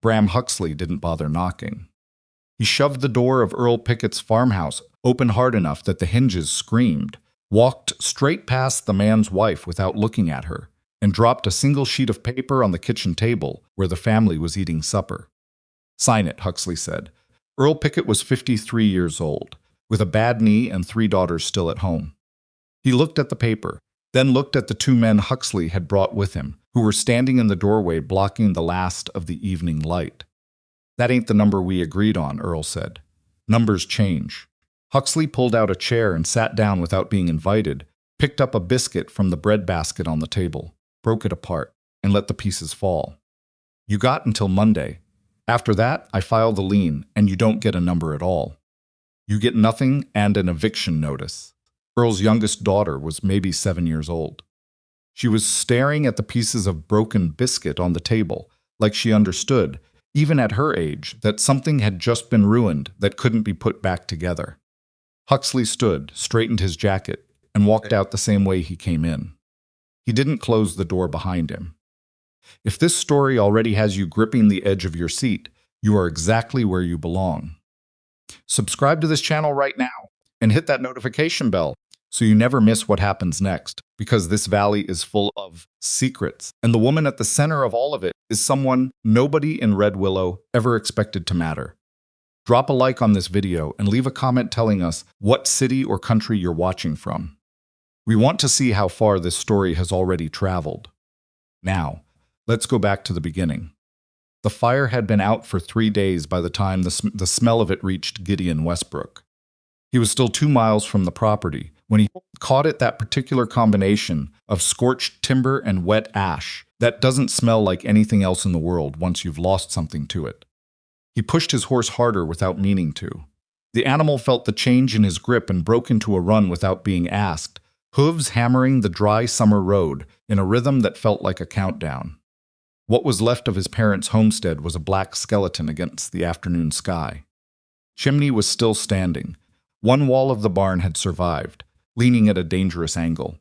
Bram Huxley didn't bother knocking. He shoved the door of Earl Pickett's farmhouse open hard enough that the hinges screamed, walked straight past the man's wife without looking at her, and dropped a single sheet of paper on the kitchen table where the family was eating supper. "Sign it," Huxley said. Earl Pickett was 53 years old, with a bad knee and 3 daughters still at home. He looked at the paper, then looked at the 2 men Huxley had brought with him, who were standing in the doorway blocking the last of the evening light. "That ain't the number we agreed on," Earl said. "Numbers change." Huxley pulled out a chair and sat down without being invited, picked up a biscuit from the bread basket on the table, broke it apart, and let the pieces fall. "You got until Monday. After that, I file the lien, and you don't get a number at all. You get nothing and an eviction notice." Earl's youngest daughter was maybe 7 years old. She was staring at the pieces of broken biscuit on the table, like she understood, even at her age, that something had just been ruined that couldn't be put back together. Huxley stood, straightened his jacket, and walked out the same way he came in. He didn't close the door behind him. If this story already has you gripping the edge of your seat, you are exactly where you belong. Subscribe to this channel right now and hit that notification bell so you never miss what happens next, because this valley is full of secrets, and the woman at the center of all of it is someone nobody in Red Willow ever expected to matter. Drop a like on this video and leave a comment telling us what city or country you're watching from. We want to see how far this story has already traveled. Now, let's go back to the beginning. The fire had been out for 3 days by the time the smell of it reached Gideon Westbrook. He was still 2 miles from the property when he caught it, that particular combination of scorched timber and wet ash that doesn't smell like anything else in the world once you've lost something to it. He pushed his horse harder without meaning to. The animal felt the change in his grip and broke into a run without being asked, hooves hammering the dry summer road in a rhythm that felt like a countdown. What was left of his parents' homestead was a black skeleton against the afternoon sky. Chimney was still standing. One wall of the barn had survived, leaning at a dangerous angle.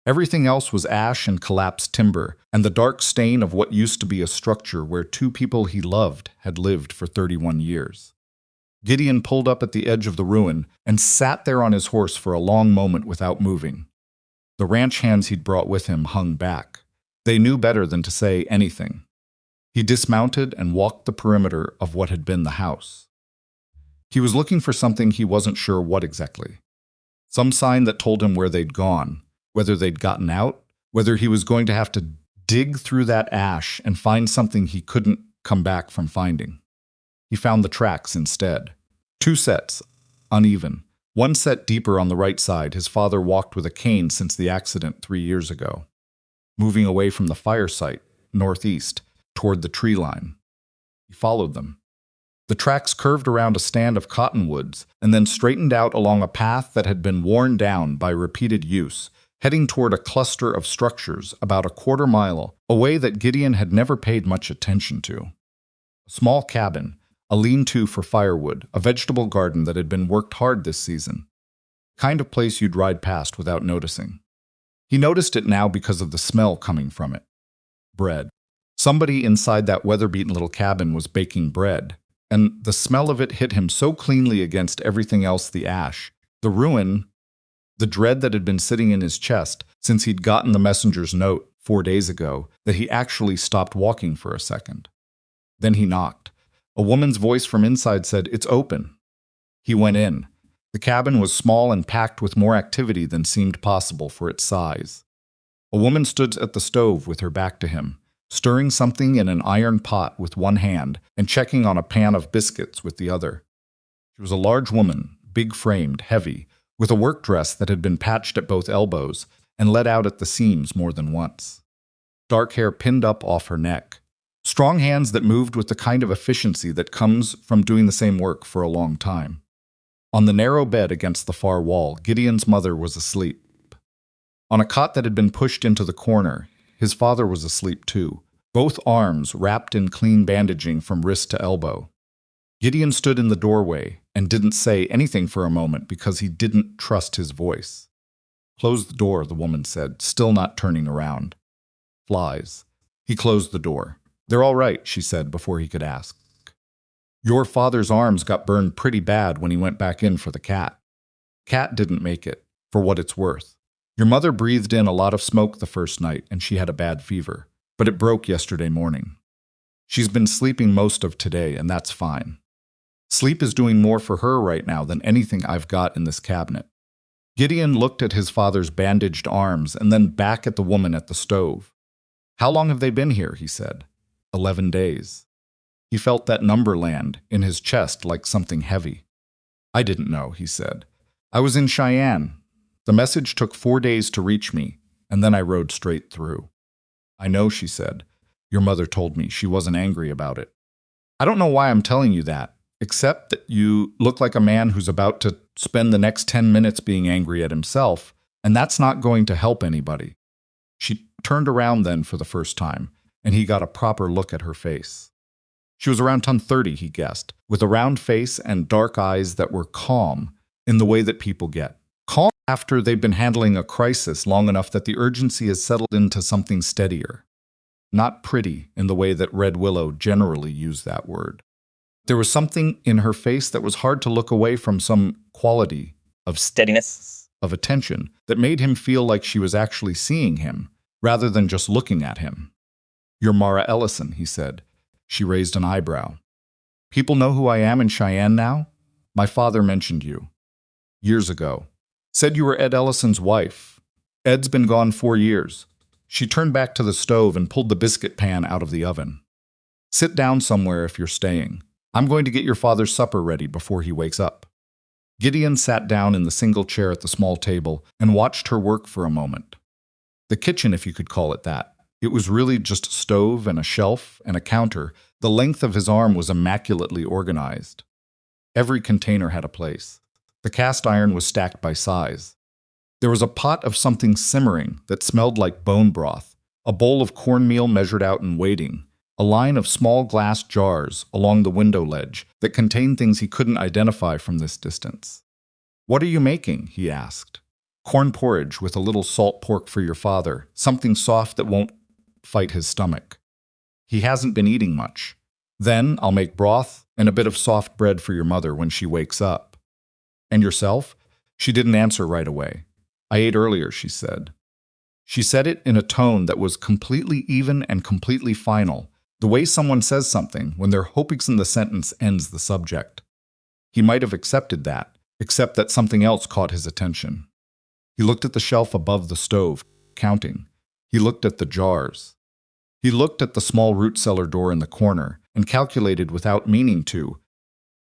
Everything else was ash and collapsed timber, and the dark stain of what used to be a structure where 2 people he loved had lived for 31 years. Gideon pulled up at the edge of the ruin and sat there on his horse for a long moment without moving. The ranch hands he'd brought with him hung back. They knew better than to say anything. He dismounted and walked the perimeter of what had been the house. He was looking for something he wasn't sure what exactly. Some sign that told him where they'd gone, whether they'd gotten out, whether he was going to have to dig through that ash and find something he couldn't come back from finding. He found the tracks instead. 2 sets, uneven. 1 set deeper on the right side. His father walked with a cane since the accident 3 years ago, moving away from the fire site, northeast, toward the tree line. He followed them. The tracks curved around a stand of cottonwoods and then straightened out along a path that had been worn down by repeated use, heading toward a cluster of structures about a 1/4 mile away that Gideon had never paid much attention to. A small cabin, a lean-to for firewood, a vegetable garden that had been worked hard this season. Kind of place you'd ride past without noticing. He noticed it now because of the smell coming from it. Bread. Somebody inside that weather-beaten little cabin was baking bread, and the smell of it hit him so cleanly against everything else, the ash, the ruin, the dread that had been sitting in his chest since he'd gotten the messenger's note 4 days ago, that he actually stopped walking for a second. Then he knocked. A woman's voice from inside said, "It's open." He went in. The cabin was small and packed with more activity than seemed possible for its size. A woman stood at the stove with her back to him, stirring something in an iron pot with one hand and checking on a pan of biscuits with the other. She was a large woman, big-framed, heavy, with a work dress that had been patched at both elbows and let out at the seams more than once. Dark hair pinned up off her neck. Strong hands that moved with the kind of efficiency that comes from doing the same work for a long time. On the narrow bed against the far wall, Gideon's mother was asleep. On a cot that had been pushed into the corner, his father was asleep too, both arms wrapped in clean bandaging from wrist to elbow. Gideon stood in the doorway and didn't say anything for a moment because he didn't trust his voice. "Close the door," the woman said, still not turning around. "Flies." He closed the door. They're all right, she said before he could ask. Your father's arms got burned pretty bad when he went back in for the cat. Cat didn't make it, for what it's worth. Your mother breathed in a lot of smoke the first night and she had a bad fever, but it broke yesterday morning. She's been sleeping most of today and that's fine. Sleep is doing more for her right now than anything I've got in this cabinet. Gideon looked at his father's bandaged arms and then back at the woman at the stove. How long have they been here, he said. 11 days. He felt that number land in his chest like something heavy. I didn't know, he said. I was in Cheyenne. The message took 4 days to reach me, and then I rode straight through. I know, she said. Your mother told me she wasn't angry about it. I don't know why I'm telling you that, except that you look like a man who's about to spend the next 10 minutes being angry at himself, and that's not going to help anybody. She turned around then for the first time, and he got a proper look at her face. She was around 30, he guessed, with a round face and dark eyes that were calm in the way that people get. Calm after they've been handling a crisis long enough that the urgency has settled into something steadier. Not pretty in the way that Red Willow generally used that word. There was something in her face that was hard to look away from, some quality of steadiness, of attention, that made him feel like she was actually seeing him, rather than just looking at him. You're Mara Ellison, he said. She raised an eyebrow. People know who I am in Cheyenne now? My father mentioned you. Years ago. Said you were Ed Ellison's wife. Ed's been gone 4 years. She turned back to the stove and pulled the biscuit pan out of the oven. Sit down somewhere if you're staying. I'm going to get your father's supper ready before he wakes up. Gideon sat down in the single chair at the small table and watched her work for a moment. The kitchen, if you could call it that. It was really just a stove and a shelf and a counter. The length of his arm was immaculately organized. Every container had a place. The cast iron was stacked by size. There was a pot of something simmering that smelled like bone broth, a bowl of cornmeal measured out and waiting, a line of small glass jars along the window ledge that contained things he couldn't identify from this distance. What are you making? He asked. Corn porridge with a little salt pork for your father, something soft that won't fight his stomach. He hasn't been eating much. Then I'll make broth and a bit of soft bread for your mother when she wakes up. And yourself? She didn't answer right away. I ate earlier, she said. She said it in a tone that was completely even and completely final, the way someone says something when their hopings in the sentence ends the subject. He might have accepted that, except that something else caught his attention. He looked at the shelf above the stove, counting. He looked at the jars. He looked at the small root cellar door in the corner and calculated without meaning to,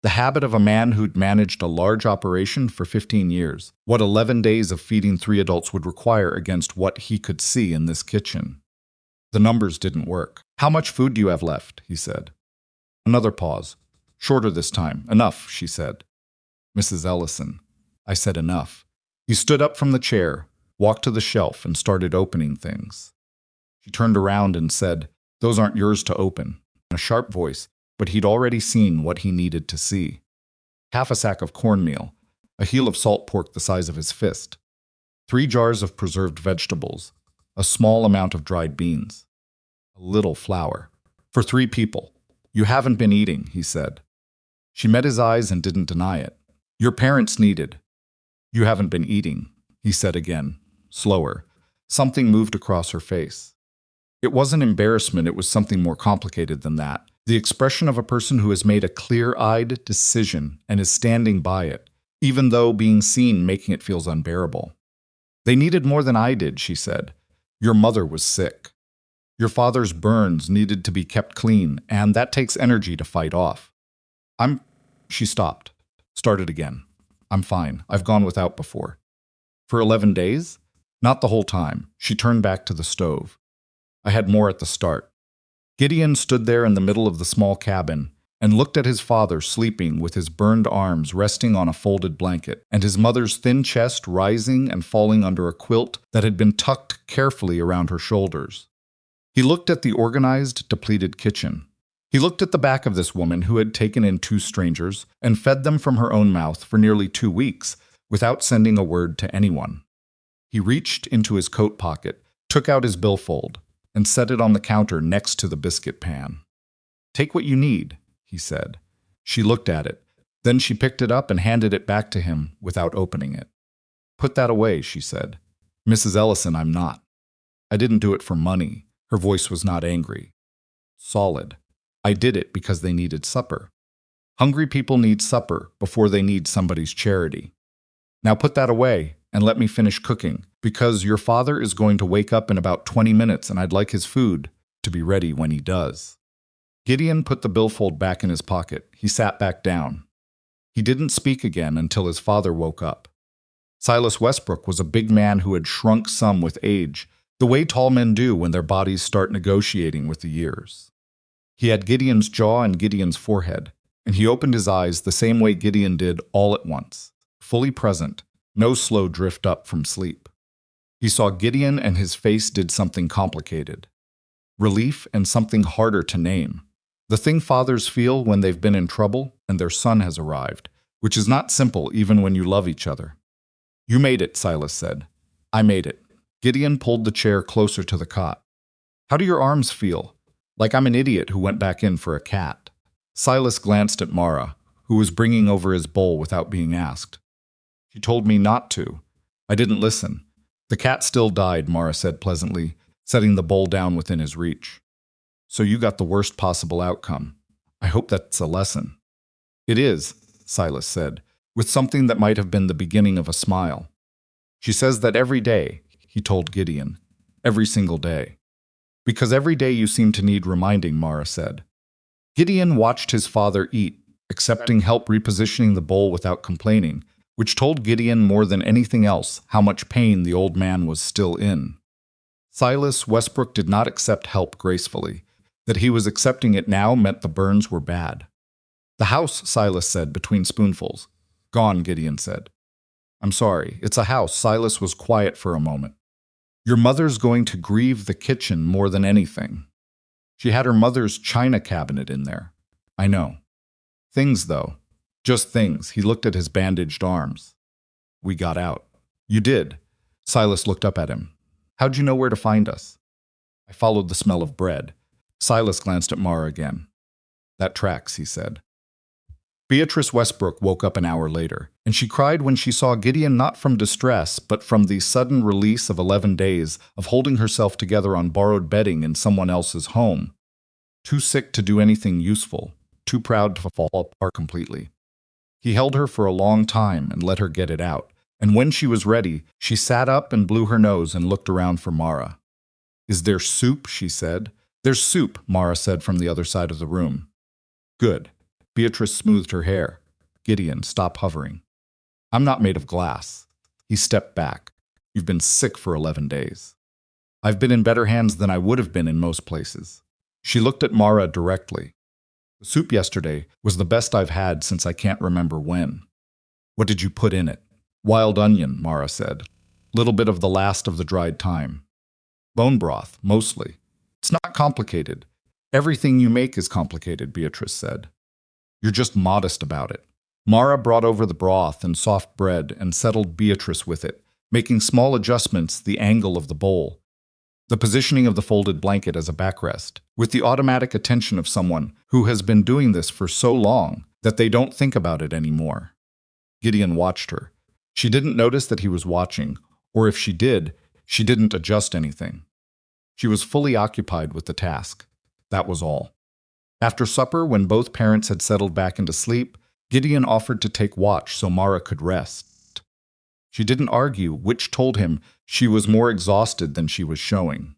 the habit of a man who'd managed a large operation for 15 years, what 11 days of feeding 3 adults would require against what he could see in this kitchen. The numbers didn't work. How much food do you have left? He said. Another pause. Shorter this time. Enough, she said. Mrs. Ellison. I said enough. He stood up from the chair, walked to the shelf, and started opening things. She turned around and said, Those aren't yours to open, in a sharp voice, but he'd already seen what he needed to see. Half a sack of cornmeal, a heel of salt pork the size of his fist, 3 jars of preserved vegetables, a small amount of dried beans, a little flour. For 3 people. You haven't been eating, he said. She met his eyes and didn't deny it. Your parents needed. You haven't been eating, he said again, slower. Something moved across her face. It wasn't embarrassment, it was something more complicated than that. The expression of a person who has made a clear-eyed decision and is standing by it, even though being seen making it feels unbearable. They needed more than I did, she said. Your mother was sick. Your father's burns needed to be kept clean, and that takes energy to fight off. She stopped, started again. I'm fine. I've gone without before. For 11 days? Not the whole time. She turned back to the stove. I had more at the start. Gideon stood there in the middle of the small cabin and looked at his father sleeping with his burned arms resting on a folded blanket and his mother's thin chest rising and falling under a quilt that had been tucked carefully around her shoulders. He looked at the organized, depleted kitchen. He looked at the back of this woman who had taken in 2 strangers and fed them from her own mouth for nearly 2 weeks without sending a word to anyone. He reached into his coat pocket, took out his billfold, and set it on the counter next to the biscuit pan. "Take what you need," he said. She looked at it. Then she picked it up and handed it back to him without opening it. "Put that away," she said. "Mrs. Ellison, I'm not. I didn't do it for money." Her voice was not angry. Solid. "I did it because they needed supper. Hungry people need supper before they need somebody's charity. Now put that away and let me finish cooking, because your father is going to wake up in about 20 minutes and I'd like his food to be ready when he does." Gideon put the billfold back in his pocket. He sat back down. He didn't speak again until his father woke up. Silas Westbrook was a big man who had shrunk some with age, the way tall men do when their bodies start negotiating with the years. He had Gideon's jaw and Gideon's forehead, and he opened his eyes the same way Gideon did all at once, fully present, no slow drift up from sleep. He saw Gideon and his face did something complicated. Relief and something harder to name. The thing fathers feel when they've been in trouble and their son has arrived, which is not simple even when you love each other. "You made it," Silas said. "I made it." Gideon pulled the chair closer to the cot. "How do your arms feel?" "Like I'm an idiot who went back in for a cat." Silas glanced at Mara, who was bringing over his bowl without being asked. "She told me not to. I didn't listen." "The cat still died," Mara said pleasantly, setting the bowl down within his reach. "So you got the worst possible outcome. I hope that's a lesson." "It is," Silas said, with something that might have been the beginning of a smile. "She says that every day," he told Gideon. "Every single day." "Because every day you seem to need reminding," Mara said. Gideon watched his father eat, accepting help repositioning the bowl without complaining, which told Gideon more than anything else how much pain the old man was still in. Silas Westbrook did not accept help gracefully. That he was accepting it now meant the burns were bad. "The house," Silas said between spoonfuls. "Gone," Gideon said. "I'm sorry, it's a house." Silas was quiet for a moment. "Your mother's going to grieve the kitchen more than anything. She had her mother's china cabinet in there." "I know." "Things, though. Just things." He looked at his bandaged arms. "We got out." "You did?" Silas looked up at him. "How'd you know where to find us?" "I followed the smell of bread." Silas glanced at Mara again. "That tracks," he said. Beatrice Westbrook woke up an hour later, and she cried when she saw Gideon not from distress, but from the sudden release of 11 days of holding herself together on borrowed bedding in someone else's home. Too sick to do anything useful, too proud to fall apart completely. He held her for a long time and let her get it out, and when she was ready, she sat up and blew her nose and looked around for Mara. "Is there soup?" she said. "There's soup," Mara said from the other side of the room. "Good." Beatrice smoothed her hair. "Gideon, stop hovering." "I'm not made of glass." He stepped back. "You've been sick for 11 days. I've been in better hands than I would have been in most places." She looked at Mara directly. "The soup yesterday was the best I've had since I can't remember when." "What did you put in it?" "Wild onion," Mara said. "Little bit of the last of the dried thyme. Bone broth, mostly. It's not complicated." "Everything you make is complicated," Beatrice said. "You're just modest about it." Mara brought over the broth and soft bread and settled Beatrice with it, making small adjustments the angle of the bowl, the positioning of the folded blanket as a backrest, with the automatic attention of someone who has been doing this for so long that they don't think about it anymore. Gideon watched her. She didn't notice that he was watching, or if she did, she didn't adjust anything. She was fully occupied with the task. That was all. After supper, when both parents had settled back into sleep, Gideon offered to take watch so Mara could rest. She didn't argue, which told him she was more exhausted than she was showing.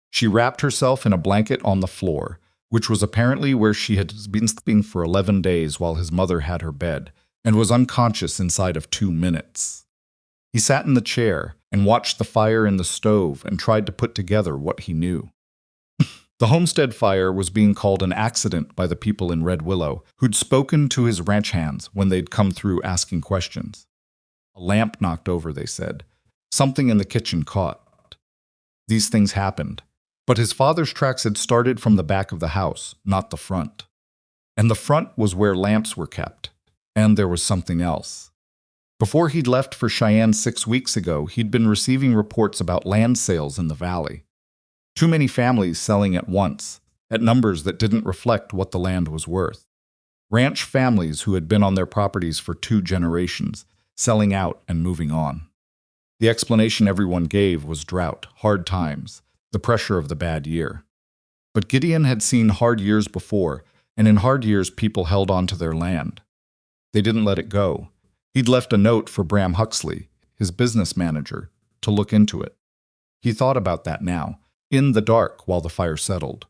She wrapped herself in a blanket on the floor, which was apparently where she had been sleeping for 11 days while his mother had her bed, and was unconscious inside of 2 minutes. He sat in the chair and watched the fire in the stove and tried to put together what he knew. The homestead fire was being called an accident by the people in Red Willow, who'd spoken to his ranch hands when they'd come through asking questions. A lamp knocked over, they said. Something in the kitchen caught. These things happened. But his father's tracks had started from the back of the house, not the front. And the front was where lamps were kept. And there was something else. Before he'd left for Cheyenne 6 weeks ago, he'd been receiving reports about land sales in the valley. Too many families selling at once, at numbers that didn't reflect what the land was worth. Ranch families who had been on their properties for 2 generations, selling out and moving on. The explanation everyone gave was drought, hard times, the pressure of the bad year. But Gideon had seen hard years before, and in hard years people held on to their land. They didn't let it go. He'd left a note for Bram Huxley, his business manager, to look into it. He thought about that now, in the dark while the fire settled.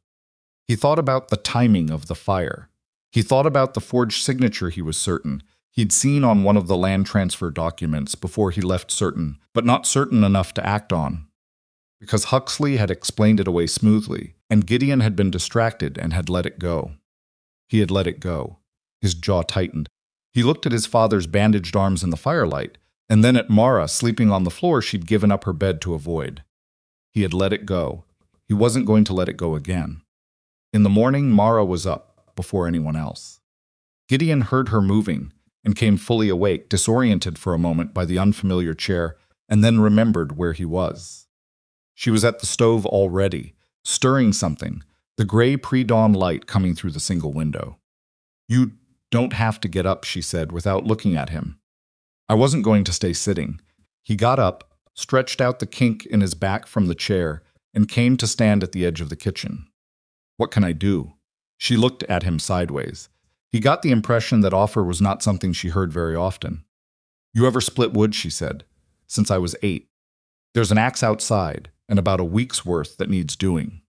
He thought about the timing of the fire. He thought about the forged signature he was certain he'd seen on one of the land transfer documents before he left certain, but not certain enough to act on. Because Huxley had explained it away smoothly, and Gideon had been distracted and had let it go. He had let it go. His jaw tightened. He looked at his father's bandaged arms in the firelight, and then at Mara sleeping on the floor she'd given up her bed to avoid. He had let it go. He wasn't going to let it go again. In the morning, Mara was up before anyone else. Gideon heard her moving and came fully awake, disoriented for a moment by the unfamiliar chair, and then remembered where he was. She was at the stove already, stirring something, the gray pre-dawn light coming through the single window. "You don't have to get up," she said, without looking at him. "I wasn't going to stay sitting." He got up, stretched out the kink in his back from the chair, and came to stand at the edge of the kitchen. "What can I do?" She looked at him sideways. He got the impression that offer was not something she heard very often. "You ever split wood?" she said. "Since I was 8. There's an axe outside, and about a week's worth that needs doing."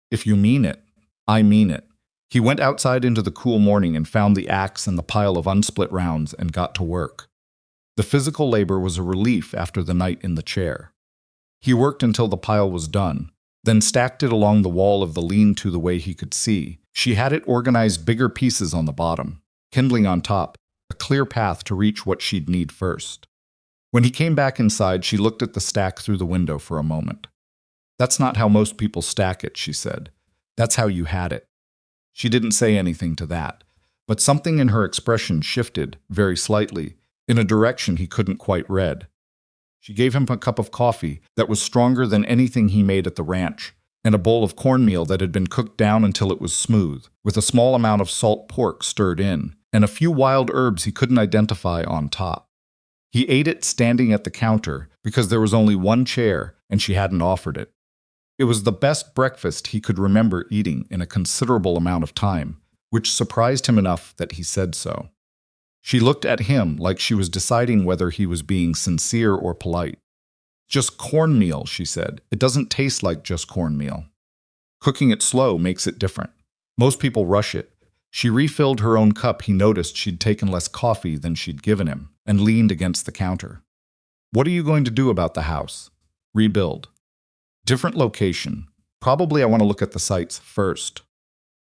"If you mean it." "I mean it." He went outside into the cool morning and found the axe and the pile of unsplit rounds and got to work. The physical labor was a relief after the night in the chair. He worked until the pile was done, then stacked it along the wall of the lean-to the way he could see. She had it organized bigger pieces on the bottom, kindling on top, a clear path to reach what she'd need first. When he came back inside, she looked at the stack through the window for a moment. "That's not how most people stack it," she said. "That's how you had it." She didn't say anything to that, but something in her expression shifted, very slightly, in a direction he couldn't quite read. She gave him a cup of coffee that was stronger than anything he made at the ranch, and a bowl of cornmeal that had been cooked down until it was smooth, with a small amount of salt pork stirred in, and a few wild herbs he couldn't identify on top. He ate it standing at the counter, because there was only one chair, and she hadn't offered it. It was the best breakfast he could remember eating in a considerable amount of time, which surprised him enough that he said so. She looked at him like she was deciding whether he was being sincere or polite. "Just cornmeal," she said. "It doesn't taste like just cornmeal. Cooking it slow makes it different. Most people rush it." She refilled her own cup. He noticed she'd taken less coffee than she'd given him, and leaned against the counter. "What are you going to do about the house?" "Rebuild." "Different location. Probably I want to look at the sites first."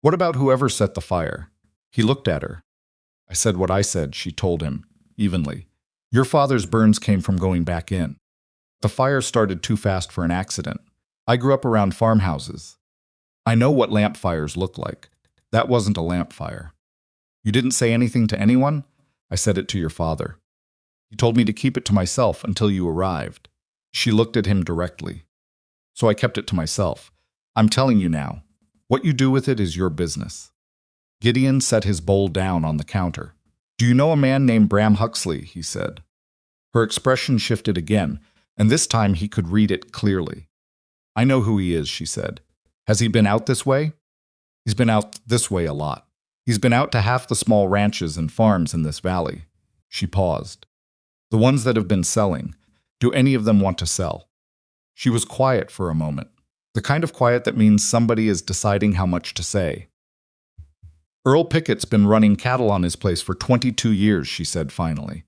"What about whoever set the fire?" He looked at her. "I said what I said," she told him, evenly. "Your father's burns came from going back in. The fire started too fast for an accident. I grew up around farmhouses. I know what lamp fires look like. That wasn't a lamp fire." "You didn't say anything to anyone?" "I said it to your father. He told me to keep it to myself until you arrived." She looked at him directly. "So I kept it to myself. I'm telling you now. What you do with it is your business." Gideon set his bowl down on the counter. "Do you know a man named Bram Huxley?" he said. Her expression shifted again, and this time he could read it clearly. "I know who he is," she said. "Has he been out this way?" "He's been out this way a lot. He's been out to half the small ranches and farms in this valley." She paused. "The ones that have been selling. Do any of them want to sell?" She was quiet for a moment, the kind of quiet that means somebody is deciding how much to say. "Earl Pickett's been running cattle on his place for 22 years, she said finally.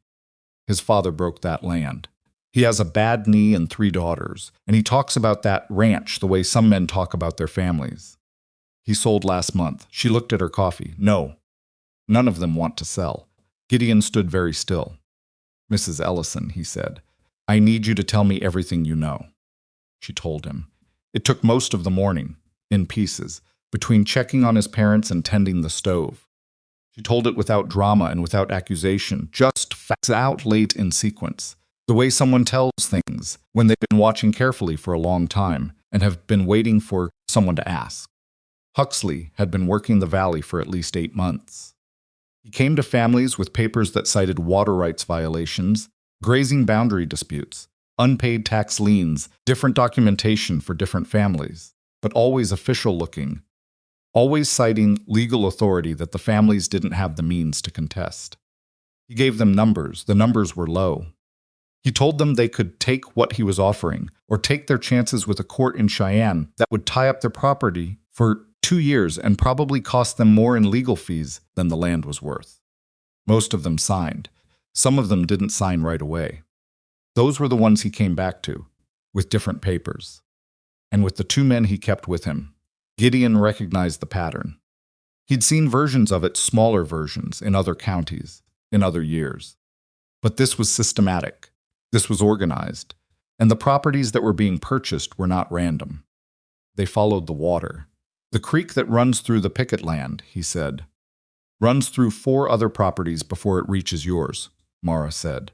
"His father broke that land. He has a bad knee and 3 daughters, and he talks about that ranch the way some men talk about their families. He sold last month." She looked at her coffee. "No. None of them want to sell." Gideon stood very still. "Mrs. Ellison," he said, "I need you to tell me everything you know." She told him. It took most of the morning, in pieces, between checking on his parents and tending the stove. She told it without drama and without accusation, just facts out late in sequence, the way someone tells things when they've been watching carefully for a long time, and have been waiting for someone to ask. Huxley had been working the valley for at least 8 months. He came to families with papers that cited water rights violations, grazing boundary disputes, unpaid tax liens, different documentation for different families, but always official-looking, always citing legal authority that the families didn't have the means to contest. He gave them numbers. The numbers were low. He told them they could take what he was offering, or take their chances with a court in Cheyenne that would tie up their property for 2 years and probably cost them more in legal fees than the land was worth. Most of them signed. Some of them didn't sign right away. Those were the ones he came back to, with different papers. And with the 2 men he kept with him, Gideon recognized the pattern. He'd seen versions of it, smaller versions, in other counties, in other years. But this was systematic. This was organized. And the properties that were being purchased were not random. They followed the water. The creek that runs through the picket land, he said, runs through 4 other properties before it reaches yours, Mara said.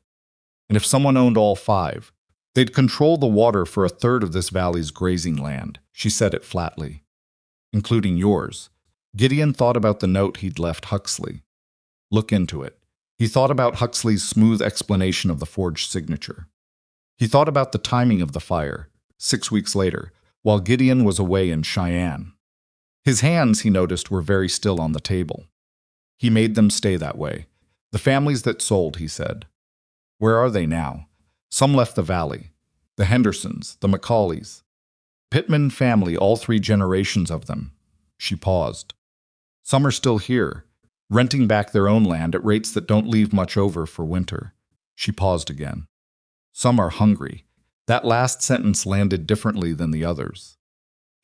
And if someone owned all 5, they'd control the water for 1/3 of this valley's grazing land, she said it flatly, including yours. Gideon thought about the note he'd left Huxley. Look into it. He thought about Huxley's smooth explanation of the forged signature. He thought about the timing of the fire, 6 weeks later, while Gideon was away in Cheyenne. His hands, he noticed, were very still on the table. He made them stay that way. The families that sold, he said. Where are they now? Some left the valley. The Hendersons, the McCaulays. Pittman family, all 3 generations of them. She paused. Some are still here, renting back their own land at rates that don't leave much over for winter. She paused again. Some are hungry. That last sentence landed differently than the others.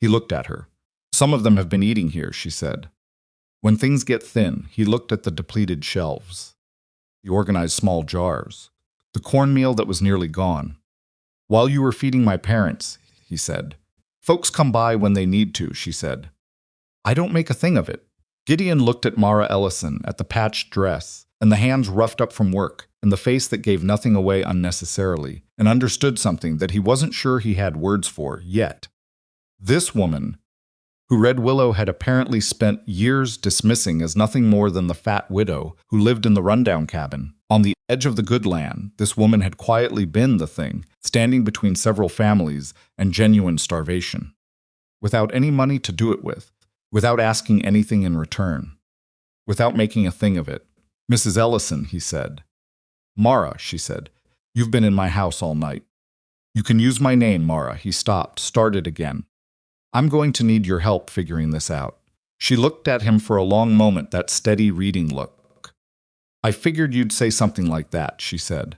He looked at her. Some of them have been eating here, she said. When things get thin, he looked at the depleted shelves. He organized small jars. The cornmeal that was nearly gone. While you were feeding my parents, he said. Folks come by when they need to, she said. I don't make a thing of it. Gideon looked at Mara Ellison, at the patched dress, and the hands roughed up from work, and the face that gave nothing away unnecessarily, and understood something that he wasn't sure he had words for yet. This woman, who Red Willow had apparently spent years dismissing as nothing more than the fat widow who lived in the rundown cabin, on the edge of the good land, this woman had quietly been the thing, standing between several families and genuine starvation. Without any money to do it with, without asking anything in return, without making a thing of it. Mrs. Ellison, he said. Mara, she said, you've been in my house all night. You can use my name, Mara. He stopped, started again. I'm going to need your help figuring this out. She looked at him for a long moment, that steady reading look. I figured you'd say something like that, she said.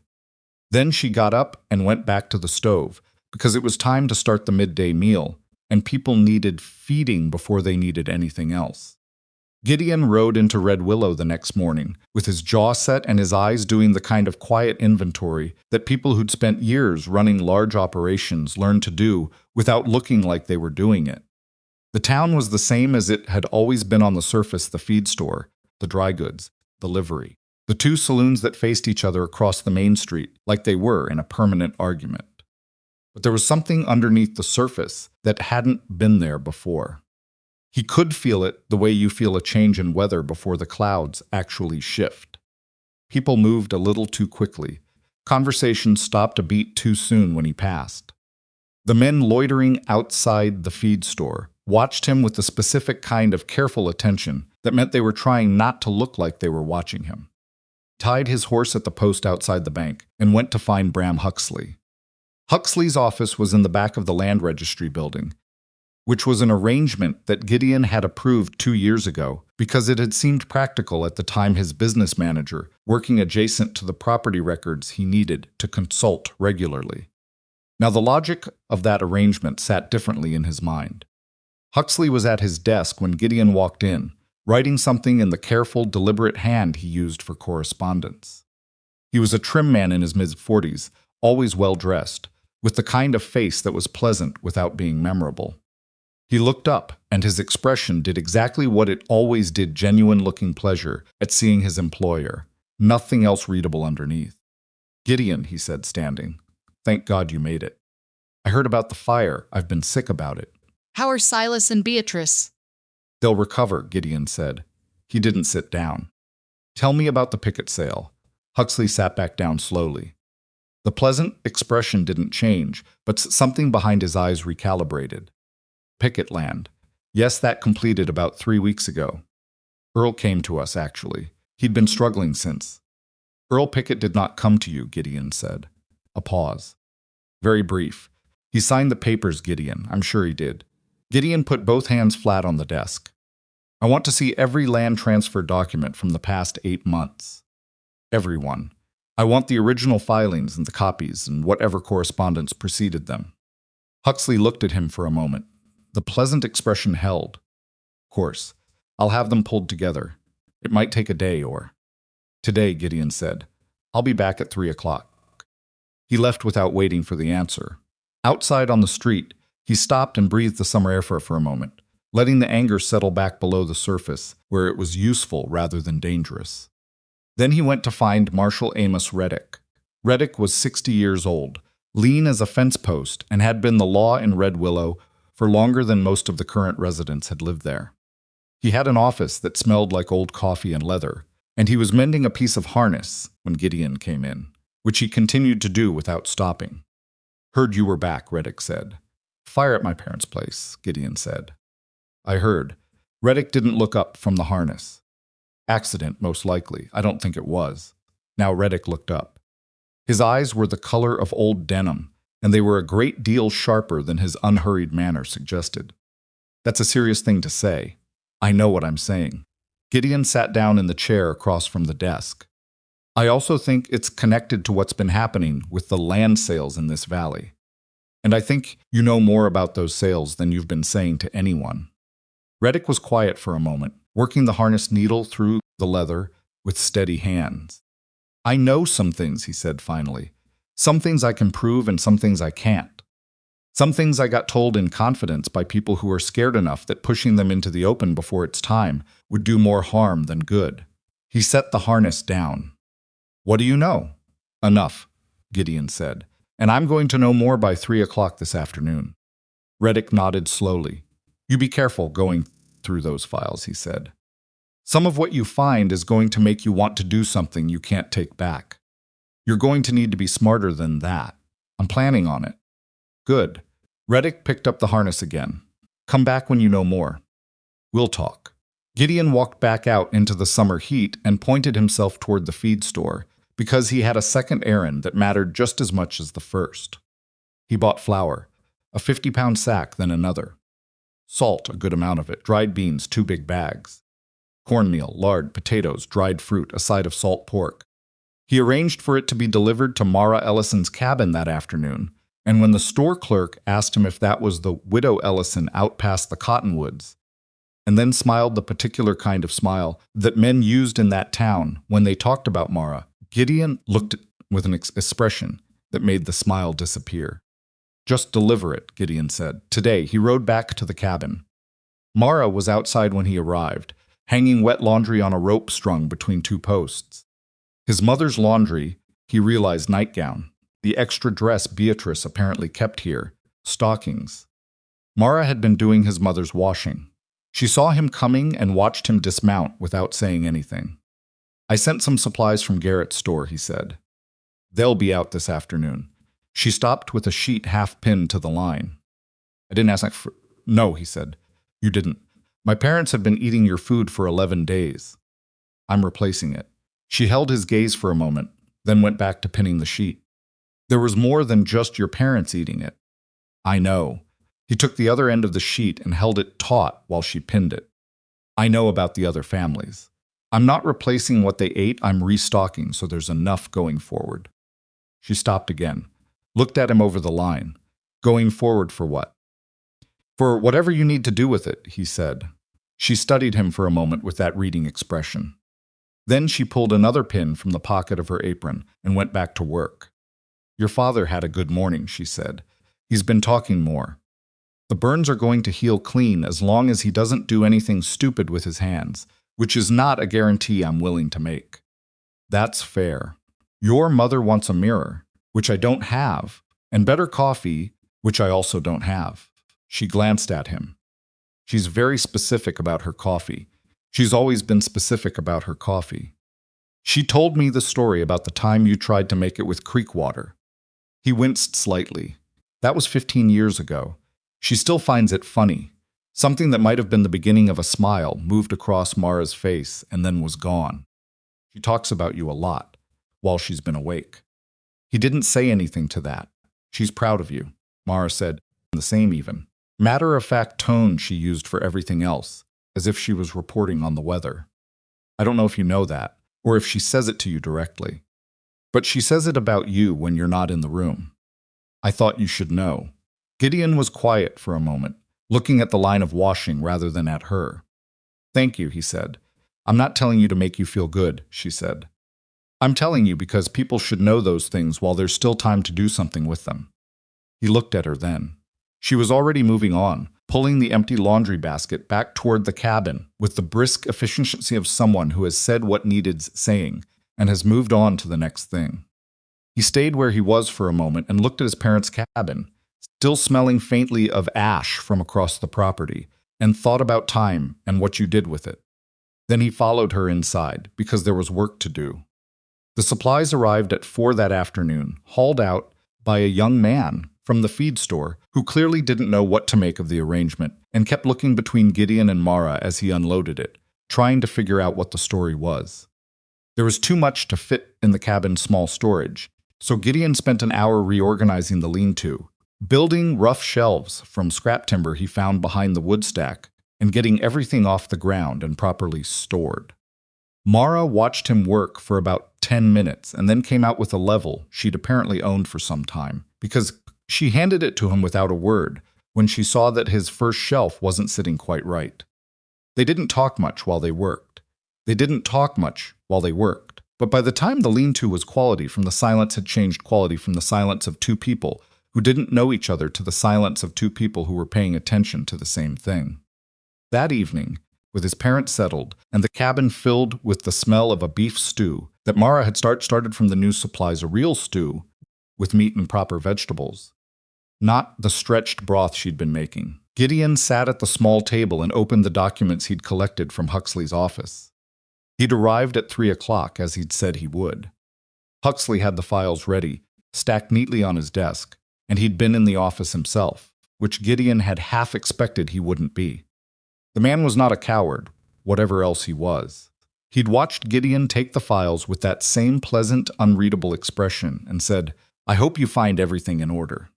Then she got up and went back to the stove, because it was time to start the midday meal, and people needed feeding before they needed anything else. Gideon rode into Red Willow the next morning, with his jaw set and his eyes doing the kind of quiet inventory that people who'd spent years running large operations learned to do without looking like they were doing it. The town was the same as it had always been on the surface: the feed store, the dry goods, the livery, the 2 saloons that faced each other across the main street like they were in a permanent argument. But there was something underneath the surface that hadn't been there before. He could feel it the way you feel a change in weather before the clouds actually shift. People moved a little too quickly. Conversations stopped a beat too soon when he passed. The men loitering outside the feed store watched him with the specific kind of careful attention that meant they were trying not to look like they were watching him. He tied his horse at the post outside the bank and went to find Bram Huxley. Huxley's office was in the back of the land registry building, which was an arrangement that Gideon had approved 2 years ago because it had seemed practical at the time. His business manager, working adjacent to the property records he needed to consult regularly. Now the logic of that arrangement sat differently in his mind. Huxley was at his desk when Gideon walked in, writing something in the careful, deliberate hand he used for correspondence. He was a trim man in his mid-40s, always well-dressed, with the kind of face that was pleasant without being memorable. He looked up, and his expression did exactly what it always did: genuine-looking pleasure at seeing his employer, nothing else readable underneath. Gideon, he said, standing, thank God you made it. I heard about the fire. I've been sick about it. How are Silas and Beatrice? They'll recover, Gideon said. He didn't sit down. Tell me about the picket sale. Huxley sat back down slowly. The pleasant expression didn't change, but something behind his eyes recalibrated. Picket land. Yes, that completed about 3 weeks ago. Earl came to us, actually. He'd been struggling since. Earl Pickett did not come to you, Gideon said. A pause. Very brief. He signed the papers, Gideon. I'm sure he did. Gideon put both hands flat on the desk. I want to see every land transfer document from the past 8 months. Everyone. I want the original filings and the copies and whatever correspondence preceded them. Huxley looked at him for a moment. The pleasant expression held. Of course. I'll have them pulled together. It might take a day or... Today, Gideon said. I'll be back at 3 o'clock. He left without waiting for the answer. Outside on the street, he stopped and breathed the summer air for a moment, letting the anger settle back below the surface, where it was useful rather than dangerous. Then he went to find Marshal Amos Reddick. Reddick was 60 years old, lean as a fence post, and had been the law in Red Willow for longer than most of the current residents had lived there. He had an office that smelled like old coffee and leather, and he was mending a piece of harness when Gideon came in, which he continued to do without stopping. Heard you were back, Reddick said. Fire at my parents' place, Gideon said. I heard. Reddick didn't look up from the harness. Accident, most likely. I don't think it was. Now Reddick looked up. His eyes were the color of old denim, and they were a great deal sharper than his unhurried manner suggested. That's a serious thing to say. I know what I'm saying. Gideon sat down in the chair across from the desk. I also think it's connected to what's been happening with the land sales in this valley. And I think you know more about those sales than you've been saying to anyone. Reddick was quiet for a moment, working the harness needle through the leather with steady hands. I know some things, he said finally. Some things I can prove and some things I can't. Some things I got told in confidence by people who are scared enough that pushing them into the open before it's time would do more harm than good. He set the harness down. What do you know? Enough, Gideon said, and I'm going to know more by 3 o'clock this afternoon. Reddick nodded slowly. You be careful going through those files, he said. Some of what you find is going to make you want to do something you can't take back. You're going to need to be smarter than that. I'm planning on it. Good. Reddick picked up the harness again. Come back when you know more. We'll talk. Gideon walked back out into the summer heat and pointed himself toward the feed store, because he had a second errand that mattered just as much as the first. He bought flour, a 50-pound sack, then another. Salt, a good amount of it, dried beans, 2 big bags. Cornmeal, lard, potatoes, dried fruit, a side of salt pork. He arranged for it to be delivered to Mara Ellison's cabin that afternoon, and when the store clerk asked him if that was the widow Ellison out past the cottonwoods, and then smiled the particular kind of smile that men used in that town when they talked about Mara, Gideon looked with an expression that made the smile disappear. Just deliver it, Gideon said. Today, he rode back to the cabin. Mara was outside when he arrived, hanging wet laundry on a rope strung between 2 posts. His mother's laundry, he realized nightgown, the extra dress Beatrice apparently kept here, stockings. Mara had been doing his mother's washing. She saw him coming and watched him dismount without saying anything. I sent some supplies from Garrett's store, he said. They'll be out this afternoon. She stopped with a sheet half pinned to the line. I didn't ask for... No, he said. You didn't. My parents have been eating your food for 11 days. I'm replacing it. She held his gaze for a moment, then went back to pinning the sheet. There was more than just your parents eating it. I know. He took the other end of the sheet and held it taut while she pinned it. I know about the other families. I'm not replacing what they ate, I'm restocking so there's enough going forward. She stopped again, looked at him over the line. Going forward for what? For whatever you need to do with it, he said. She studied him for a moment with that reading expression. Then she pulled another pin from the pocket of her apron and went back to work. Your father had a good morning, she said. He's been talking more. The burns are going to heal clean as long as he doesn't do anything stupid with his hands, which is not a guarantee I'm willing to make. That's fair. Your mother wants a mirror, which I don't have, and better coffee, which I also don't have. She glanced at him. She's very specific about her coffee. She's always been specific about her coffee. She told me the story about the time you tried to make it with creek water. He winced slightly. That was 15 years ago. She still finds it funny. Something that might have been the beginning of a smile moved across Mara's face and then was gone. She talks about you a lot, while she's been awake. He didn't say anything to that. She's proud of you, Mara said, the same even. Matter-of-fact tone she used for everything else, as if she was reporting on the weather. I don't know if you know that, or if she says it to you directly. But she says it about you when you're not in the room. I thought you should know. Gideon was quiet for a moment, looking at the line of washing rather than at her. Thank you, he said. I'm not telling you to make you feel good, she said. I'm telling you because people should know those things while there's still time to do something with them. He looked at her then. She was already moving on, pulling the empty laundry basket back toward the cabin with the brisk efficiency of someone who has said what needed saying and has moved on to the next thing. He stayed where he was for a moment and looked at his parents' cabin, still smelling faintly of ash from across the property, and thought about time and what you did with it. Then he followed her inside, because there was work to do. The supplies arrived at 4 that afternoon, hauled out by a young man from the feed store who clearly didn't know what to make of the arrangement and kept looking between Gideon and Mara as he unloaded it, trying to figure out what the story was. There was too much to fit in the cabin's small storage, so Gideon spent an hour reorganizing the lean-to, building rough shelves from scrap timber he found behind the wood stack, and getting everything off the ground and properly stored. Mara watched him work for about 10 minutes and then came out with a level she'd apparently owned for some time, because she handed it to him without a word when she saw that his first shelf wasn't sitting quite right. They didn't talk much while they worked. But by the time the lean-to was quality from the silence had changed quality from the silence of two people who didn't know each other to the silence of two people who were paying attention to the same thing. That evening, with his parents settled and the cabin filled with the smell of a beef stew that Mara had started from the new supplies, a real stew with meat and proper vegetables, not the stretched broth she'd been making. Gideon sat at the small table and opened the documents he'd collected from Huxley's office. He'd arrived at 3 o'clock, as he'd said he would. Huxley had the files ready, stacked neatly on his desk, and he'd been in the office himself, which Gideon had half expected he wouldn't be. The man was not a coward, whatever else he was. He'd watched Gideon take the files with that same pleasant, unreadable expression and said, "I hope you find everything in order."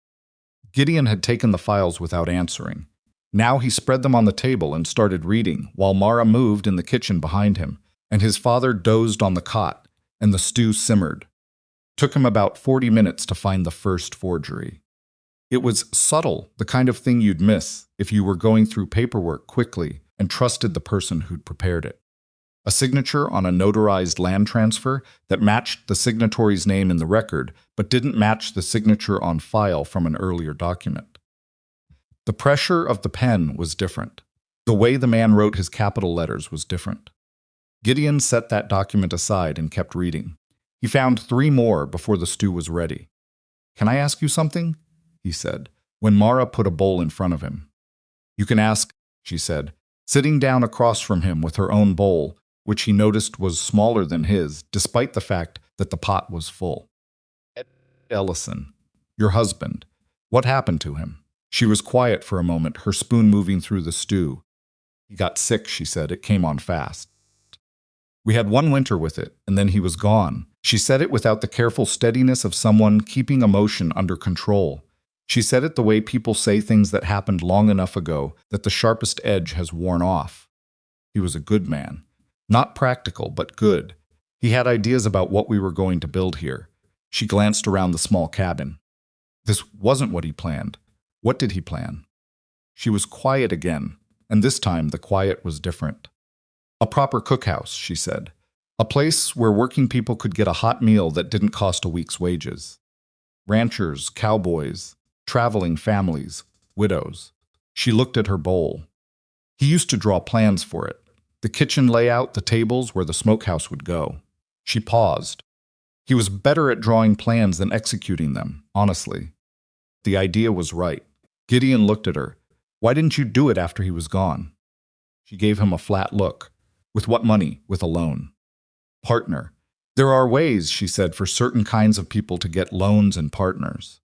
Gideon had taken the files without answering. Now he spread them on the table and started reading, while Mara moved in the kitchen behind him, and his father dozed on the cot, and the stew simmered. Took him about 40 minutes to find the first forgery. It was subtle, the kind of thing you'd miss if you were going through paperwork quickly and trusted the person who'd prepared it. A signature on a notarized land transfer that matched the signatory's name in the record, but didn't match the signature on file from an earlier document. The pressure of the pen was different. The way the man wrote his capital letters was different. Gideon set that document aside and kept reading. He found 3 more before the stew was ready. "Can I ask you something?" he said, when Mara put a bowl in front of him. "You can ask," she said, sitting down across from him with her own bowl, which he noticed was smaller than his, despite the fact that the pot was full. "Red Ellison, your husband, what happened to him?" She was quiet for a moment, her spoon moving through the stew. "He got sick," she said. "It came on fast. We had 1 winter with it, and then he was gone." She said it without the careful steadiness of someone keeping emotion under control. She said it the way people say things that happened long enough ago that the sharpest edge has worn off. He was a good man. Not practical, but good. He had ideas about what we were going to build here. She glanced around the small cabin. This wasn't what he planned. What did he plan? She was quiet again, and this time the quiet was different. "A proper cookhouse," she said. "A place where working people could get a hot meal that didn't cost a week's wages. Ranchers, cowboys, traveling families, widows." She looked at her bowl. He used to draw plans for it. The kitchen layout, the tables, where the smokehouse would go. She paused. He was better at drawing plans than executing them, honestly. The idea was right. Gideon looked at her. Why didn't you do it after he was gone? She gave him a flat look. With what money? With a loan. Partner. There are ways, she said, for certain kinds of people to get loans and partners.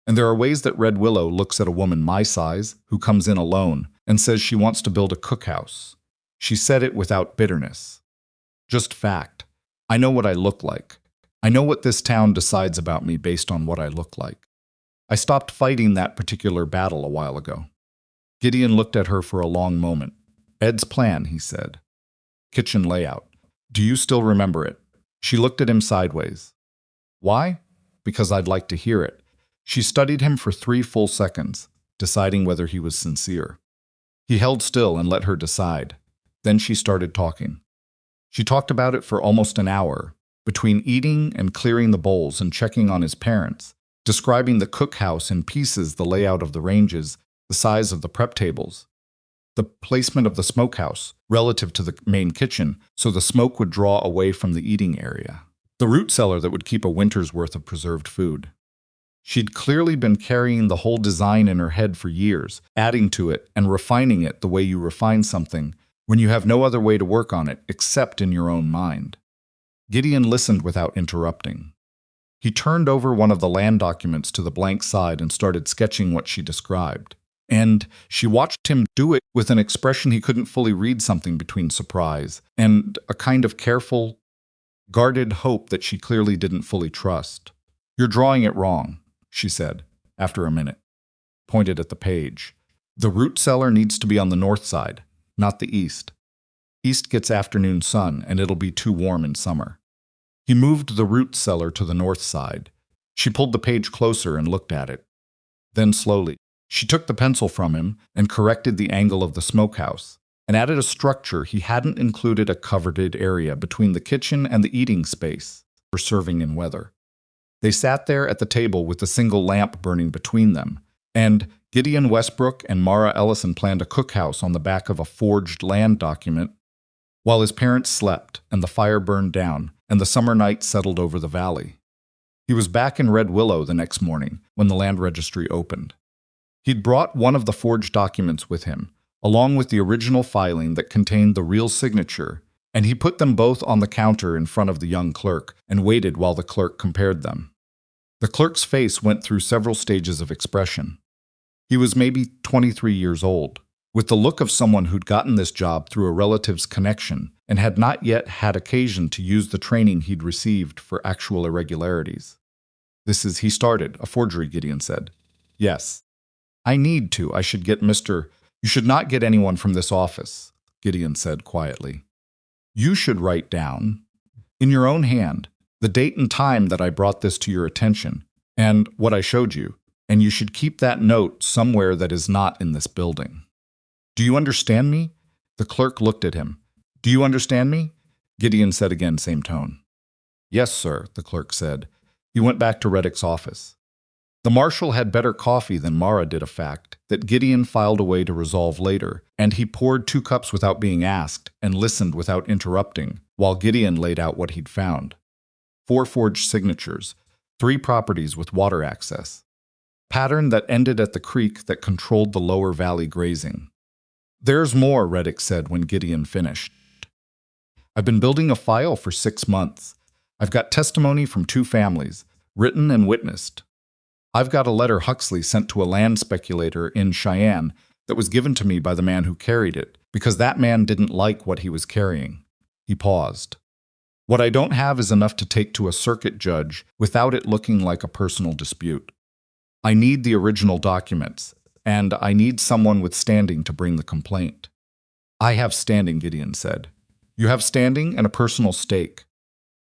And there are ways that Red Willow looks at a woman my size, who comes in alone, and says she wants to build a cookhouse. She said it without bitterness. Just fact. I know what I look like. I know what this town decides about me based on what I look like. I stopped fighting that particular battle a while ago. Gideon looked at her for a long moment. Ed's plan, he said. Kitchen layout. Do you still remember it? She looked at him sideways. Why? Because I'd like to hear it. She studied him for 3 full seconds, deciding whether he was sincere. He held still and let her decide. Then she started talking. She talked about it for almost an hour, between eating and clearing the bowls and checking on his parents, describing the cookhouse in pieces, the layout of the ranges, the size of the prep tables, the placement of the smokehouse relative to the main kitchen so the smoke would draw away from the eating area, the root cellar that would keep a winter's worth of preserved food. She'd clearly been carrying the whole design in her head for years, adding to it and refining it the way you refine something when you have no other way to work on it except in your own mind. Gideon listened without interrupting. He turned over one of the land documents to the blank side and started sketching what she described. And she watched him do it with an expression he couldn't fully read, something between surprise and a kind of careful, guarded hope that she clearly didn't fully trust. You're drawing it wrong, she said, after a minute. Pointed at the page. The root cellar needs to be on the north side, not the east. East gets afternoon sun, and it'll be too warm in summer. He moved the root cellar to the north side. She pulled the page closer and looked at it. Then slowly, she took the pencil from him and corrected the angle of the smokehouse, and added a structure he hadn't included, a covered area between the kitchen and the eating space for serving in weather. They sat there at the table with a single lamp burning between them, and Gideon Westbrook and Mara Ellison planned a cookhouse on the back of a forged land document while his parents slept and the fire burned down and the summer night settled over the valley. He was back in Red Willow the next morning when the land registry opened. He'd brought one of the forged documents with him, along with the original filing that contained the real signature, and he put them both on the counter in front of the young clerk and waited while the clerk compared them. The clerk's face went through several stages of expression. He was maybe 23 years old, with the look of someone who'd gotten this job through a relative's connection and had not yet had occasion to use the training he'd received for actual irregularities. He started, a forgery, Gideon said. Yes. I need to. I should get Mr. You should not get anyone from this office, Gideon said quietly. You should write down, in your own hand, the date and time that I brought this to your attention, and what I showed you, and you should keep that note somewhere that is not in this building. Do you understand me? The clerk looked at him. Do you understand me? Gideon said again, same tone. Yes, sir, the clerk said. He went back to Reddick's office. The marshal had better coffee than Mara did, a fact that Gideon filed away to resolve later, and he poured 2 cups without being asked and listened without interrupting while Gideon laid out what he'd found. 4 forged signatures, 3 properties with water access. Pattern that ended at the creek that controlled the lower valley grazing. There's more, Reddick said when Gideon finished. I've been building a file for 6 months. I've got testimony from 2 families, written and witnessed. I've got a letter Huxley sent to a land speculator in Cheyenne that was given to me by the man who carried it, because that man didn't like what he was carrying. He paused. What I don't have is enough to take to a circuit judge without it looking like a personal dispute. I need the original documents, and I need someone with standing to bring the complaint. I have standing, Gideon said. You have standing and a personal stake.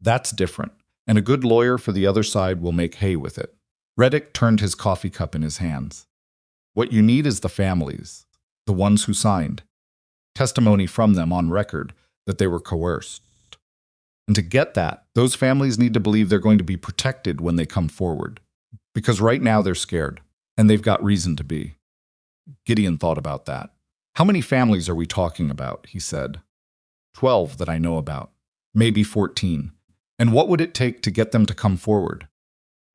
That's different, and a good lawyer for the other side will make hay with it. Reddick turned his coffee cup in his hands. What you need is the families, the ones who signed. Testimony from them on record that they were coerced. And to get that, those families need to believe they're going to be protected when they come forward. Because right now they're scared, and they've got reason to be. Gideon thought about that. How many families are we talking about, he said. 12 that I know about. Maybe 14. And what would it take to get them to come forward?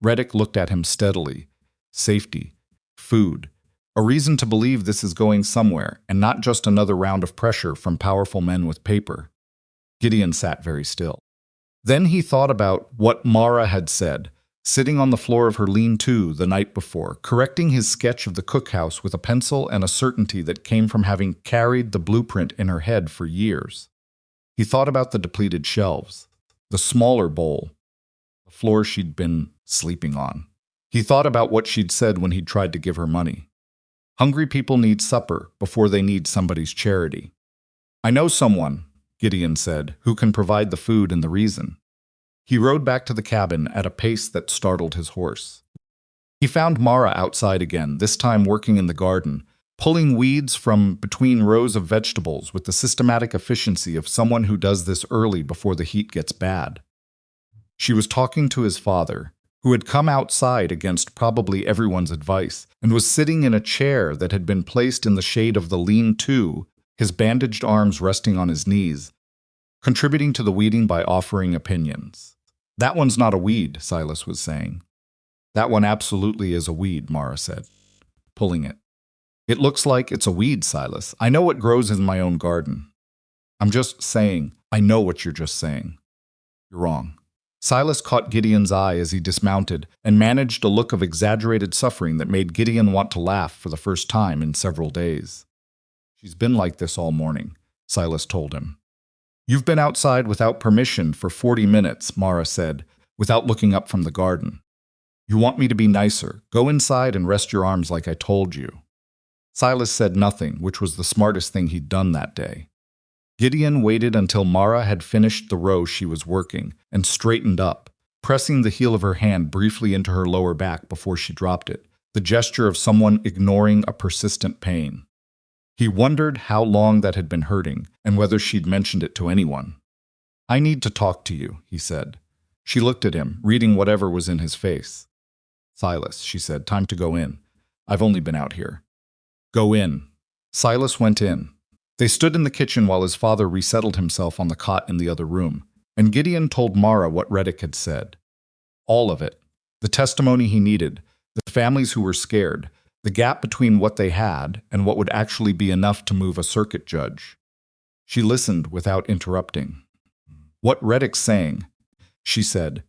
Reddick looked at him steadily. safety, food, a reason to believe this is going somewhere and not just another round of pressure from powerful men with paper. Gideon sat very still. Then he thought about what Mara had said, sitting on the floor of her lean-to the night before, correcting his sketch of the cookhouse with a pencil and a certainty that came from having carried the blueprint in her head for years. He thought about the depleted shelves, the smaller bowl, the floor she'd been sleeping on. He thought about what she'd said when he'd tried to give her money. Hungry people need supper before they need somebody's charity. I know someone, Gideon said, who can provide the food and the reason. He rode back to the cabin at a pace that startled his horse. He found Mara outside again, this time working in the garden, pulling weeds from between rows of vegetables with the systematic efficiency of someone who does this early before the heat gets bad. She was talking to his father, who had come outside against probably everyone's advice, and was sitting in a chair that had been placed in the shade of the lean-to, his bandaged arms resting on his knees, contributing to the weeding by offering opinions. That one's not a weed, Silas was saying. That one absolutely is a weed, Mara said, pulling it. It looks like it's a weed, Silas. I know what grows in my own garden. I'm just saying, I know what you're just saying. You're wrong. Silas caught Gideon's eye as he dismounted and managed a look of exaggerated suffering that made Gideon want to laugh for the first time in several days. She's been like this all morning, Silas told him. You've been outside without permission for 40 minutes, Mara said, without looking up from the garden. You want me to be nicer. Go inside and rest your arms like I told you. Silas said nothing, which was the smartest thing he'd done that day. Gideon waited until Mara had finished the row she was working and straightened up, pressing the heel of her hand briefly into her lower back before she dropped it, the gesture of someone ignoring a persistent pain. He wondered how long that had been hurting and whether she'd mentioned it to anyone. I need to talk to you, he said. She looked at him, reading whatever was in his face. Silas, she said, time to go in. I've only been out here. Go in. Silas went in. They stood in the kitchen while his father resettled himself on the cot in the other room, and Gideon told Mara what Reddick had said. All of it. The testimony he needed, the families who were scared, the gap between what they had and what would actually be enough to move a circuit judge. She listened without interrupting. What Reddick's saying, she said,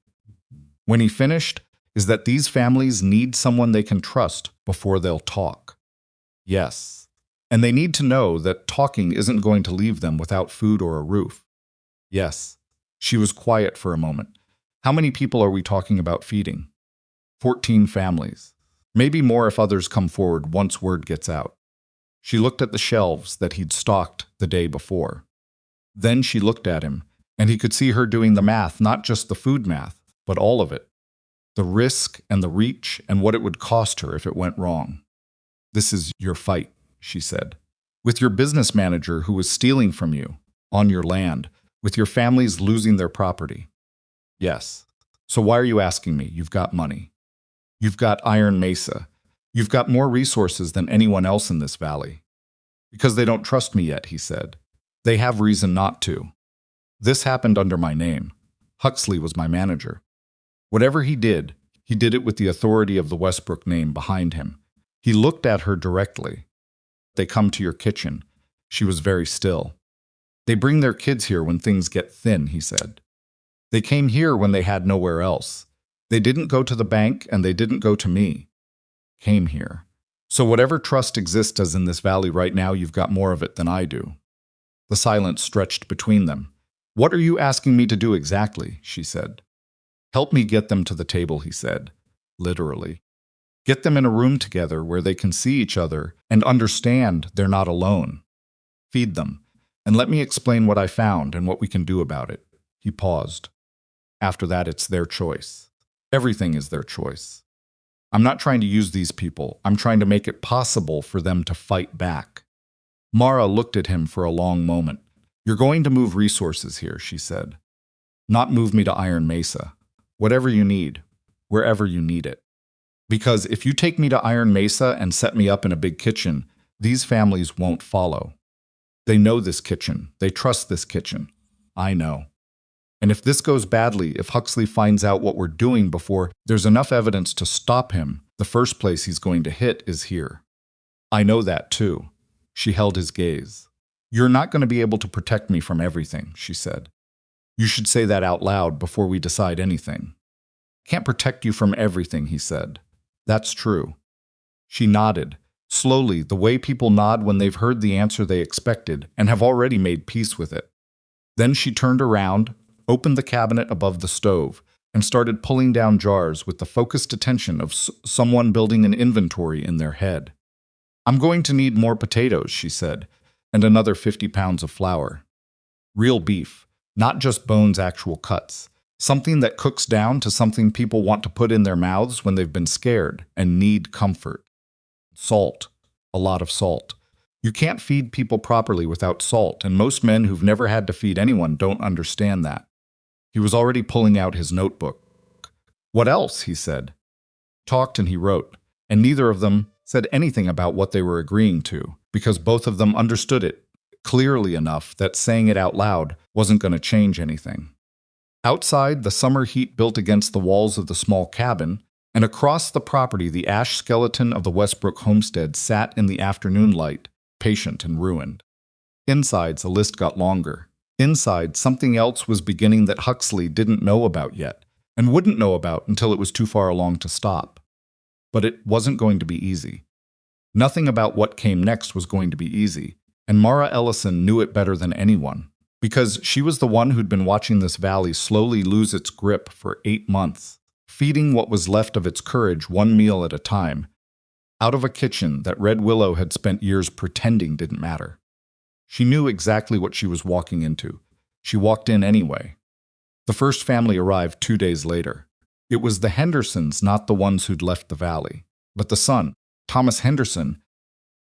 when he finished, is that these families need someone they can trust before they'll talk. Yes. And they need to know that talking isn't going to leave them without food or a roof. Yes. She was quiet for a moment. How many people are we talking about feeding? 14 families. Maybe more if others come forward once word gets out. She looked at the shelves that he'd stocked the day before. Then she looked at him, and he could see her doing the math, not just the food math, but all of it. The risk and the reach and what it would cost her if it went wrong. This is your fight, she said. With your business manager who was stealing from you, on your land, with your families losing their property. Yes. So why are you asking me? You've got money. You've got Iron Mesa. You've got more resources than anyone else in this valley. Because they don't trust me yet, he said. They have reason not to. This happened under my name. Huxley was my manager. Whatever he did it with the authority of the Westbrook name behind him. He looked at her directly. They come to your kitchen. She was very still. They bring their kids here when things get thin, he said. They came here when they had nowhere else. They didn't go to the bank and they didn't go to me. Came here. So whatever trust exists as in this valley right now, you've got more of it than I do. The silence stretched between them. What are you asking me to do exactly? She said. Help me get them to the table, he said. Literally. Get them in a room together where they can see each other and understand they're not alone. Feed them, and let me explain what I found and what we can do about it. He paused. After that, it's their choice. Everything is their choice. I'm not trying to use these people. I'm trying to make it possible for them to fight back. Mara looked at him for a long moment. You're going to move resources here, she said. Not move me to Iron Mesa. Whatever you need, wherever you need it. Because if you take me to Iron Mesa and set me up in a big kitchen, these families won't follow. They know this kitchen. They trust this kitchen. I know. And if this goes badly, if Huxley finds out what we're doing before there's enough evidence to stop him, The first place he's going to hit is here. I know that too. She held his gaze. You're not going to be able to protect me from everything, she said. You should say that out loud before we decide anything. Can't protect you from everything, he said. That's true. She nodded, slowly, the way people nod when they've heard the answer they expected and have already made peace with it. Then she turned around, opened the cabinet above the stove, and started pulling down jars with the focused attention of someone building an inventory in their head. I'm going to need more potatoes, she said, and another 50 pounds of flour. Real beef, not just bones, actual cuts. Something that cooks down to something people want to put in their mouths when they've been scared and need comfort. Salt. A lot of salt. You can't feed people properly without salt, and most men who've never had to feed anyone don't understand that. He was already pulling out his notebook. What else? He said. Talked and he wrote, and neither of them said anything about what they were agreeing to, because both of them understood it clearly enough that saying it out loud wasn't going to change anything. Outside, the summer heat built against the walls of the small cabin, and across the property the ash skeleton of the Westbrook homestead sat in the afternoon light, patient and ruined. Inside, the list got longer. Inside, something else was beginning that Huxley didn't know about yet, and wouldn't know about until it was too far along to stop. But it wasn't going to be easy. Nothing about what came next was going to be easy, and Mara Ellison knew it better than anyone, because she was the one who'd been watching this valley slowly lose its grip for 8 months, feeding what was left of its courage one meal at a time, out of a kitchen that Red Willow had spent years pretending didn't matter. She knew exactly what she was walking into. She walked in anyway. The first family arrived 2 days later. It was the Hendersons, not the ones who'd left the valley, but the son, Thomas Henderson,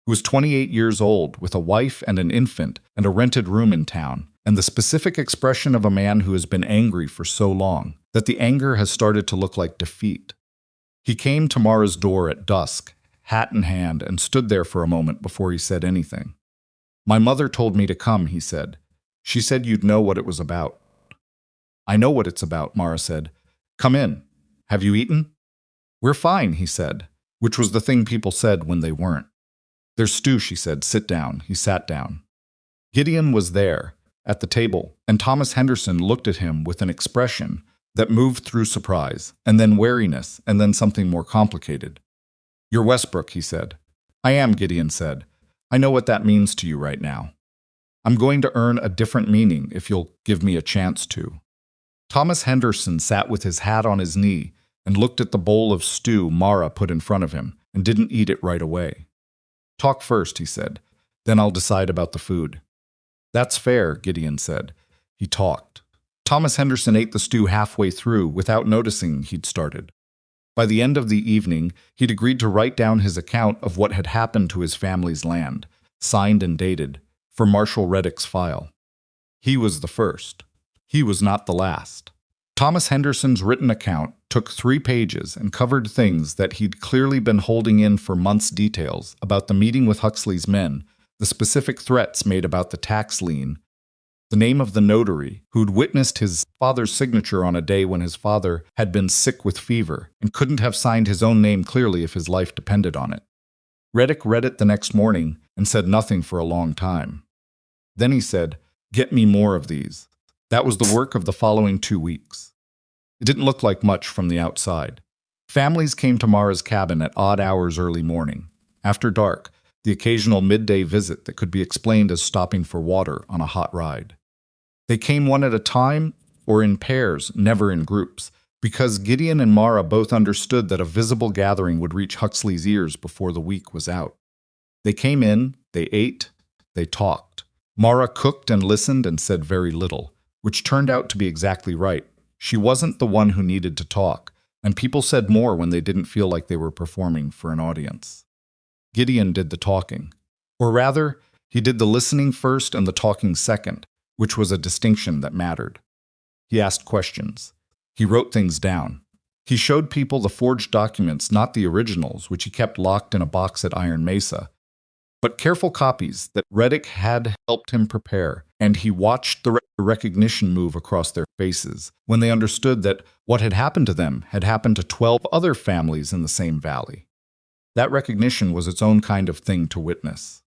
who was 28 years old, with a wife and an infant and a rented room in town, and the specific expression of a man who has been angry for so long that the anger has started to look like defeat. He came to Mara's door at dusk, hat in hand, and stood there for a moment before he said anything. My mother told me to come, he said. She said you'd know what it was about. I know what it's about, Mara said. Come in. Have you eaten? We're fine, he said, which was the thing people said when they weren't. There's stew, she said. Sit down. He sat down. Gideon was there, at the table, and Thomas Henderson looked at him with an expression that moved through surprise, and then wariness, and then something more complicated. You're Westbrook, he said. I am, Gideon said. I know what that means to you right now. I'm going to earn a different meaning if you'll give me a chance to. Thomas Henderson sat with his hat on his knee and looked at the bowl of stew Mara put in front of him and didn't eat it right away. Talk first, he said. Then I'll decide about the food. That's fair, Gideon said. He talked. Thomas Henderson ate the stew halfway through without noticing he'd started. By the end of the evening, he'd agreed to write down his account of what had happened to his family's land, signed and dated, for Marshal Reddick's file. He was the first. He was not the last. Thomas Henderson's written account took 3 pages and covered things that he'd clearly been holding in for months, details about the meeting with Huxley's men, the specific threats made about the tax lien, the name of the notary who'd witnessed his father's signature on a day when his father had been sick with fever and couldn't have signed his own name clearly if his life depended on it. Reddick read it the next morning and said nothing for a long time. Then he said, "Get me more of these." That was the work of the following 2 weeks. It didn't look like much from the outside. Families came to Mara's cabin at odd hours early morning. After dark, the occasional midday visit that could be explained as stopping for water on a hot ride. They came one at a time or in pairs, never in groups, because Gideon and Mara both understood that a visible gathering would reach Huxley's ears before the week was out. They came in, they ate, they talked. Mara cooked and listened and said very little, which turned out to be exactly right. She wasn't the one who needed to talk, and people said more when they didn't feel like they were performing for an audience. Gideon did the talking. Or rather, he did the listening first and the talking second, which was a distinction that mattered. He asked questions. He wrote things down. He showed people the forged documents, not the originals, which he kept locked in a box at Iron Mesa, but careful copies that Reddick had helped him prepare, and he watched the recognition move across their faces when they understood that what had happened to them had happened to 12 other families in the same valley. That recognition was its own kind of thing to witness.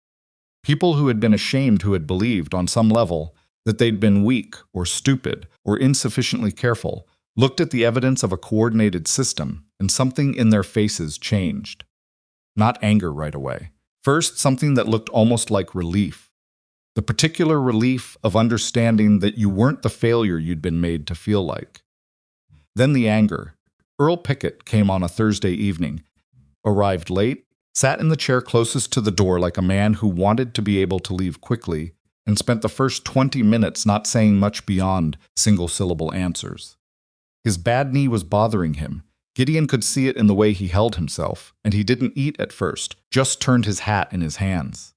People who had been ashamed, who had believed, on some level, that they'd been weak or stupid or insufficiently careful, looked at the evidence of a coordinated system, and something in their faces changed. Not anger right away. First, something that looked almost like relief. The particular relief of understanding that you weren't the failure you'd been made to feel like. Then the anger. Earl Pickett came on a Thursday evening, arrived late, sat in the chair closest to the door like a man who wanted to be able to leave quickly, and spent the first 20 minutes not saying much beyond single-syllable answers. His bad knee was bothering him. Gideon could see it in the way he held himself, and he didn't eat at first, just turned his hat in his hands.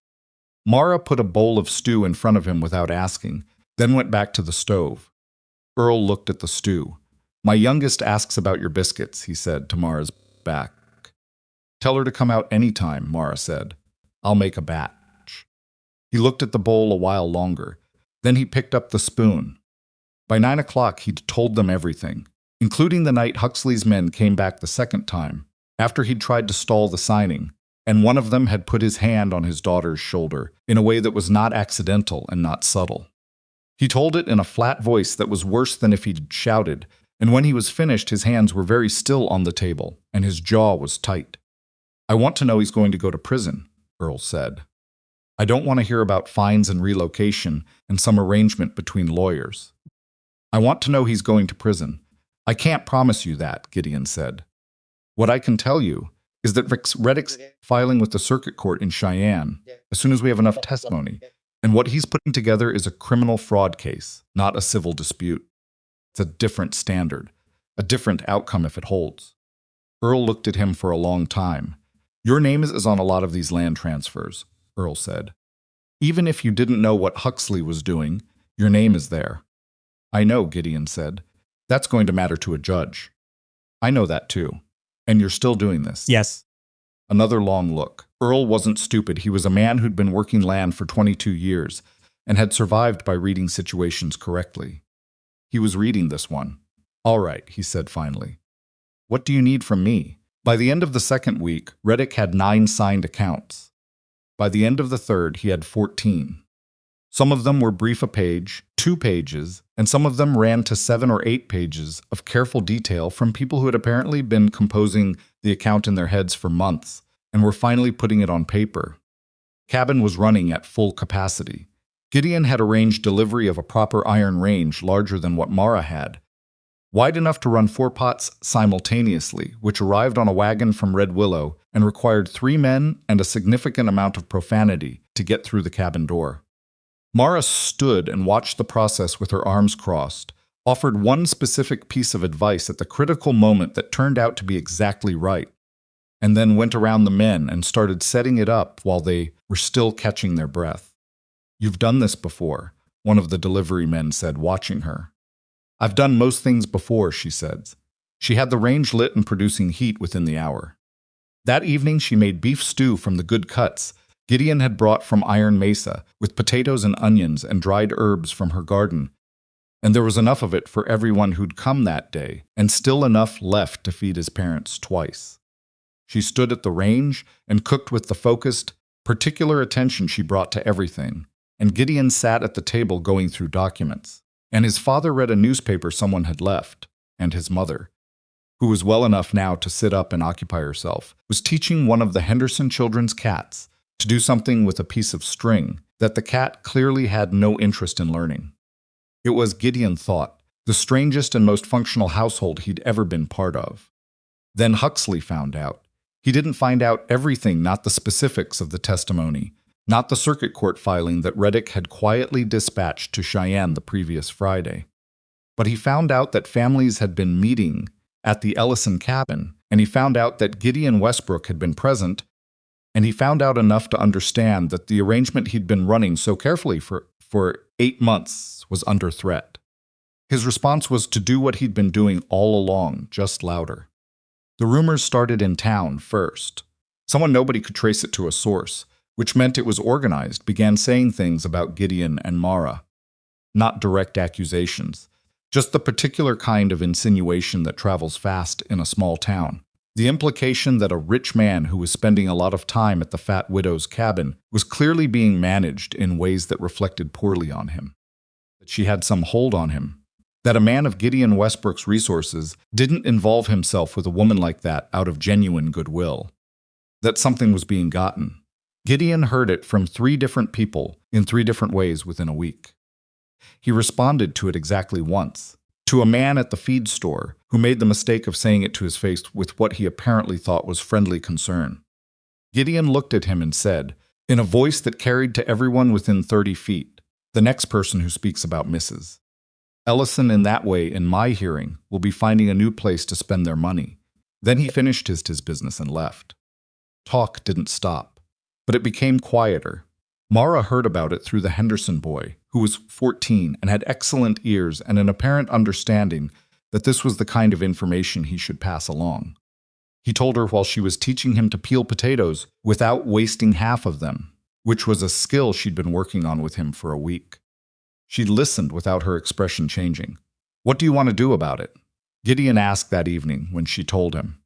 Mara put a bowl of stew in front of him without asking, then went back to the stove. Earl looked at the stew. "My youngest asks about your biscuits," he said to Mara's back. "Tell her to come out any time," Mara said. "I'll make a batch." He looked at the bowl a while longer. Then he picked up the spoon. By 9 o'clock, he'd told them everything, including the night Huxley's men came back the second time, after he'd tried to stall the signing, and one of them had put his hand on his daughter's shoulder in a way that was not accidental and not subtle. He told it in a flat voice that was worse than if he'd shouted, and when he was finished, his hands were very still on the table, and his jaw was tight. "I want to know he's going to go to prison," Earl said. "I don't want to hear about fines and relocation and some arrangement between lawyers. I want to know he's going to prison. I can't promise you that," Gideon said. "What I can tell you is that Reddick's filing with the circuit court in Cheyenne as soon as we have enough testimony, and what he's putting together is a criminal fraud case, not a civil dispute. It's a different standard, a different outcome if it holds." Earl looked at him for a long time. "Your name is on a lot of these land transfers," Earl said. "Even if you didn't know what Huxley was doing, your name is there." "I know," Gideon said. "That's going to matter to a judge." "I know that too. And you're still doing this." "Yes." Another long look. Earl wasn't stupid. He was a man who'd been working land for 22 years and had survived by reading situations correctly. He was reading this one. "All right," he said finally. "What do you need from me?" By the end of the second week, Reddick had 9 signed accounts. By the end of the third, he had 14. Some of them were brief, a page, 2 pages, and some of them ran to 7 or 8 pages of careful detail from people who had apparently been composing the account in their heads for months and were finally putting it on paper. Cabin was running at full capacity. Gideon had arranged delivery of a proper iron range larger than what Mara had, wide enough to run 4 pots simultaneously, which arrived on a wagon from Red Willow and required 3 men and a significant amount of profanity to get through the cabin door. Mara stood and watched the process with her arms crossed, offered one specific piece of advice at the critical moment that turned out to be exactly right, and then went around the men and started setting it up while they were still catching their breath. "You've done this before," one of the delivery men said, watching her. "I've done most things before," she said. She had the range lit and producing heat within the hour. That evening she made beef stew from the good cuts Gideon had brought from Iron Mesa, with potatoes and onions and dried herbs from her garden, and there was enough of it for everyone who'd come that day, and still enough left to feed his parents twice. She stood at the range and cooked with the focused, particular attention she brought to everything, and Gideon sat at the table going through documents, and his father read a newspaper someone had left, and his mother, who was well enough now to sit up and occupy herself, was teaching one of the Henderson children's cats to do something with a piece of string that the cat clearly had no interest in learning. It was, Gideon thought, the strangest and most functional household he'd ever been part of. Then Huxley found out. He didn't find out everything, not the specifics of the testimony, not the circuit court filing that Reddick had quietly dispatched to Cheyenne the previous Friday. But he found out that families had been meeting at the Ellison cabin, and he found out that Gideon Westbrook had been present, and he found out enough to understand that the arrangement he'd been running so carefully for 8 months was under threat. His response was to do what he'd been doing all along, just louder. The rumors started in town first. Someone nobody could trace it to a source, which meant it was organized, began saying things about Gideon and Mara. Not direct accusations, just the particular kind of insinuation that travels fast in a small town. The implication that a rich man who was spending a lot of time at the fat widow's cabin was clearly being managed in ways that reflected poorly on him. That she had some hold on him. That a man of Gideon Westbrook's resources didn't involve himself with a woman like that out of genuine goodwill. That something was being gotten. Gideon heard it from 3 different people in 3 different ways within a week. He responded to it exactly once, to a man at the feed store who made the mistake of saying it to his face with what he apparently thought was friendly concern. Gideon looked at him and said, in a voice that carried to everyone within 30 feet, the next person who speaks about Mrs. Ellison in that way, in my hearing, will be finding a new place to spend their money. Then he finished his business and left. Talk didn't stop, but it became quieter. Mara heard about it through the Henderson boy, who was 14 and had excellent ears and an apparent understanding that this was the kind of information he should pass along. He told her while she was teaching him to peel potatoes without wasting half of them, which was a skill she'd been working on with him for a week. She listened without her expression changing. What do you want to do about it? Gideon asked that evening when she told him.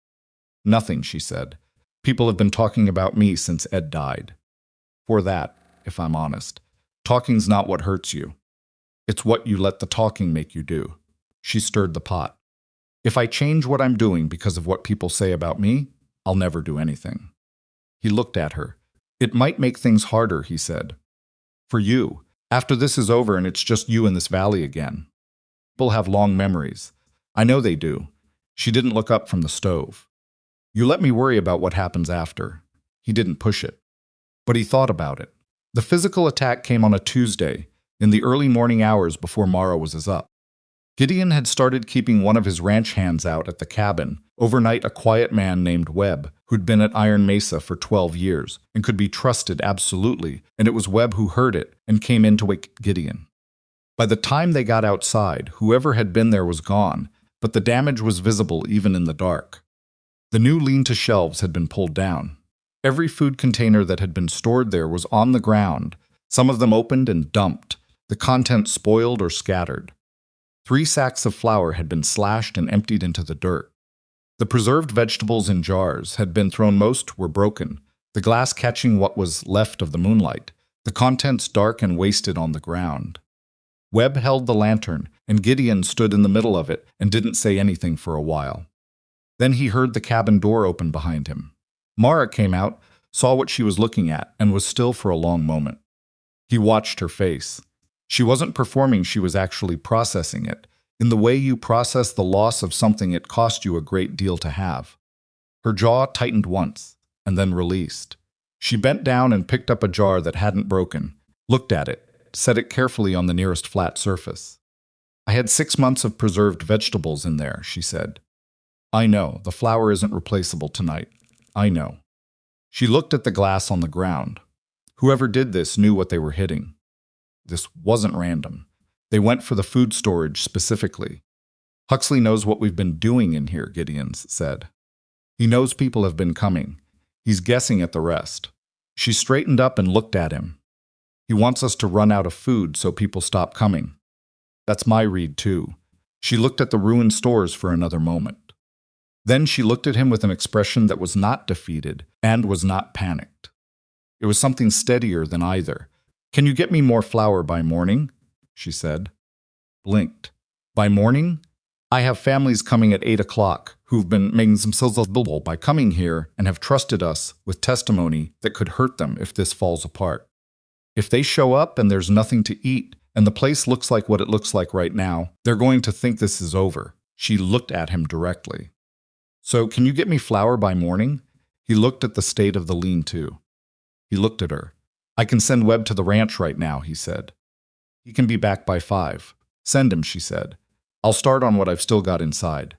Nothing, she said. People have been talking about me since Ed died. For that, if I'm honest, talking's not what hurts you. It's what you let the talking make you do. She stirred the pot. If I change what I'm doing because of what people say about me, I'll never do anything. He looked at her. It might make things harder, he said. For you. After this is over and it's just you in this valley again. People have long memories. I know they do. She didn't look up from the stove. You let me worry about what happens after. He didn't push it. But he thought about it. The physical attack came on a Tuesday, in the early morning hours before Mara was up. Gideon had started keeping one of his ranch hands out at the cabin, overnight a quiet man named Webb, who'd been at Iron Mesa for 12 years and could be trusted absolutely, and it was Webb who heard it and came in to wake Gideon. By the time they got outside, whoever had been there was gone, but the damage was visible even in the dark. The new lean-to shelves had been pulled down. Every food container that had been stored there was on the ground, some of them opened and dumped, the contents spoiled or scattered. 3 sacks of flour had been slashed and emptied into the dirt. The preserved vegetables in jars had been thrown, most were broken, the glass catching what was left of the moonlight, the contents dark and wasted on the ground. Webb held the lantern, and Gideon stood in the middle of it and didn't say anything for a while. Then he heard the cabin door open behind him. Mara came out, saw what she was looking at, and was still for a long moment. He watched her face. She wasn't performing, she was actually processing it, in the way you process the loss of something it cost you a great deal to have. Her jaw tightened once, and then released. She bent down and picked up a jar that hadn't broken, looked at it, set it carefully on the nearest flat surface. I had 6 months of preserved vegetables in there, she said. I know, the flour isn't replaceable tonight. I know. She looked at the glass on the ground. Whoever did this knew what they were hitting. This wasn't random. They went for the food storage specifically. Huxley knows what we've been doing in here, Gideon said. He knows people have been coming. He's guessing at the rest. She straightened up and looked at him. He wants us to run out of food so people stop coming. That's my read, too. She looked at the ruined stores for another moment. Then she looked at him with an expression that was not defeated and was not panicked. It was something steadier than either. Can you get me more flour by morning? She said. Blinked. By morning? I have families coming at 8 o'clock who've been making themselves available by coming here and have trusted us with testimony that could hurt them if this falls apart. If they show up and there's nothing to eat and the place looks like what it looks like right now, they're going to think this is over. She looked at him directly. So, can you get me flour by morning? He looked at the state of the lean-to. He looked at her. I can send Webb to the ranch right now, he said. He can be back by 5. Send him, she said. I'll start on what I've still got inside.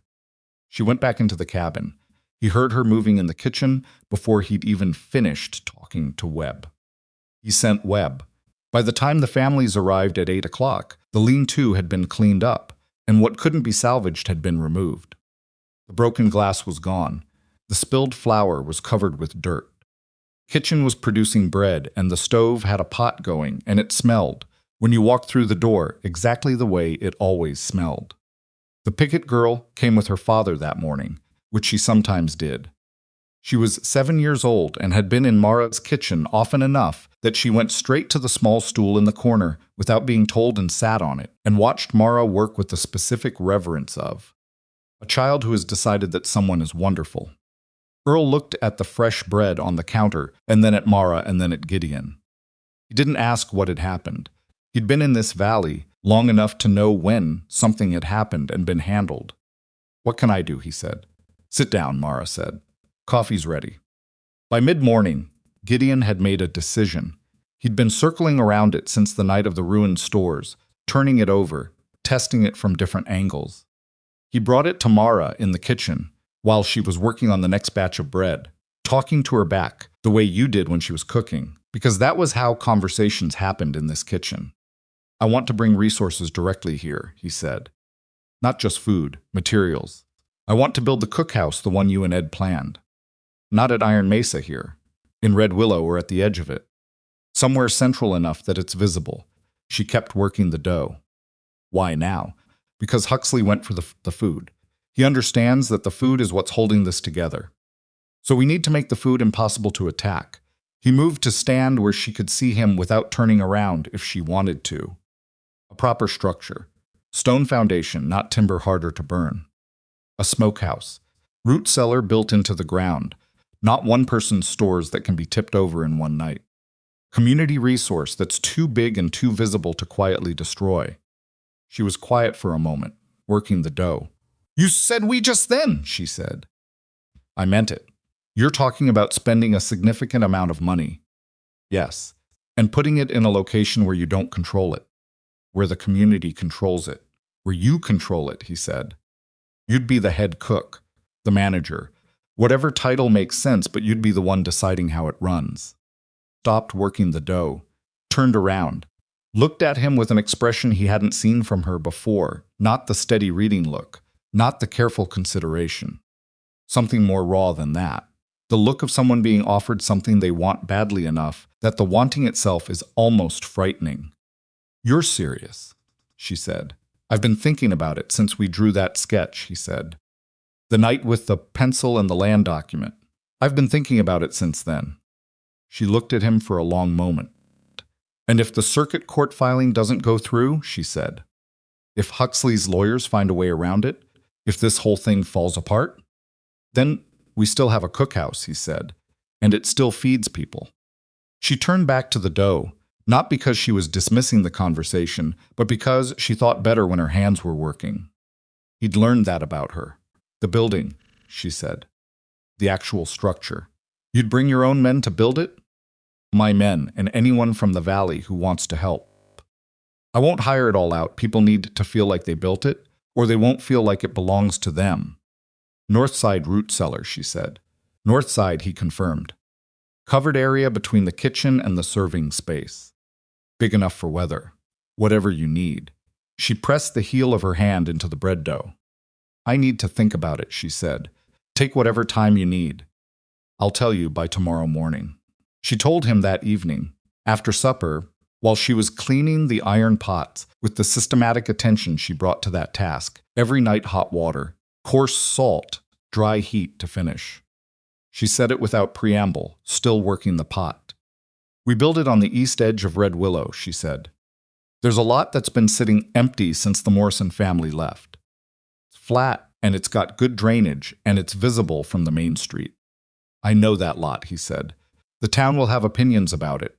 She went back into the cabin. He heard her moving in the kitchen before he'd even finished talking to Webb. He sent Webb. By the time the families arrived at 8 o'clock, the lean-to had been cleaned up, and what couldn't be salvaged had been removed. The broken glass was gone. The spilled flour was covered with dirt. The kitchen was producing bread, and the stove had a pot going, and it smelled, when you walked through the door, exactly the way it always smelled. The picket girl came with her father that morning, which she sometimes did. She was 7 years old and had been in Mara's kitchen often enough that she went straight to the small stool in the corner without being told and sat on it, and watched Mara work with the specific reverence of a child who has decided that someone is wonderful. Earl looked at the fresh bread on the counter, and then at Mara, and then at Gideon. He didn't ask what had happened. He'd been in this valley long enough to know when something had happened and been handled. "What can I do?" he said. "Sit down," Mara said. "Coffee's ready." By mid-morning, Gideon had made a decision. He'd been circling around it since the night of the ruined stores, turning it over, testing it from different angles. He brought it to Mara in the kitchen while she was working on the next batch of bread, talking to her back the way you did when she was cooking, because that was how conversations happened in this kitchen. "I want to bring resources directly here," he said. "Not just food, materials. I want to build the cookhouse, the one you and Ed planned. Not at Iron Mesa here, in Red Willow or at the edge of it. Somewhere central enough that it's visible." She kept working the dough. "Why now?" "Because Huxley went for the food. He understands that the food is what's holding this together. So we need to make the food impossible to attack. He moved to stand where she could see him without turning around if she wanted to. A proper structure. Stone foundation, not timber harder to burn. A smokehouse. Root cellar built into the ground. Not one-person stores that can be tipped over in one night. Community resource that's too big and too visible to quietly destroy." She was quiet for a moment, working the dough. "You said we just then," she said. "I meant it. You're talking about spending a significant amount of money." "Yes, and putting it in a location where you don't control it, where the community controls it, where you control it," he said. "You'd be the head cook, the manager, whatever title makes sense, but you'd be the one deciding how it runs." Stopped working the dough, turned around, looked at him with an expression he hadn't seen from her before, not the steady reading look, not the careful consideration. Something more raw than that. The look of someone being offered something they want badly enough that the wanting itself is almost frightening. "You're serious," she said. "I've been thinking about it since we drew that sketch," he said. "The night with the pencil and the land document. I've been thinking about it since then." She looked at him for a long moment. "And if the circuit court filing doesn't go through," she said, "if Huxley's lawyers find a way around it, if this whole thing falls apart, then we still have a cookhouse," he said, "and it still feeds people." She turned back to the dough, not because she was dismissing the conversation, but because she thought better when her hands were working. He'd learned that about her. "The building," she said. "The actual structure. You'd bring your own men to build it?" "My men, and anyone from the valley who wants to help. I won't hire it all out. People need to feel like they built it, or they won't feel like it belongs to them." "North side root cellar," she said. "North side," he confirmed. "Covered area between the kitchen and the serving space. Big enough for weather. Whatever you need." She pressed the heel of her hand into the bread dough. "I need to think about it," she said. "Take whatever time you need. I'll tell you by tomorrow morning." She told him that evening, after supper, while she was cleaning the iron pots with the systematic attention she brought to that task. Every night hot water, coarse salt, dry heat to finish. She said it without preamble, still working the pot. "We built it on the east edge of Red Willow," she said. "There's a lot that's been sitting empty since the Morrison family left. It's flat, and it's got good drainage, and it's visible from the main street." "I know that lot," he said. "The town will have opinions about it.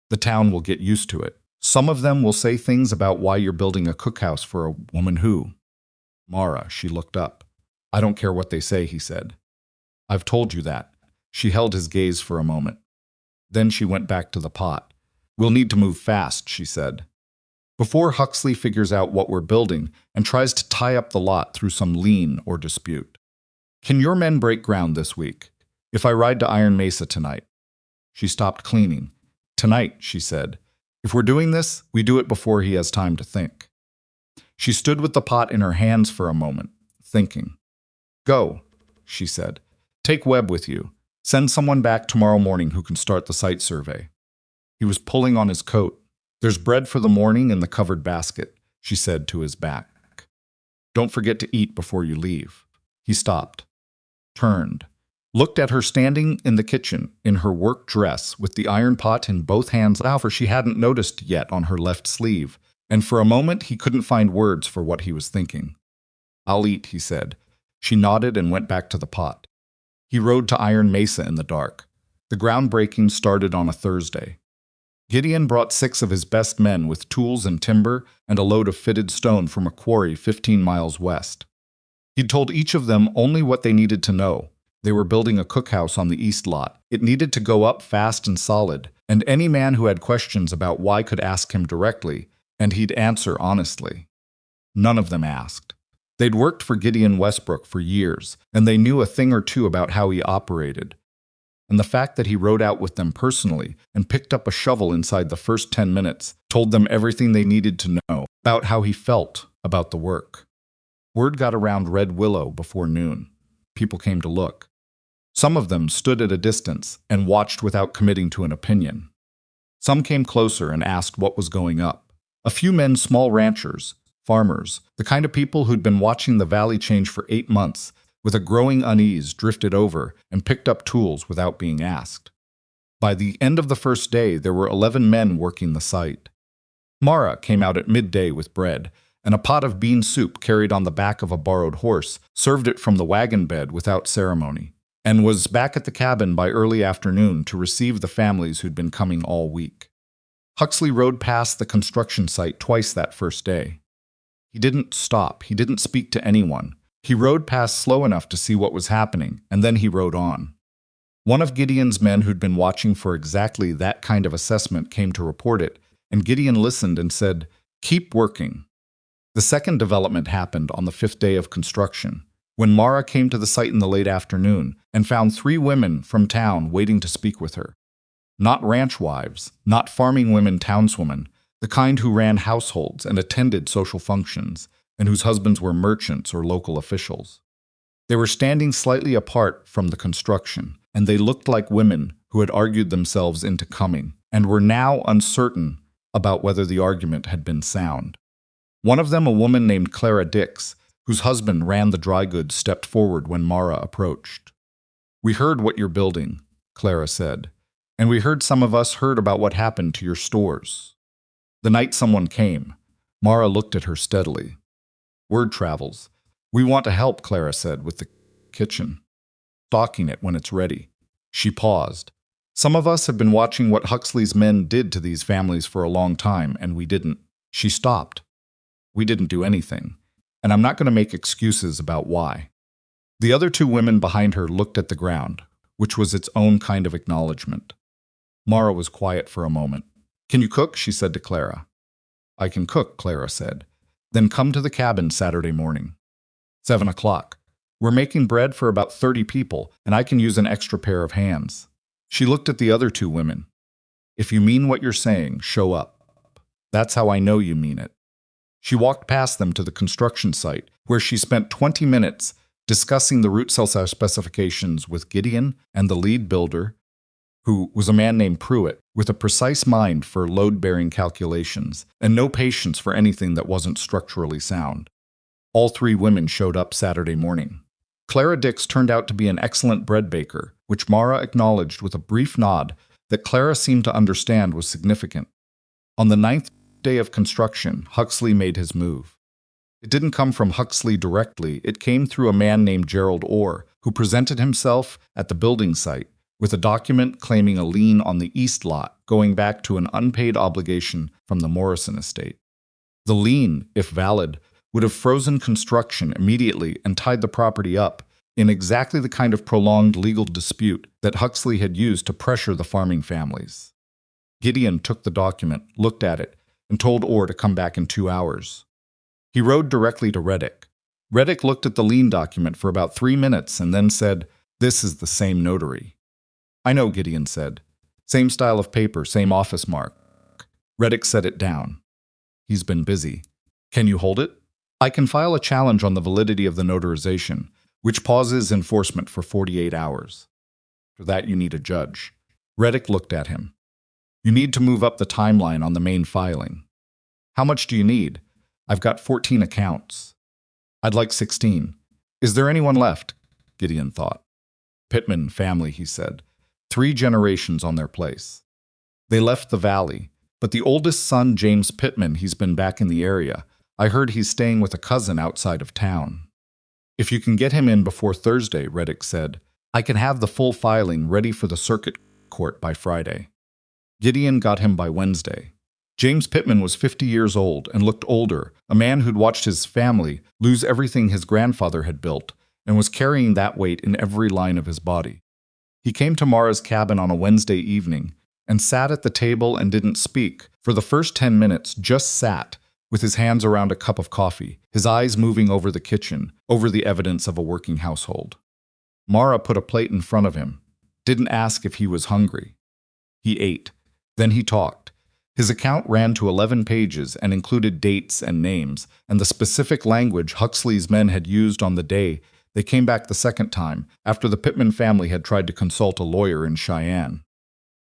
The town will get used to it. Some of them will say things about why you're building a cookhouse for a woman who—" "Mara," she looked up. "I don't care what they say," he said. "I've told you that." She held his gaze for a moment. Then she went back to the pot. "We'll need to move fast," she said. "Before Huxley figures out what we're building and tries to tie up the lot through some lien or dispute. Can your men break ground this week? If I ride to Iron Mesa tonight?" She stopped cleaning. "Tonight," she said. "If we're doing this, we do it before he has time to think." She stood with the pot in her hands for a moment, thinking. "Go," she said. "Take Webb with you. Send someone back tomorrow morning who can start the site survey." He was pulling on his coat. "There's bread for the morning in the covered basket," she said to his back. "Don't forget to eat before you leave." He stopped. turned, looked at her standing in the kitchen in her work dress with the iron pot in both hands, for she hadn't noticed yet on her left sleeve, and for a moment he couldn't find words for what he was thinking. "I'll eat," he said. She nodded and went back to the pot. He rode to Iron Mesa in the dark. The groundbreaking started on a Thursday. Gideon brought 6 of his best men with tools and timber and a load of fitted stone from a quarry 15 miles west. He'd told each of them only what they needed to know. They were building a cookhouse on the east lot. It needed to go up fast and solid, and any man who had questions about why could ask him directly, and he'd answer honestly. None of them asked. They'd worked for Gideon Westbrook for years, and they knew a thing or two about how he operated. And the fact that he rode out with them personally and picked up a shovel inside the first 10 minutes told them everything they needed to know about how he felt about the work. Word got around Red Willow before noon. People came to look. Some of them stood at a distance and watched without committing to an opinion. Some came closer and asked what was going up. A few men, small ranchers, farmers, the kind of people who'd been watching the valley change for 8 months, with a growing unease, drifted over and picked up tools without being asked. By the end of the first day, there were 11 men working the site. Mara came out at midday with bread, and a pot of bean soup carried on the back of a borrowed horse, served it from the wagon bed without ceremony, and was back at the cabin by early afternoon to receive the families who'd been coming all week. Huxley rode past the construction site twice that first day. He didn't stop. He didn't speak to anyone. He rode past slow enough to see what was happening, and then he rode on. One of Gideon's men who'd been watching for exactly that kind of assessment came to report it, and Gideon listened and said, "Keep working." The second development happened on the 5th day of construction, when Mara came to the site in the late afternoon and found 3 women from town waiting to speak with her. Not ranch wives, not farming women, townswomen, the kind who ran households and attended social functions, and whose husbands were merchants or local officials. They were standing slightly apart from the construction, and they looked like women who had argued themselves into coming, and were now uncertain about whether the argument had been sound. One of them, a woman named Clara Dix, whose husband ran the dry goods, stepped forward when Mara approached. "We heard what you're building," Clara said, "and we heard some of us heard about what happened to your stores. The night someone came." Mara looked at her steadily. "Word travels. We want to help," Clara said, "with the kitchen. Stocking it when it's ready." She paused. "Some of us have been watching what Huxley's men did to these families for a long time, and we didn't." She stopped. "We didn't do anything. And I'm not going to make excuses about why." The other 2 women behind her looked at the ground, which was its own kind of acknowledgement. Mara was quiet for a moment. "Can you cook?" she said to Clara. "I can cook," Clara said. "Then come to the cabin Saturday morning. 7 o'clock. We're making bread for about 30 people, and I can use an extra pair of hands." She looked at the other 2 women. "If you mean what you're saying, show up. That's how I know you mean it." She walked past them to the construction site, where she spent 20 minutes discussing the root cell specifications with Gideon and the lead builder, who was a man named Pruitt, with a precise mind for load-bearing calculations and no patience for anything that wasn't structurally sound. All 3 women showed up Saturday morning. Clara Dix turned out to be an excellent bread baker, which Mara acknowledged with a brief nod that Clara seemed to understand was significant. On the 9th day of construction, Huxley made his move. It didn't come from Huxley directly. It came through a man named Gerald Orr, who presented himself at the building site with a document claiming a lien on the east lot going back to an unpaid obligation from the Morrison estate. The lien, if valid, would have frozen construction immediately and tied the property up in exactly the kind of prolonged legal dispute that Huxley had used to pressure the farming families. Gideon took the document, looked at it, and told Orr to come back in 2 hours. He rode directly to Reddick. Reddick looked at the lien document for about 3 minutes and then said, "This is the same notary." "I know," Gideon said. "Same style of paper, same office mark." Reddick set it down. "He's been busy. Can you hold it? I can file a challenge on the validity of the notarization, which pauses enforcement for 48 hours. For that, you need a judge." Reddick looked at him. "You need to move up the timeline on the main filing." "How much do you need?" "I've got 14 accounts." "I'd like 16. Is there anyone left?" Gideon thought. Pittman family, he said. 3 generations on their place. They left the valley, but the oldest son, James Pittman, he's been back in the area. I heard he's staying with a cousin outside of town. If you can get him in before Thursday, Reddick said, I can have the full filing ready for the circuit court by Friday. Gideon got him by Wednesday. James Pittman was 50 years old and looked older, a man who'd watched his family lose everything his grandfather had built and was carrying that weight in every line of his body. He came to Mara's cabin on a Wednesday evening and sat at the table and didn't speak. For the first 10 minutes, just sat, with his hands around a cup of coffee, his eyes moving over the kitchen, over the evidence of a working household. Mara put a plate in front of him, didn't ask if he was hungry. He ate. Then he talked. His account ran to 11 pages and included dates and names, and the specific language Huxley's men had used on the day they came back the second time, after the Pittman family had tried to consult a lawyer in Cheyenne.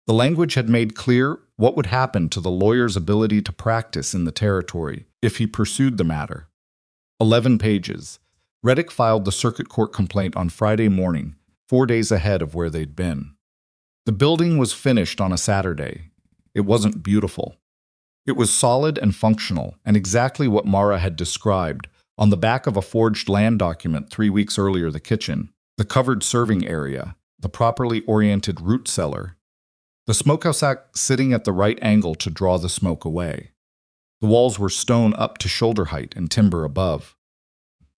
The language had made clear what would happen to the lawyer's ability to practice in the territory if he pursued the matter. 11 pages. Reddick filed the circuit court complaint on Friday morning, 4 days ahead of where they'd been. The building was finished on a Saturday. It wasn't beautiful. It was solid and functional, and exactly what Mara had described. On the back of a forged land document 3 weeks earlier, the kitchen, the covered serving area, the properly oriented root cellar, the smokehouse sitting at the right angle to draw the smoke away. The walls were stone up to shoulder height and timber above.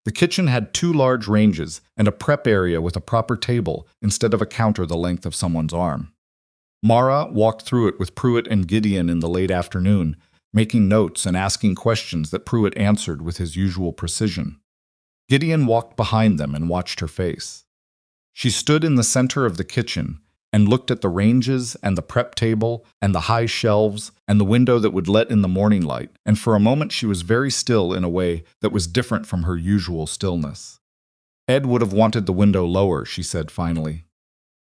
The kitchen had 2 large ranges and a prep area with a proper table instead of a counter the length of someone's arm. Mara walked through it with Pruitt and Gideon in the late afternoon, making notes and asking questions that Pruitt answered with his usual precision. Gideon walked behind them and watched her face. She stood in the center of the kitchen and looked at the ranges and the prep table and the high shelves and the window that would let in the morning light, and for a moment she was very still in a way that was different from her usual stillness. Ed would have wanted the window lower, she said finally.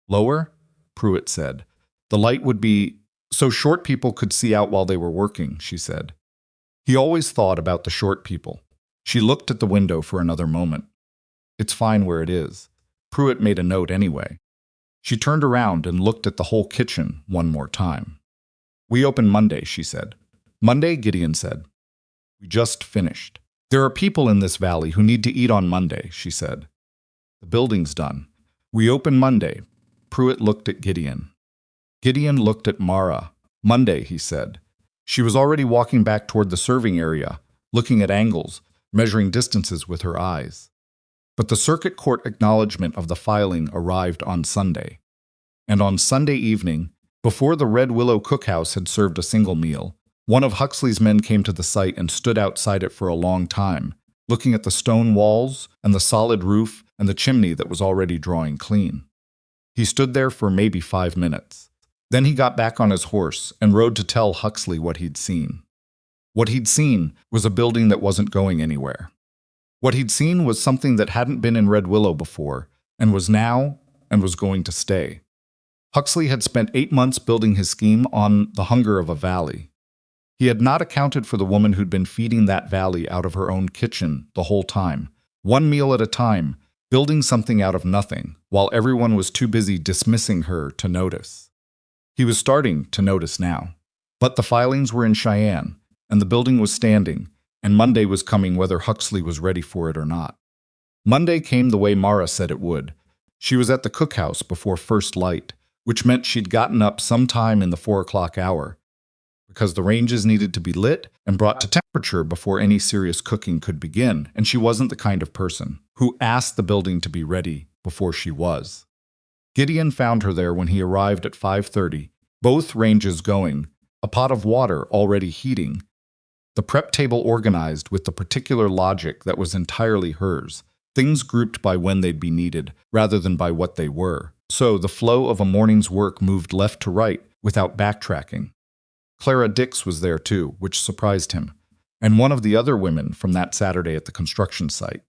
Lower? Pruitt said. The light would be so short people could see out while they were working, she said. He always thought about the short people. She looked at the window for another moment. It's fine where it is. Pruitt made a note anyway. She turned around and looked at the whole kitchen one more time. We open Monday, she said. Monday, Gideon said. We just finished. There are people in this valley who need to eat on Monday, she said. The building's done. We open Monday. Pruitt looked at Gideon. Gideon looked at Mara. Monday, he said. She was already walking back toward the serving area, looking at angles, measuring distances with her eyes. But the circuit court acknowledgement of the filing arrived on Sunday. And on Sunday evening, before the Red Willow cookhouse had served a single meal, one of Huxley's men came to the site and stood outside it for a long time, looking at the stone walls and the solid roof and the chimney that was already drawing clean. He stood there for maybe 5 minutes. Then he got back on his horse and rode to tell Huxley what he'd seen. What he'd seen was a building that wasn't going anywhere. What he'd seen was something that hadn't been in Red Willow before, and was now, and was going to stay. Huxley had spent 8 months building his scheme on the hunger of a valley. He had not accounted for the woman who'd been feeding that valley out of her own kitchen the whole time, one meal at a time, building something out of nothing, while everyone was too busy dismissing her to notice. He was starting to notice now. But the filings were in Cheyenne, and the building was standing, and Monday was coming whether Huxley was ready for it or not. Monday came the way Mara said it would. She was at the cookhouse before first light, which meant she'd gotten up sometime in the 4 o'clock hour, because the ranges needed to be lit and brought to temperature before any serious cooking could begin, and she wasn't the kind of person who asked the building to be ready before she was. Gideon found her there when he arrived at 5:30, both ranges going, a pot of water already heating, the prep table organized with the particular logic that was entirely hers, things grouped by when they'd be needed rather than by what they were. So the flow of a morning's work moved left to right without backtracking. Clara Dix was there too, which surprised him, and one of the other women from that Saturday at the construction site,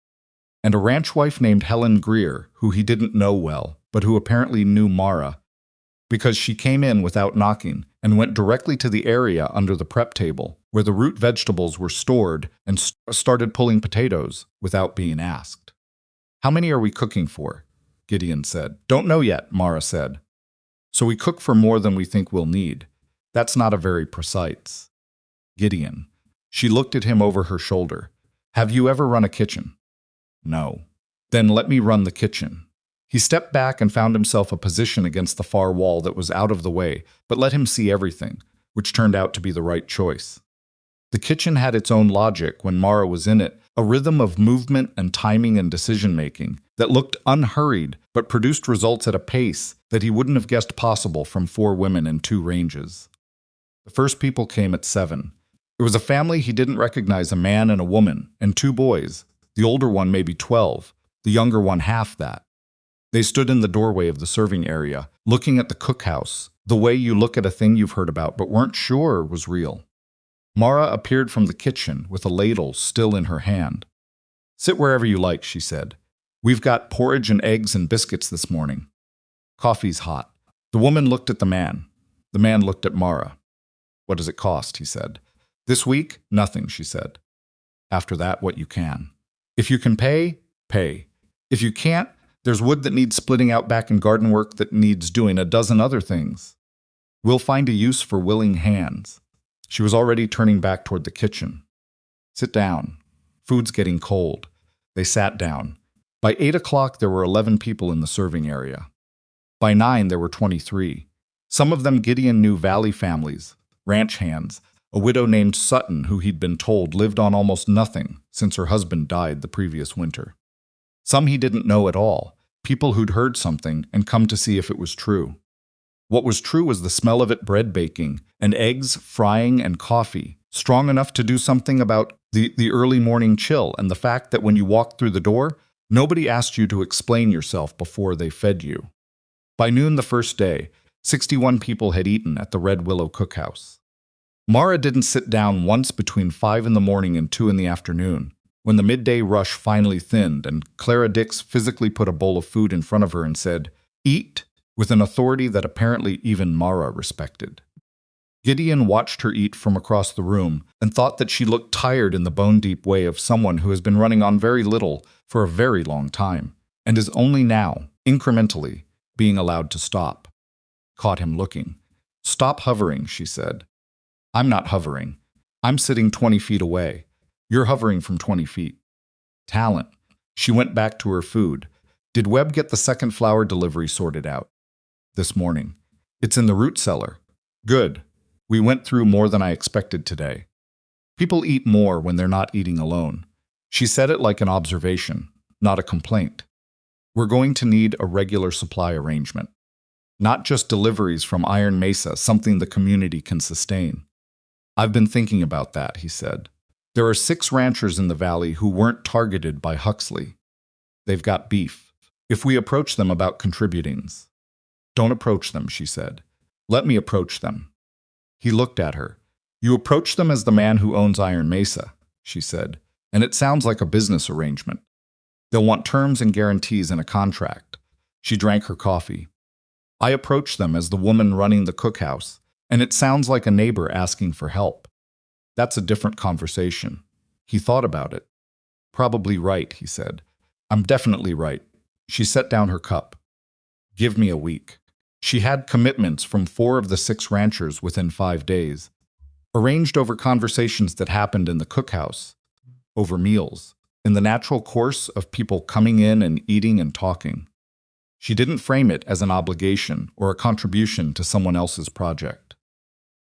and a ranch wife named Helen Greer, who he didn't know well, but who apparently knew Mara, because she came in without knocking and went directly to the area under the prep table, where the root vegetables were stored, and started pulling potatoes without being asked. How many are we cooking for? Gideon said. Don't know yet, Mara said. So we cook for more than we think we'll need. That's not a very precise. Gideon. She looked at him over her shoulder. Have you ever run a kitchen? No. Then let me run the kitchen. He stepped back and found himself a position against the far wall that was out of the way, but let him see everything, which turned out to be the right choice. The kitchen had its own logic when Mara was in it, a rhythm of movement and timing and decision-making that looked unhurried but produced results at a pace that he wouldn't have guessed possible from 4 women in 2 ranges. The first people came at 7. It was a family he didn't recognize, a man and a woman, and 2 boys, the older one maybe 12, the younger one half that. They stood in the doorway of the serving area, looking at the cookhouse, the way you look at a thing you've heard about but weren't sure was real. Mara appeared from the kitchen with a ladle still in her hand. Sit wherever you like, she said. We've got porridge and eggs and biscuits this morning. Coffee's hot. The woman looked at the man. The man looked at Mara. What does it cost? He said. This week, nothing, she said. After that, what you can. If you can pay, pay. If you can't, there's wood that needs splitting out back and garden work that needs doing, a dozen other things. We'll find a use for willing hands. She was already turning back toward the kitchen. Sit down. Food's getting cold. They sat down. By 8 o'clock, there were 11 people in the serving area. By 9, there were 23. Some of them Gideon knew, valley families, ranch hands, a widow named Sutton who he'd been told lived on almost nothing since her husband died the previous winter. Some he didn't know at all, people who'd heard something and come to see if it was true. What was true was the smell of it, bread baking, and eggs frying and coffee, strong enough to do something about the early morning chill and the fact that when you walked through the door, nobody asked you to explain yourself before they fed you. By noon the first day, 61 people had eaten at the Red Willow cookhouse. Mara didn't sit down once between 5 in the morning and 2 in the afternoon, when the midday rush finally thinned and Clara Dix physically put a bowl of food in front of her and said, "Eat," with an authority that apparently even Mara respected. Gideon watched her eat from across the room and thought that she looked tired in the bone-deep way of someone who has been running on very little for a very long time and is only now, incrementally, being allowed to stop. Caught him looking. "Stop hovering," she said. "I'm not hovering. I'm sitting 20 feet away. You're hovering from 20 feet. Talent." She went back to her food. "Did Webb get the second flour delivery sorted out?" "This morning. It's in the root cellar." "Good. We went through more than I expected today." People eat more when they're not eating alone. She said it like an observation, not a complaint. "We're going to need a regular supply arrangement. Not just deliveries from Iron Mesa, something the community can sustain." "I've been thinking about that," he said. "There are 6 ranchers in the valley who weren't targeted by Huxley. They've got beef. If we approach them about contributings." "Don't approach them," she said. "Let me approach them." He looked at her. "You approach them as the man who owns Iron Mesa," she said, "and it sounds like a business arrangement. They'll want terms and guarantees in a contract." She drank her coffee. "I approach them as the woman running the cookhouse, and it sounds like a neighbor asking for help. That's a different conversation." He thought about it. "Probably right," he said. "I'm definitely right." She set down her cup. "Give me a week." She had commitments from 4 of the 6 ranchers within 5 days, arranged over conversations that happened in the cookhouse, over meals, in the natural course of people coming in and eating and talking. She didn't frame it as an obligation or a contribution to someone else's project.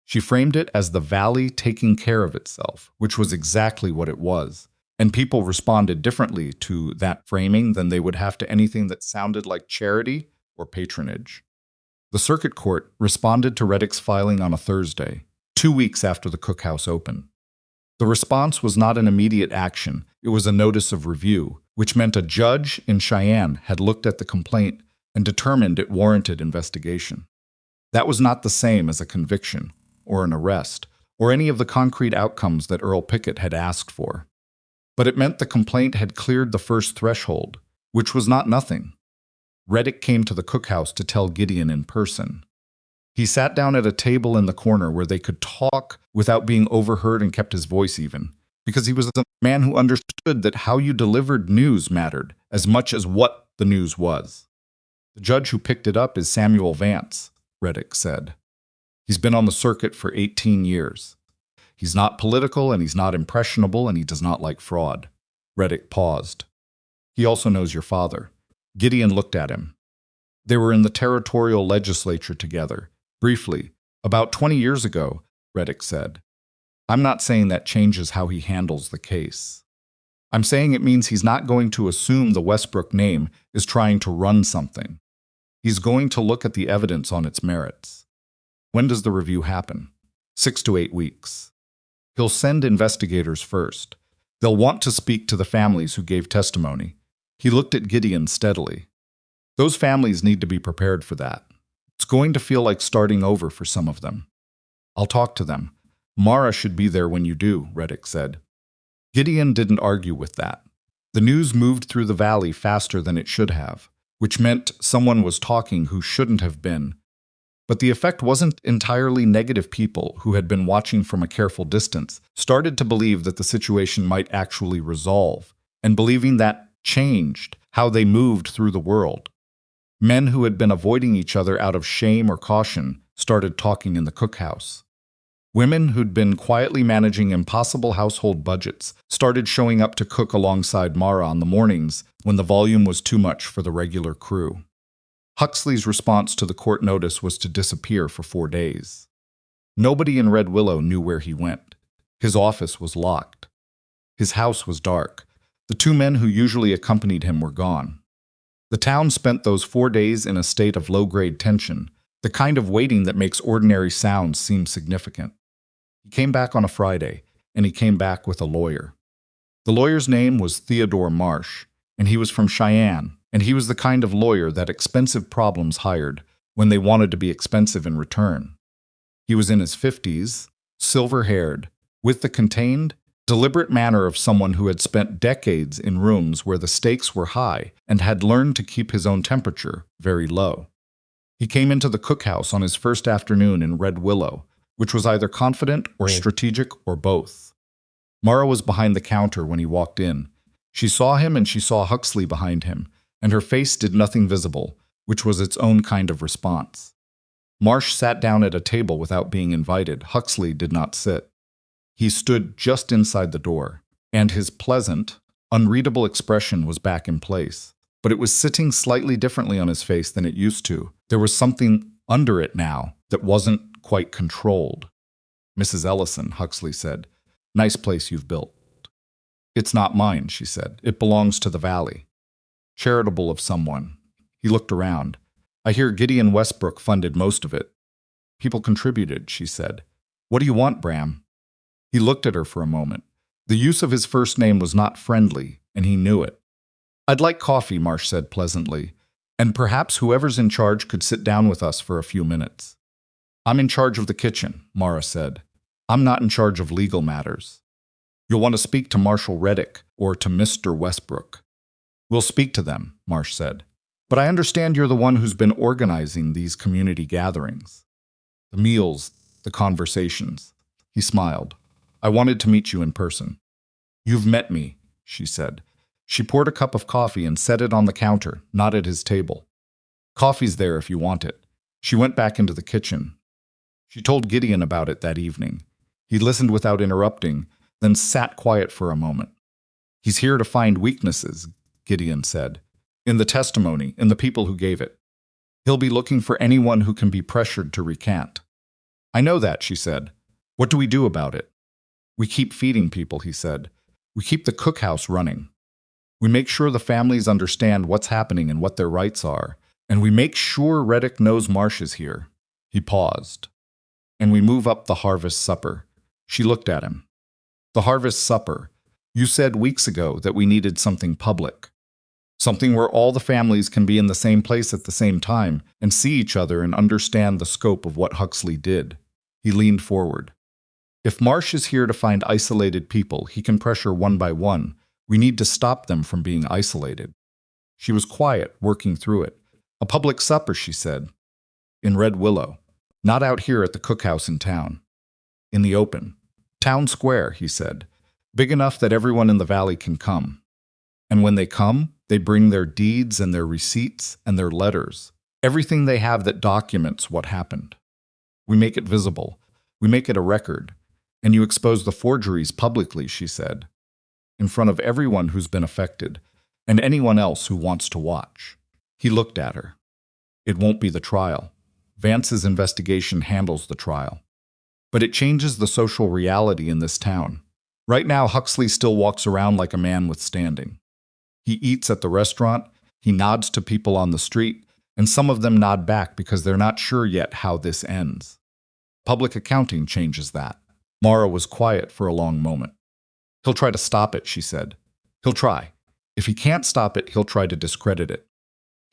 She framed it as the valley taking care of itself, which was exactly what it was, and people responded differently to that framing than they would have to anything that sounded like charity or patronage. The circuit court responded to Reddick's filing on a Thursday, 2 weeks after the cookhouse opened. The response was not an immediate action, it was a notice of review, which meant a judge in Cheyenne had looked at the complaint and determined it warranted investigation. That was not the same as a conviction, or an arrest, or any of the concrete outcomes that Earl Pickett had asked for. But it meant the complaint had cleared the first threshold, which was not nothing. Reddick came to the cookhouse to tell Gideon in person. He sat down at a table in the corner where they could talk without being overheard and kept his voice even, because he was a man who understood that how you delivered news mattered as much as what the news was. The judge who picked it up is Samuel Vance, Reddick said. He's been on the circuit for 18 years. He's not political, and he's not impressionable, and he does not like fraud. Reddick paused. He also knows your father. Gideon looked at him. They were in the territorial legislature together, briefly, about 20 years ago, Reddick said. I'm not saying that changes how he handles the case. I'm saying it means he's not going to assume the Westbrook name is trying to run something. He's going to look at the evidence on its merits. When does the review happen? 6 to 8 weeks. He'll send investigators first. They'll want to speak to the families who gave testimony. He looked at Gideon steadily. Those families need to be prepared for that. It's going to feel like starting over for some of them. I'll talk to them. Mara should be there when you do, Reddick said. Gideon didn't argue with that. The news moved through the valley faster than it should have, which meant someone was talking who shouldn't have been. But the effect wasn't entirely negative. People who had been watching from a careful distance started to believe that the situation might actually resolve, and believing that changed how they moved through the world. Men who had been avoiding each other out of shame or caution started talking in the cookhouse. Women who'd been quietly managing impossible household budgets started showing up to cook alongside Mara on the mornings when the volume was too much for the regular crew. Huxley's response to the court notice was to disappear for 4 days. Nobody in Red Willow knew where he went. His office was locked. His house was dark. The 2 men who usually accompanied him were gone. The town spent those 4 days in a state of low-grade tension, the kind of waiting that makes ordinary sounds seem significant. He came back on a Friday, and he came back with a lawyer. The lawyer's name was Theodore Marsh, and he was from Cheyenne, and he was the kind of lawyer that expensive problems hired when they wanted to be expensive in return. He was in his 50s, silver-haired, with the contained, deliberate manner of someone who had spent decades in rooms where the stakes were high and had learned to keep his own temperature very low. He came into the cookhouse on his first afternoon in Red Willow, which was either confident or strategic or both. Mara was behind the counter when he walked in. She saw him and she saw Huxley behind him, and her face did nothing visible, which was its own kind of response. Marsh sat down at a table without being invited. Huxley did not sit. He stood just inside the door, and his pleasant, unreadable expression was back in place. But it was sitting slightly differently on his face than it used to. There was something under it now that wasn't quite controlled. Mrs. Ellison, Huxley said, "Nice place you've built." "It's not mine," she said. "It belongs to the valley." Charitable of someone. He looked around. "I hear Gideon Westbrook funded most of it." "People contributed," she said. "What do you want, Bram?" He looked at her for a moment. The use of his first name was not friendly, and he knew it. "I'd like coffee," Marsh said pleasantly, "and perhaps whoever's in charge could sit down with us for a few minutes." "I'm in charge of the kitchen," Mara said. "I'm not in charge of legal matters." "You'll want to speak to Marshal Reddick or to Mr. Westbrook." "We'll speak to them," Marsh said. "But I understand you're the one who's been organizing these community gatherings. The meals, the conversations." He smiled. "I wanted to meet you in person." "You've met me," she said. She poured a cup of coffee and set it on the counter, not at his table. "Coffee's there if you want it." She went back into the kitchen. She told Gideon about it that evening. He listened without interrupting, then sat quiet for a moment. "He's here to find weaknesses," Gideon said, "in the testimony, in the people who gave it. He'll be looking for anyone who can be pressured to recant." "I know that," she said. "What do we do about it?" "We keep feeding people," he said. "We keep the cookhouse running. We make sure the families understand what's happening and what their rights are. And we make sure Reddick knows Marsh is here." He paused. "And we move up the harvest supper." She looked at him. "The harvest supper. You said weeks ago that we needed something public. Something where all the families can be in the same place at the same time and see each other and understand the scope of what Huxley did." He leaned forward. "If Marsh is here to find isolated people he can pressure one by one, we need to stop them from being isolated." She was quiet, working through it. "A public supper," she said. "In Red Willow. Not out here at the cookhouse in town. In the open. Town square," he said. "Big enough that everyone in the valley can come. And when they come, They bring their deeds and their receipts and their letters, everything they have that documents what happened. We make it visible. We make it a record. And you expose the forgeries publicly, she said, in front of everyone who's been affected and anyone else who wants to watch. He looked at her. It won't be the trial. Vance's investigation handles the trial. But it changes the social reality in this town. Right now, Huxley still walks around like a man with standing. He eats at the restaurant, he nods to people on the street, and some of them nod back because they're not sure yet how this ends. Public accounting changes that. Mara was quiet for a long moment. He'll try to stop it, she said. He'll try. If he can't stop it, he'll try to discredit it.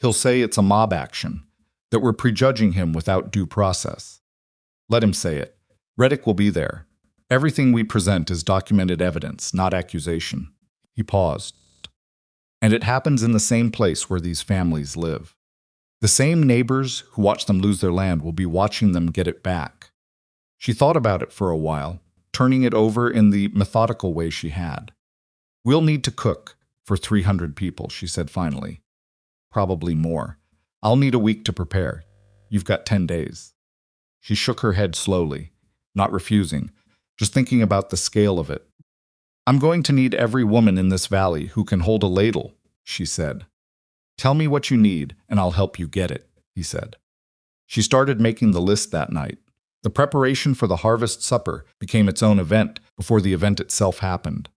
He'll say it's a mob action, that we're prejudging him without due process. Let him say it. Reddick will be there. Everything we present is documented evidence, not accusation. He paused. And it happens in the same place where these families live. The same neighbors who watch them lose their land will be watching them get it back. She thought about it for a while, turning it over in the methodical way she had. We'll need to cook for 300 people, she said finally. Probably more. I'll need a week to prepare. You've got 10 days. She shook her head slowly, not refusing, just thinking about the scale of it. I'm going to need every woman in this valley who can hold a ladle, she said. Tell me what you need, and I'll help you get it, he said. She started making the list that night. The preparation for the harvest supper became its own event before the event itself happened.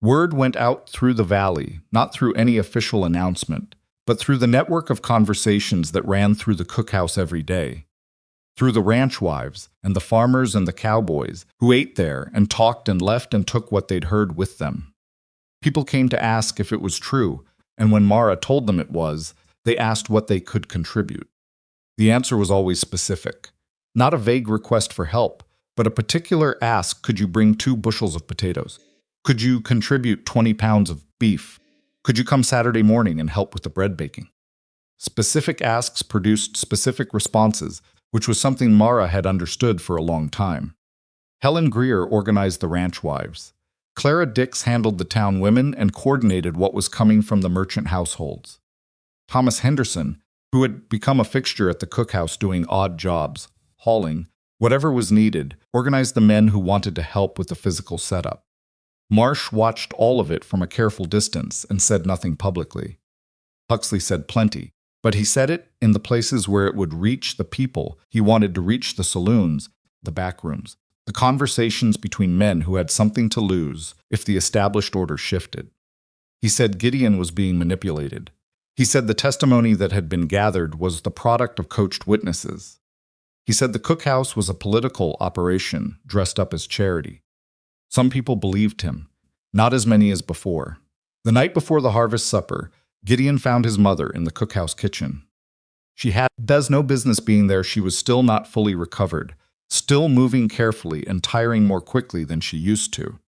Word went out through the valley, not through any official announcement, but through the network of conversations that ran through the cookhouse every day. Through the ranch wives and the farmers and the cowboys who ate there and talked and left and took what they'd heard with them. People came to ask if it was true, and when Mara told them it was, they asked what they could contribute. The answer was always specific. Not a vague request for help, but a particular ask: could you bring 2 bushels of potatoes? Could you contribute 20 pounds of beef? Could you come Saturday morning and help with the bread baking? Specific asks produced specific responses, which was something Mara had understood for a long time. Helen Greer organized the ranch wives. Clara Dix handled the town women and coordinated what was coming from the merchant households. Thomas Henderson, who had become a fixture at the cookhouse doing odd jobs, hauling, whatever was needed, organized the men who wanted to help with the physical setup. Marsh watched all of it from a careful distance and said nothing publicly. Huxley said plenty, but he said it in the places where it would reach the people he wanted to reach: the saloons, the back rooms, the conversations between men who had something to lose if the established order shifted. He said Gideon was being manipulated. He said the testimony that had been gathered was the product of coached witnesses. He said the cookhouse was a political operation dressed up as charity. Some people believed him, not as many as before. The night before the harvest supper, Gideon found his mother in the cookhouse kitchen. She does no business being there. She was still not fully recovered, still moving carefully and tiring more quickly than she used to.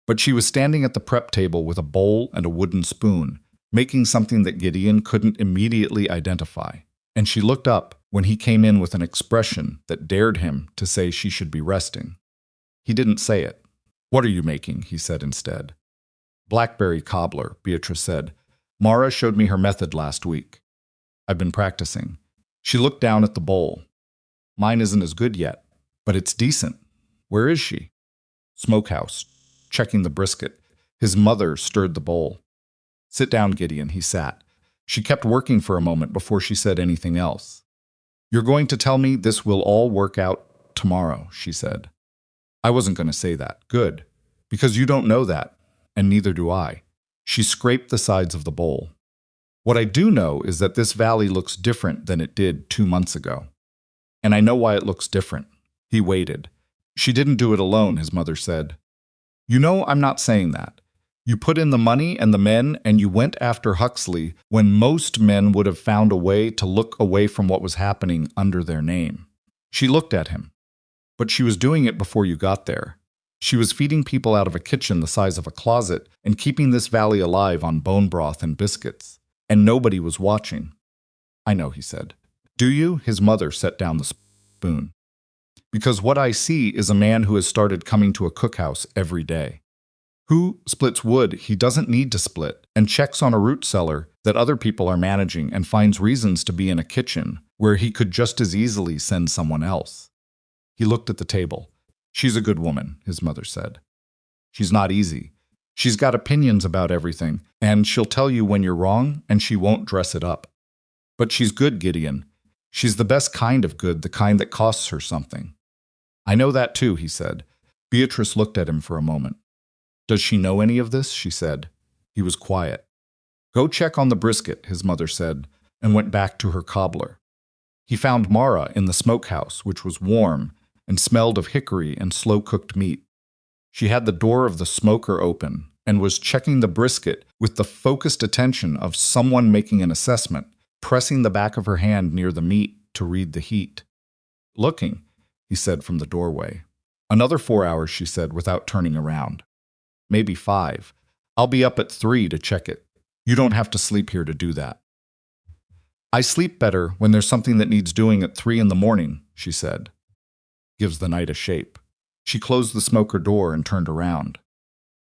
But she was standing at the prep table with a bowl and a wooden spoon, making something that Gideon couldn't immediately identify. And she looked up when he came in with an expression that dared him to say she should be resting. He didn't say it. What are you making? He said instead. Blackberry cobbler, Beatrice said. Mara showed me her method last week. I've been practicing. She looked down at the bowl. Mine isn't as good yet, but it's decent. Where is she? Smokehouse, checking the brisket. His mother stirred the bowl. Sit down, Gideon, he sat. She kept working for a moment before she said anything else. You're going to tell me this will all work out tomorrow, she said. I wasn't going to say that. Good. Because you don't know that, and neither do I. She scraped the sides of the bowl. What I do know is that this valley looks different than it did 2 months ago. And I know why it looks different. He waited. She didn't do it alone, his mother said. You know, I'm not saying that. You put in the money and the men, and you went after Huxley when most men would have found a way to look away from what was happening under their name. She looked at him. But she was doing it before you got there. She was feeding people out of a kitchen the size of a closet and keeping this valley alive on bone broth and biscuits. And nobody was watching. I know, he said. Do you? His mother set down the spoon. Because what I see is a man who has started coming to a cookhouse every day. Who splits wood he doesn't need to split and checks on a root cellar that other people are managing and finds reasons to be in a kitchen where he could just as easily send someone else? He looked at the table. She's a good woman, his mother said. She's not easy. She's got opinions about everything, and she'll tell you when you're wrong, and she won't dress it up. But she's good, Gideon. She's the best kind of good, the kind that costs her something. I know that too, he said. Beatrice looked at him for a moment. Does she know any of this? She said. He was quiet. Go check on the brisket, his mother said, and went back to her cobbler. He found Mara in the smokehouse, which was warm and smelled of hickory and slow-cooked meat. She had the door of the smoker open and was checking the brisket with the focused attention of someone making an assessment, pressing the back of her hand near the meat to read the heat. Looking, he said from the doorway. Another 4 hours, she said, without turning around. Maybe 5. I'll be up at 3 to check it. You don't have to sleep here to do that. I sleep better when there's something that needs doing at 3 in the morning, she said. Gives the night a shape. She closed the smoker door and turned around.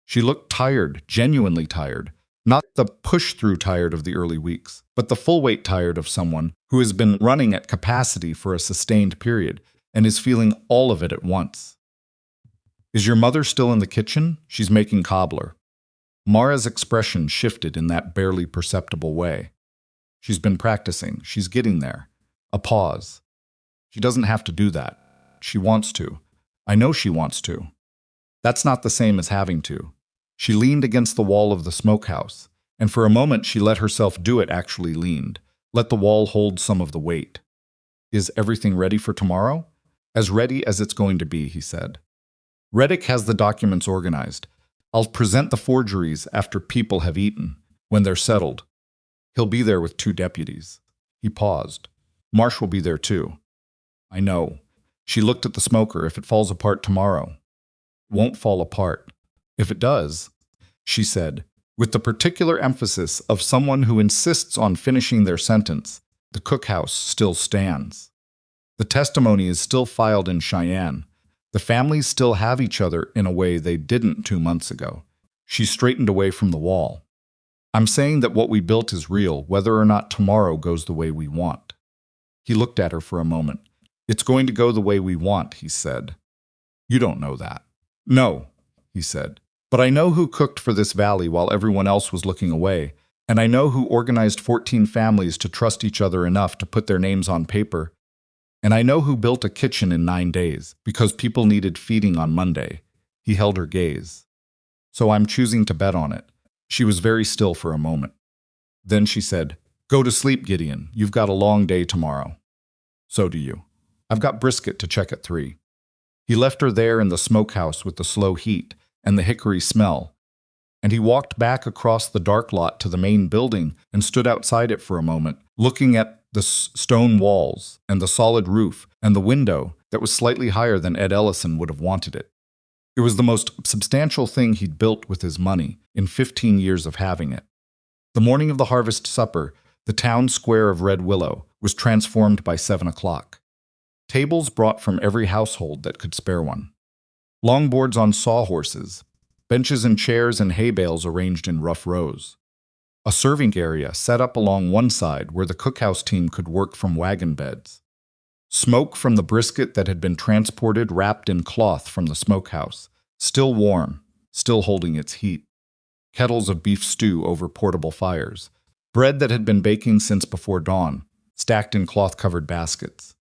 She looked tired, genuinely tired. Not the push-through tired of the early weeks, but the full-weight tired of someone who has been running at capacity for a sustained period and is feeling all of it at once. Is your mother still in the kitchen? She's making cobbler. Mara's expression shifted in that barely perceptible way. She's been practicing. She's getting there. A pause. She doesn't have to do that. She wants to. I know she wants to. That's not the same as having to. She leaned against the wall of the smokehouse, and for a moment she let herself do it. Actually leaned. Let the wall hold some of the weight. Is everything ready for tomorrow? As ready as it's going to be, he said. Reddick has the documents organized. I'll present the forgeries after people have eaten, when they're settled. He'll be there with 2 deputies. He paused. Marsh will be there too. I know. She looked at the smoker. If it falls apart tomorrow. It won't fall apart. If it does, she said, with the particular emphasis of someone who insists on finishing their sentence, the cookhouse still stands. The testimony is still filed in Cheyenne. The families still have each other in a way they didn't 2 months ago. She straightened away from the wall. I'm saying that what we built is real, whether or not tomorrow goes the way we want. He looked at her for a moment. It's going to go the way we want, he said. You don't know that. No, he said. But I know who cooked for this valley while everyone else was looking away, and I know who organized 14 families to trust each other enough to put their names on paper. And I know who built a kitchen in 9 days, because people needed feeding on Monday. He held her gaze. So I'm choosing to bet on it. She was very still for a moment. Then she said, Go to sleep, Gideon. You've got a long day tomorrow. So do you. I've got brisket to check at 3. He left her there in the smokehouse with the slow heat and the hickory smell, and he walked back across the dark lot to the main building and stood outside it for a moment, looking at the stone walls and the solid roof and the window that was slightly higher than Ed Ellison would have wanted it. It was the most substantial thing he'd built with his money in 15 years of having it. The morning of the harvest supper, the town square of Red Willow was transformed by 7 o'clock. Tables brought from every household that could spare one. Longboards on sawhorses, benches and chairs and hay bales arranged in rough rows. A serving area set up along one side where the cookhouse team could work from wagon beds. Smoke from the brisket that had been transported wrapped in cloth from the smokehouse, still warm, still holding its heat. Kettles of beef stew over portable fires. Bread that had been baking since before dawn, stacked in cloth-covered baskets.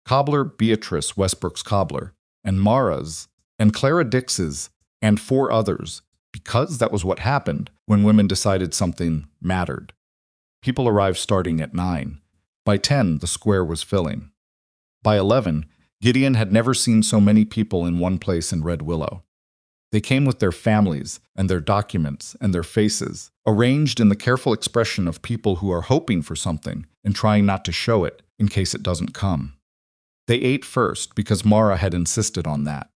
Cobbler Beatrice Westbrook's cobbler, and Mara's, and Clara Dix's, and 4 others, because that was what happened when women decided something mattered. People arrived starting at 9. By 10, the square was filling. By 11, Gideon had never seen so many people in one place in Red Willow. They came with their families and their documents and their faces, arranged in the careful expression of people who are hoping for something and trying not to show it in case it doesn't come. They ate first because Mara had insisted on that.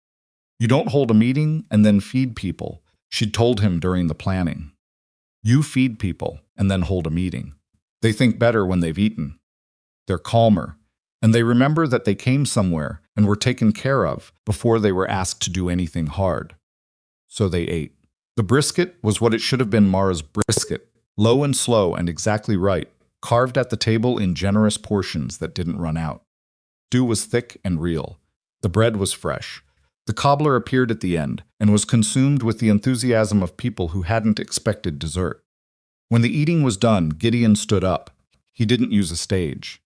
You don't hold a meeting and then feed people, she'd told him during the planning. You feed people and then hold a meeting. They think better when they've eaten. They're calmer, and they remember that they came somewhere and were taken care of before they were asked to do anything hard. So they ate. The brisket was what it should have been, Mara's brisket, low and slow and exactly right, carved at the table in generous portions that didn't run out. Stew was thick and real. The bread was fresh. The cobbler appeared at the end and was consumed with the enthusiasm of people who hadn't expected dessert. When the eating was done, Gideon stood up. He didn't use a stage.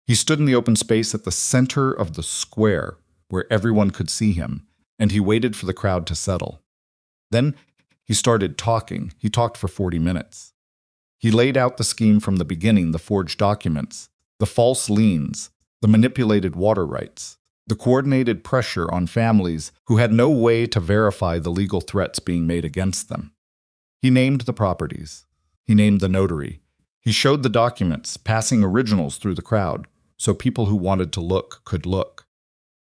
He stood in the open space at the center of the square, where everyone could see him, and he waited for the crowd to settle. Then he started talking. He talked for 40 minutes. He laid out the scheme from the beginning, the forged documents, the false liens, the manipulated water rights, the coordinated pressure on families who had no way to verify the legal threats being made against them. He named the properties. He named the notary. He showed the documents, passing originals through the crowd, so people who wanted to look could look.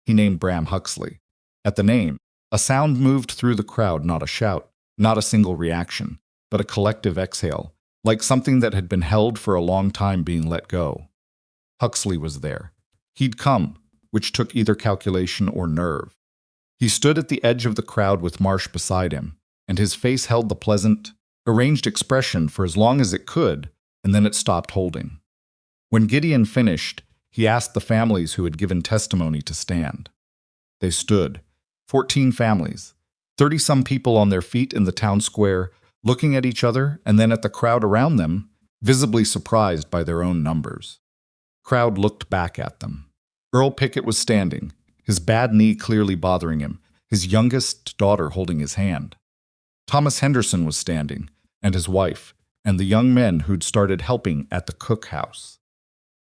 He named Bram Huxley. At the name, a sound moved through the crowd, not a shout, not a single reaction, but a collective exhale, like something that had been held for a long time being let go. Huxley was there. He'd come, which took either calculation or nerve. He stood at the edge of the crowd with Marsh beside him, and his face held the pleasant, arranged expression for as long as it could, and then it stopped holding. When Gideon finished, he asked the families who had given testimony to stand. They stood, 14 families, 30-some people on their feet in the town square, looking at each other and then at the crowd around them, visibly surprised by their own numbers. Crowd looked back at them. Earl Pickett was standing, his bad knee clearly bothering him, his youngest daughter holding his hand. Thomas Henderson was standing, and his wife, and the young men who'd started helping at the cookhouse.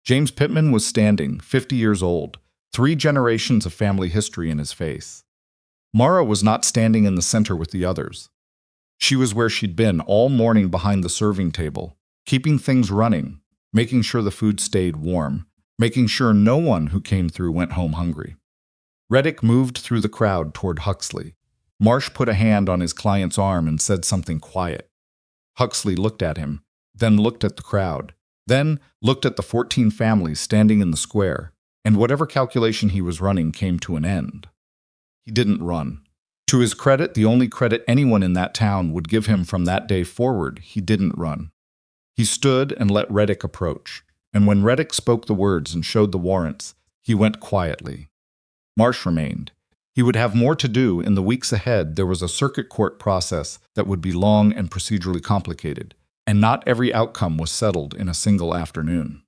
James Pittman was standing, 50 years old, 3 generations of family history in his face. Mara was not standing in the center with the others. She was where she'd been all morning behind the serving table, keeping things running, making sure the food stayed warm, making sure no one who came through went home hungry. Reddick moved through the crowd toward Huxley. Marsh put a hand on his client's arm and said something quiet. Huxley looked at him, then looked at the crowd, then looked at the 14 families standing in the square, and whatever calculation he was running came to an end. He didn't run. To his credit, the only credit anyone in that town would give him from that day forward, he didn't run. He stood and let Reddick approach, and when Reddick spoke the words and showed the warrants, he went quietly. Marsh remained. He would have more to do in the weeks ahead. There was a circuit court process that would be long and procedurally complicated, and not every outcome was settled in a single afternoon.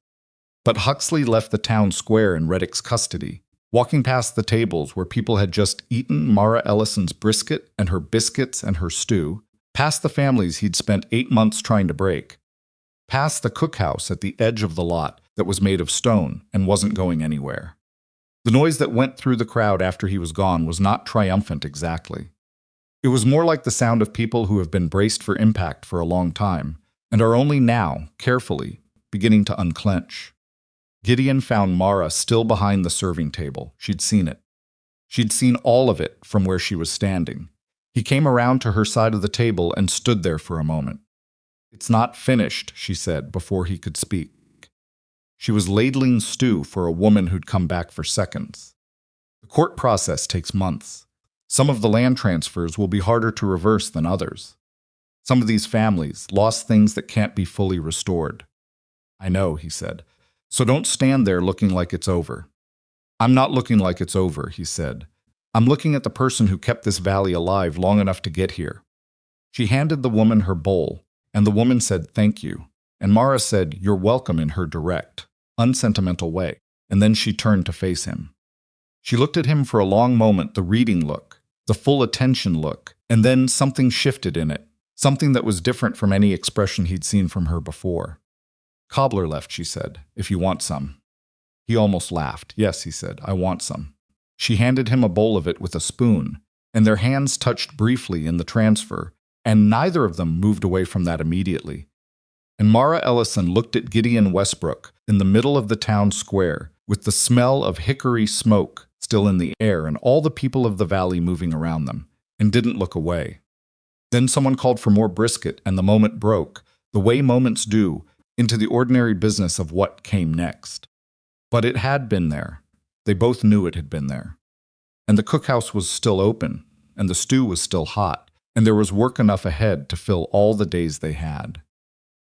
But Huxley left the town square in Reddick's custody, walking past the tables where people had just eaten Mara Ellison's brisket and her biscuits and her stew, past the families he'd spent 8 months trying to break, past the cookhouse at the edge of the lot that was made of stone and wasn't going anywhere. The noise that went through the crowd after he was gone was not triumphant exactly. It was more like the sound of people who have been braced for impact for a long time and are only now, carefully, beginning to unclench. Gideon found Mara still behind the serving table. She'd seen it. She'd seen all of it from where she was standing. He came around to her side of the table and stood there for a moment. "It's not finished," she said before he could speak. She was ladling stew for a woman who'd come back for seconds. The court process takes months. Some of the land transfers will be harder to reverse than others. Some of these families lost things that can't be fully restored. "I know," he said. "So don't stand there looking like it's over." "I'm not looking like it's over," he said. "I'm looking at the person who kept this valley alive long enough to get here." She handed the woman her bowl, and the woman said thank you, and Mara said you're welcome in her direct, unsentimental way, and then she turned to face him. She looked at him for a long moment, the reading look, the full attention look, and then something shifted in it, something that was different from any expression he'd seen from her before. "Cobbler left," she said, "if you want some." He almost laughed. "Yes," he said, "I want some." She handed him a bowl of it with a spoon, and their hands touched briefly in the transfer, and neither of them moved away from that immediately. And Mara Ellison looked at Gideon Westbrook in the middle of the town square, with the smell of hickory smoke still in the air and all the people of the valley moving around them, and didn't look away. Then someone called for more brisket, and the moment broke, the way moments do, into the ordinary business of what came next. But it had been there. They both knew it had been there. And the cookhouse was still open, and the stew was still hot, and there was work enough ahead to fill all the days they had.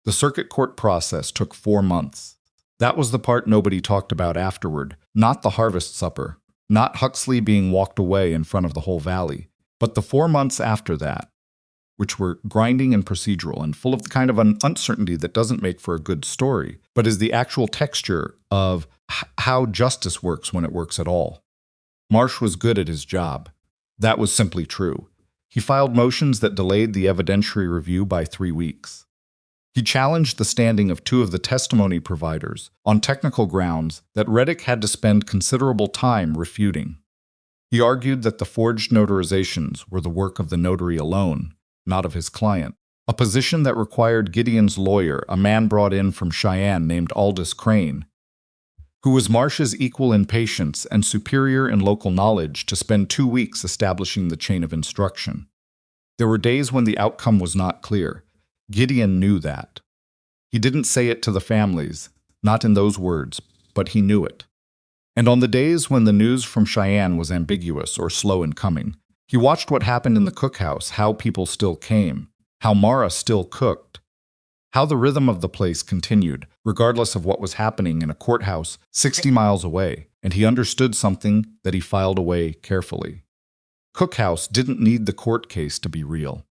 The circuit court process took 4 months. That was the part nobody talked about afterward, not the harvest supper, not Huxley being walked away in front of the whole valley, but the 4 months after that, which were grinding and procedural and full of the kind of uncertainty that doesn't make for a good story, but is the actual texture of how justice works when it works at all. Marsh was good at his job. That was simply true. He filed motions that delayed the evidentiary review by 3 weeks. He challenged the standing of 2 of the testimony providers on technical grounds that Reddick had to spend considerable time refuting. He argued that the forged notarizations were the work of the notary alone, not of his client, a position that required Gideon's lawyer, a man brought in from Cheyenne named Aldous Crane, who was Marsh's equal in patience and superior in local knowledge, to spend 2 weeks establishing the chain of instruction. There were days when the outcome was not clear. Gideon knew that. He didn't say it to the families, not in those words, but he knew it. And on the days when the news from Cheyenne was ambiguous or slow in coming, he watched what happened in the cookhouse, how people still came, how Mara still cooked, how the rhythm of the place continued, regardless of what was happening in a courthouse 60 miles away, and he understood something that he filed away carefully. Cookhouse didn't need the court case to be real.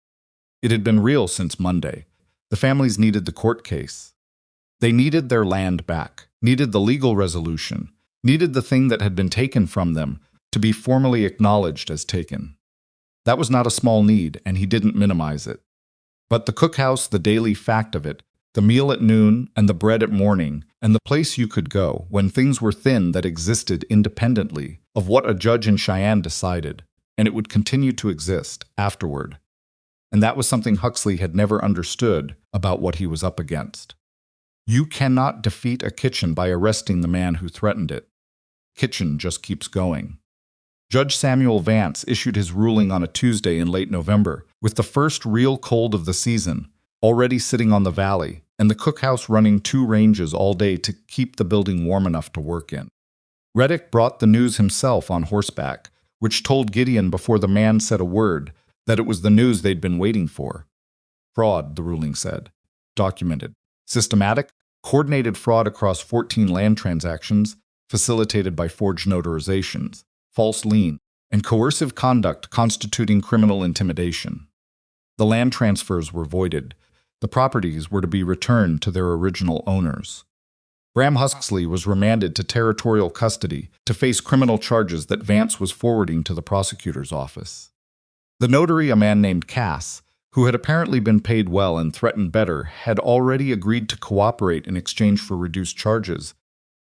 It had been real since Monday. The families needed the court case. They needed their land back, needed the legal resolution, needed the thing that had been taken from them to be formally acknowledged as taken. That was not a small need, and he didn't minimize it. But the cookhouse, the daily fact of it, the meal at noon and the bread at morning, and the place you could go when things were thin that existed independently of what a judge in Cheyenne decided, and it would continue to exist afterward. And that was something Huxley had never understood about what he was up against. You cannot defeat a kitchen by arresting the man who threatened it. Kitchen just keeps going. Judge Samuel Vance issued his ruling on a Tuesday in late November, with the first real cold of the season already sitting on the valley, and the cookhouse running 2 ranges all day to keep the building warm enough to work in. Reddick brought the news himself on horseback, which told Gideon before the man said a word that it was the news they'd been waiting for. Fraud, the ruling said. Documented. Systematic, coordinated fraud across 14 land transactions, facilitated by forged notarizations, false lien, and coercive conduct constituting criminal intimidation. The land transfers were voided. The properties were to be returned to their original owners. Bram Huxley was remanded to territorial custody to face criminal charges that Vance was forwarding to the prosecutor's office. The notary, a man named Cass, who had apparently been paid well and threatened better, had already agreed to cooperate in exchange for reduced charges,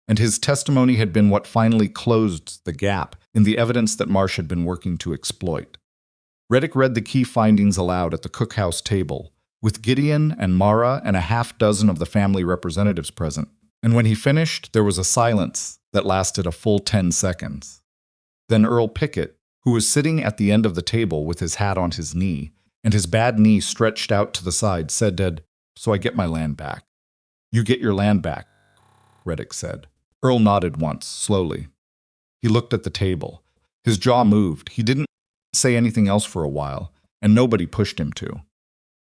and his testimony had been what finally closed the gap in the evidence that Marsh had been working to exploit. Reddick read the key findings aloud at the cookhouse table, with Gideon and Mara and a half-dozen of the family representatives present, and when he finished, there was a silence that lasted a full 10 seconds. Then Earl Pickett, who was sitting at the end of the table with his hat on his knee, and his bad knee stretched out to the side, said, "So I get my land back." "You get your land back," Reddick said. Earl nodded once, slowly. He looked at the table. His jaw moved. He didn't say anything else for a while, and nobody pushed him to.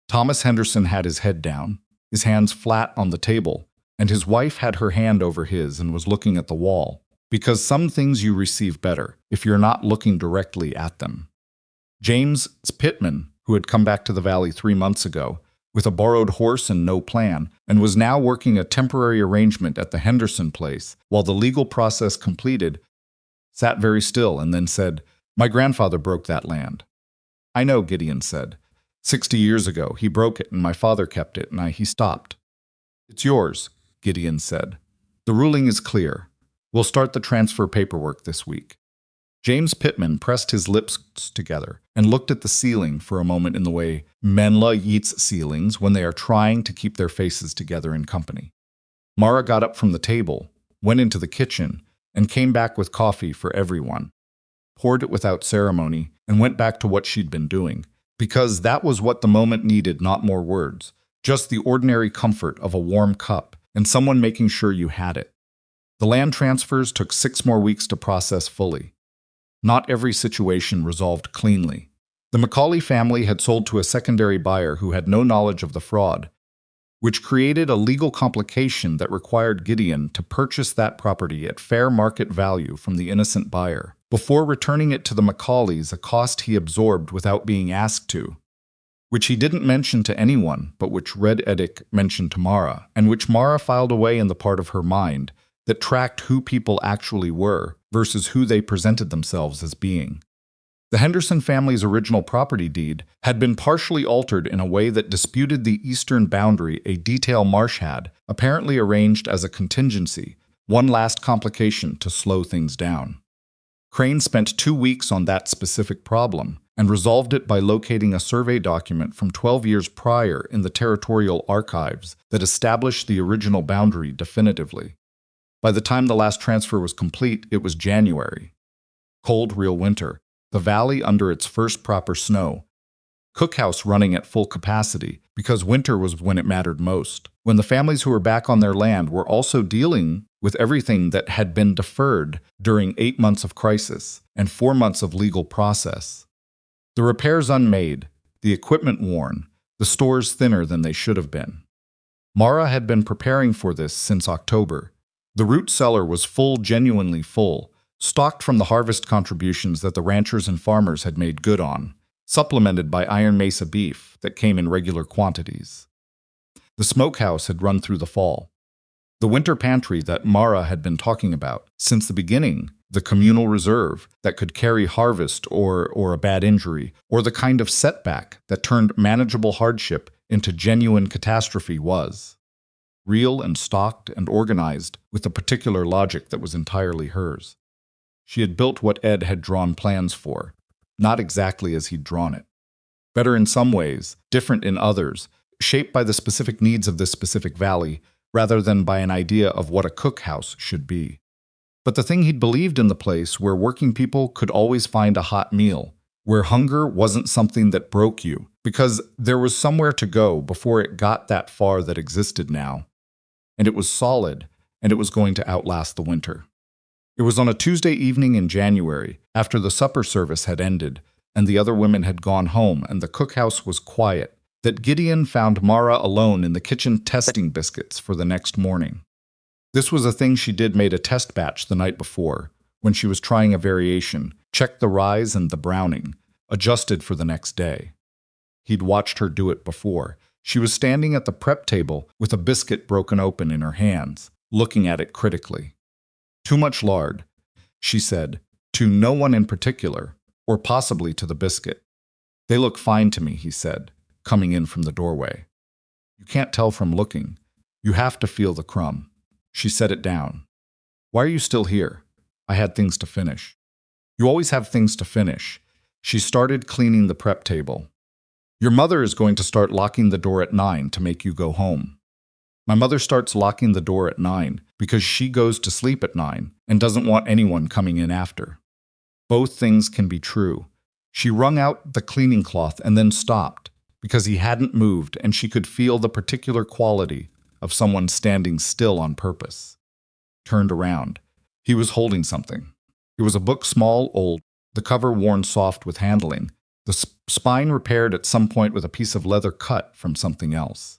Thomas Henderson had his head down, his hands flat on the table, and his wife had her hand over his and was looking at the wall, because some things you receive better if you're not looking directly at them. James Pittman, who had come back to the valley 3 months ago, with a borrowed horse and no plan, and was now working a temporary arrangement at the Henderson place while the legal process completed, sat very still and then said, "My grandfather broke that land." "I know," Gideon said. 60 years ago, he broke it and my father kept it, and he stopped." "It's yours," Gideon said. "The ruling is clear. We'll start the transfer paperwork this week." James Pittman pressed his lips together and looked at the ceiling for a moment in the way Menla eats ceilings when they are trying to keep their faces together in company. Mara got up from the table, went into the kitchen, and came back with coffee for everyone, poured it without ceremony, and went back to what she'd been doing, because that was what the moment needed, not more words, just the ordinary comfort of a warm cup and someone making sure you had it. The land transfers took 6 more weeks to process fully. Not every situation resolved cleanly. The Macaulay family had sold to a secondary buyer who had no knowledge of the fraud, which created a legal complication that required Gideon to purchase that property at fair market value from the innocent buyer, before returning it to the Macaulays, a cost he absorbed without being asked to, which he didn't mention to anyone, but which Red Edic mentioned to Mara, and which Mara filed away in the part of her mind that tracked who people actually were versus who they presented themselves as being. The Henderson family's original property deed had been partially altered in a way that disputed the eastern boundary a detail Marsh had, apparently arranged as a contingency, one last complication to slow things down. Crane spent 2 weeks on that specific problem and resolved it by locating a survey document from 12 years prior in the territorial archives that established the original boundary definitively. By the time the last transfer was complete, it was January. Cold, real winter. The valley under its first proper snow. Cookhouse running at full capacity, because winter was when it mattered most, when the families who were back on their land were also dealing with everything that had been deferred during 8 months of crisis and 4 months of legal process. The repairs unmade, the equipment worn, the stores thinner than they should have been. Mara had been preparing for this since October. The root cellar was full, genuinely full, stocked from the harvest contributions that the ranchers and farmers had made good on, supplemented by Iron Mesa beef that came in regular quantities. The smokehouse had run through the fall. The winter pantry that Mara had been talking about since the beginning, the communal reserve that could carry harvest or a bad injury, or the kind of setback that turned manageable hardship into genuine catastrophe was real and stocked and organized with a particular logic that was entirely hers. She had built what Ed had drawn plans for, not exactly as he'd drawn it. Better in some ways, different in others, shaped by the specific needs of this specific valley, rather than by an idea of what a cookhouse should be. But the thing he'd believed in the place where working people could always find a hot meal, where hunger wasn't something that broke you, because there was somewhere to go before it got that far that existed now. And it was solid, and it was going to outlast the winter. It was on a Tuesday evening in January, after the supper service had ended, and the other women had gone home and the cookhouse was quiet, that Gideon found Mara alone in the kitchen testing biscuits for the next morning. This was a thing she made a test batch the night before, when she was trying a variation, checked the rise and the browning, adjusted for the next day. He'd watched her do it before. She was standing at the prep table with a biscuit broken open in her hands, looking at it critically. "Too much lard," she said, to no one in particular, or possibly to the biscuit. "They look fine to me," he said, coming in from the doorway. "You can't tell from looking. You have to feel the crumb." She set it down. "Why are you still here?" "I had things to finish." "You always have things to finish." She started cleaning the prep table. "Your mother is going to start locking the door at 9 to make you go home." "My mother starts locking the door at 9 because she goes to sleep at 9 and doesn't want anyone coming in after." Both things can be true. She wrung out the cleaning cloth and then stopped because he hadn't moved, and she could feel the particular quality of someone standing still on purpose. Turned around. He was holding something. It was a book, small, old, the cover worn soft with handling, the spine repaired at some point with a piece of leather cut from something else.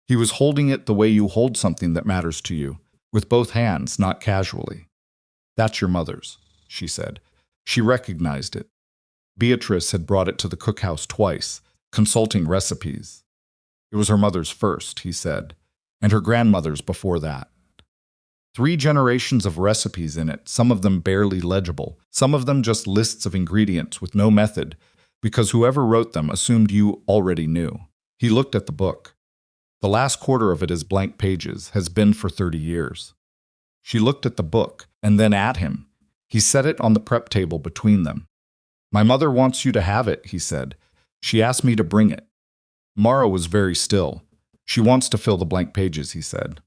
He was holding it the way you hold something that matters to you, with both hands, not casually. "That's your mother's," she said. She recognized it. Beatrice had brought it to the cookhouse twice, consulting recipes. It was her mother's first, he said, and her grandmother's before that. 3 generations of recipes in it, some of them barely legible, some of them just lists of ingredients with no method, because whoever wrote them assumed you already knew. He looked at the book. The last quarter of it is blank pages, has been for 30 years. She looked at the book, and then at him. He set it on the prep table between them. "My mother wants you to have it," he said. "She asked me to bring it." Mara was very still. "She wants to fill the blank pages," he said.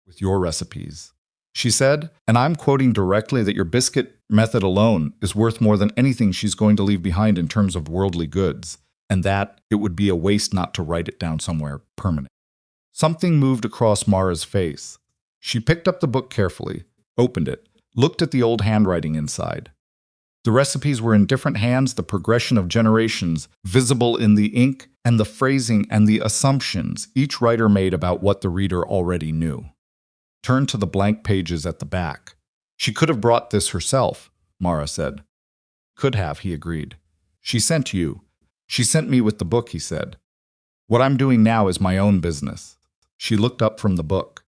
"With your recipes." She said, and I'm quoting directly, that your biscuit method alone is worth more than anything she's going to leave behind in terms of worldly goods, and that it would be a waste not to write it down somewhere permanent. Something moved across Mara's face. She picked up the book carefully, opened it, looked at the old handwriting inside. The recipes were in different hands, the progression of generations visible in the ink, and the phrasing and the assumptions each writer made about what the reader already knew. Turn to the blank pages at the back. She could have brought this herself, Mara said. Could have, he agreed. She sent you. She sent me with the book, he said. What I'm doing now is my own business. She looked up from the book.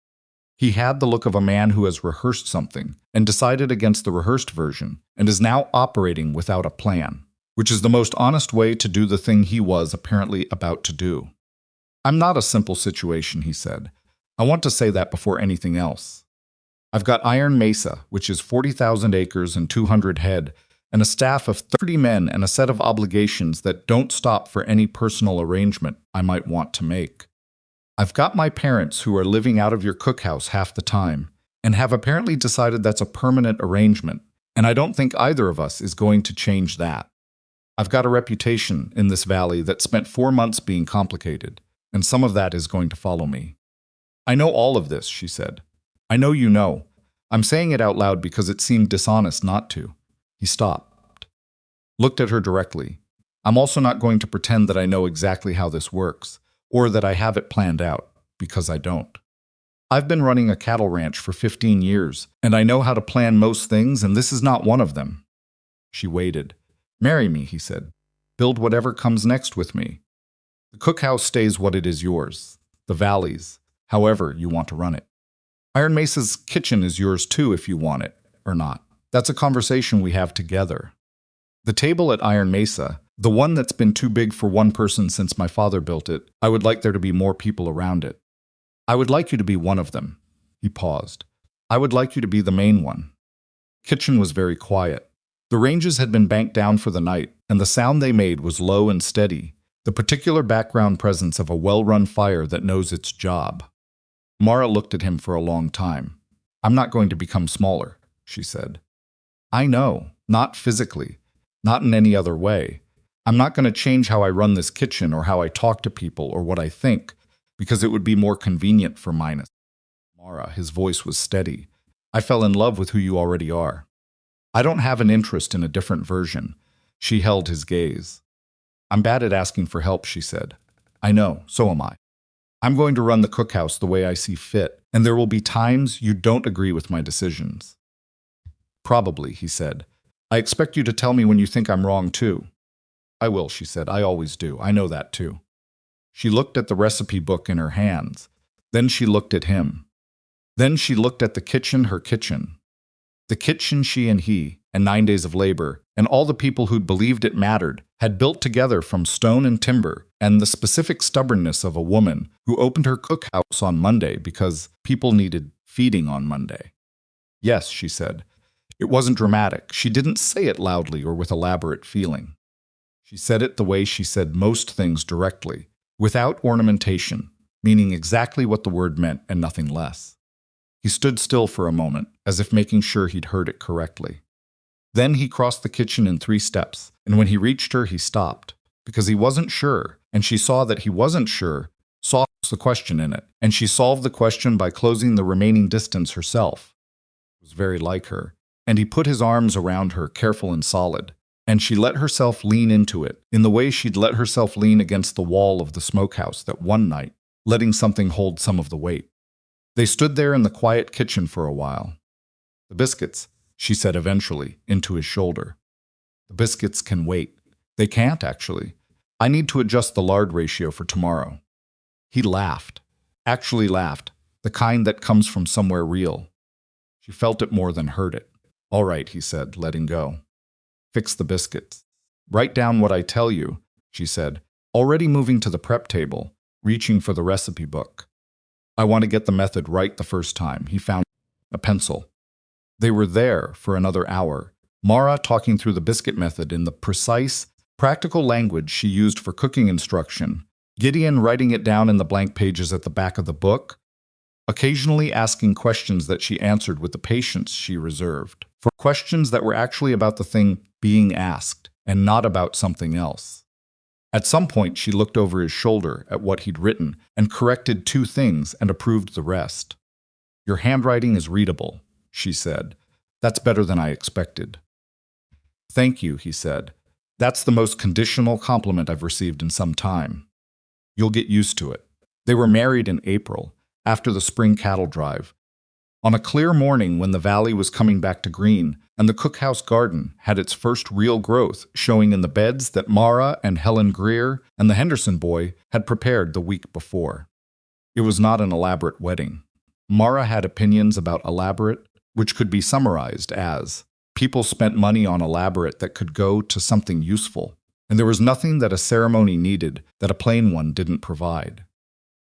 He had the look of a man who has rehearsed something and decided against the rehearsed version and is now operating without a plan, which is the most honest way to do the thing he was apparently about to do. I'm not a simple situation, he said. I want to say that before anything else. I've got Iron Mesa, which is 40,000 acres and 200 head, and a staff of 30 men and a set of obligations that don't stop for any personal arrangement I might want to make. I've got my parents who are living out of your cookhouse half the time and have apparently decided that's a permanent arrangement, and I don't think either of us is going to change that. I've got a reputation in this valley that spent 4 months being complicated, and some of that is going to follow me. I know all of this, she said. I know you know. I'm saying it out loud because it seemed dishonest not to. He stopped. Looked at her directly. I'm also not going to pretend that I know exactly how this works, or that I have it planned out, because I don't. I've been running a cattle ranch for 15 years, and I know how to plan most things, and this is not one of them. She waited. Marry me, he said. Build whatever comes next with me. The cookhouse stays what it is yours. The valley's, however you want to run it. Iron Mesa's kitchen is yours too if you want it, or not. That's a conversation we have together. The table at Iron Mesa, the one that's been too big for one person since my father built it, I would like there to be more people around it. I would like you to be one of them. He paused. I would like you to be the main one. Kitchen was very quiet. The ranges had been banked down for the night, and the sound they made was low and steady, the particular background presence of a well-run fire that knows its job. Mara looked at him for a long time. I'm not going to become smaller, she said. I know, not physically, not in any other way. I'm not going to change how I run this kitchen or how I talk to people or what I think, because it would be more convenient for mine. Mara, his voice was steady. I fell in love with who you already are. I don't have an interest in a different version. She held his gaze. I'm bad at asking for help, she said. I know, so am I. I'm going to run the cookhouse the way I see fit, and there will be times you don't agree with my decisions. Probably, he said. I expect you to tell me when you think I'm wrong, too. I will, she said. I always do. I know that, too. She looked at the recipe book in her hands. Then she looked at him. Then she looked at the kitchen, her kitchen. The kitchen she and he, and 9 days of labor, and all the people who'd believed it mattered, had built together from stone and timber, and the specific stubbornness of a woman who opened her cookhouse on Monday because people needed feeding on Monday. Yes, she said. It wasn't dramatic. She didn't say it loudly or with elaborate feeling. She said it the way she said most things directly, without ornamentation, meaning exactly what the word meant and nothing less. He stood still for a moment, as if making sure he'd heard it correctly. Then he crossed the kitchen in 3 steps, and when he reached her, he stopped, because he wasn't sure, and she saw that he wasn't sure, saw the question in it, and she solved the question by closing the remaining distance herself. It was very like her, and he put his arms around her, careful and solid, and she let herself lean into it, in the way she'd let herself lean against the wall of the smokehouse that one night, letting something hold some of the weight. They stood there in the quiet kitchen for a while. The biscuits, she said eventually, into his shoulder. The biscuits can wait. They can't, actually. I need to adjust the lard ratio for tomorrow. He laughed. Actually laughed, the kind that comes from somewhere real. She felt it more than heard it. All right, he said, letting go. Fix the biscuits. Write down what I tell you, she said, already moving to the prep table, reaching for the recipe book. I want to get the method right the first time. He found a pencil. They were there for another hour, Mara talking through the biscuit method in the precise, practical language she used for cooking instruction, Gideon writing it down in the blank pages at the back of the book, occasionally asking questions that she answered with the patience she reserved, for questions that were actually about the thing being asked and not about something else. At some point, she looked over his shoulder at what he'd written and corrected 2 things and approved the rest. Your handwriting is readable, she said. That's better than I expected. Thank you, he said. That's the most conditional compliment I've received in some time. You'll get used to it. They were married in April, after the spring cattle drive. On a clear morning when the valley was coming back to green, and the cookhouse garden had its first real growth showing in the beds that Mara and Helen Greer and the Henderson boy had prepared the week before. It was not an elaborate wedding. Mara had opinions about elaborate, which could be summarized as, people spent money on elaborate that could go to something useful, and there was nothing that a ceremony needed that a plain one didn't provide.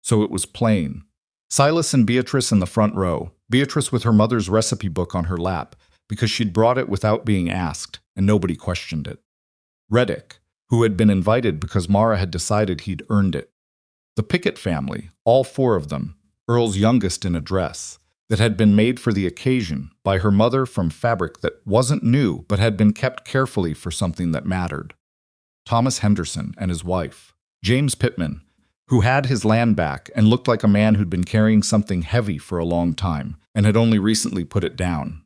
So it was plain. Silas and Beatrice in the front row, Beatrice with her mother's recipe book on her lap, because she'd brought it without being asked, and nobody questioned it. Reddick, who had been invited because Mara had decided he'd earned it. The Pickett family, all four of them, Earl's youngest in a dress, that had been made for the occasion by her mother from fabric that wasn't new but had been kept carefully for something that mattered. Thomas Henderson and his wife, James Pittman, who had his land back and looked like a man who'd been carrying something heavy for a long time and had only recently put it down.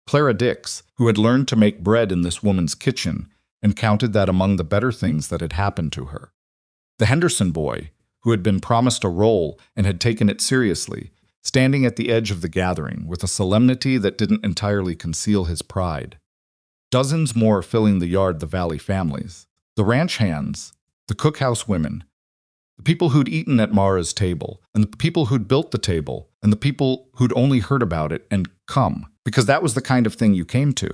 Clara Dix, who had learned to make bread in this woman's kitchen and counted that among the better things that had happened to her. The Henderson boy, who had been promised a role and had taken it seriously, standing at the edge of the gathering with a solemnity that didn't entirely conceal his pride. Dozens more filling the yard, the Valley families, the ranch hands, the cookhouse women, the people who'd eaten at Mara's table, and the people who'd built the table, and the people who'd only heard about it and come, because that was the kind of thing you came to.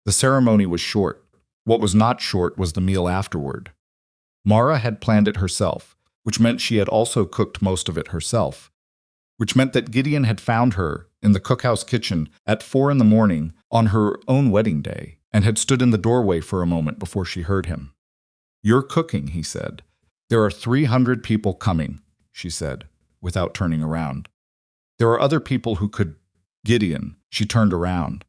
The ceremony was short. What was not short was the meal afterward. Mara had planned it herself, which meant she had also cooked most of it herself, which meant that Gideon had found her in the cookhouse kitchen at 4 a.m. on her own wedding day and had stood in the doorway for a moment before she heard him. "You're cooking," he said. "There are 300 people coming," she said, without turning around. "There are other people who could—" Gideon, she turned around.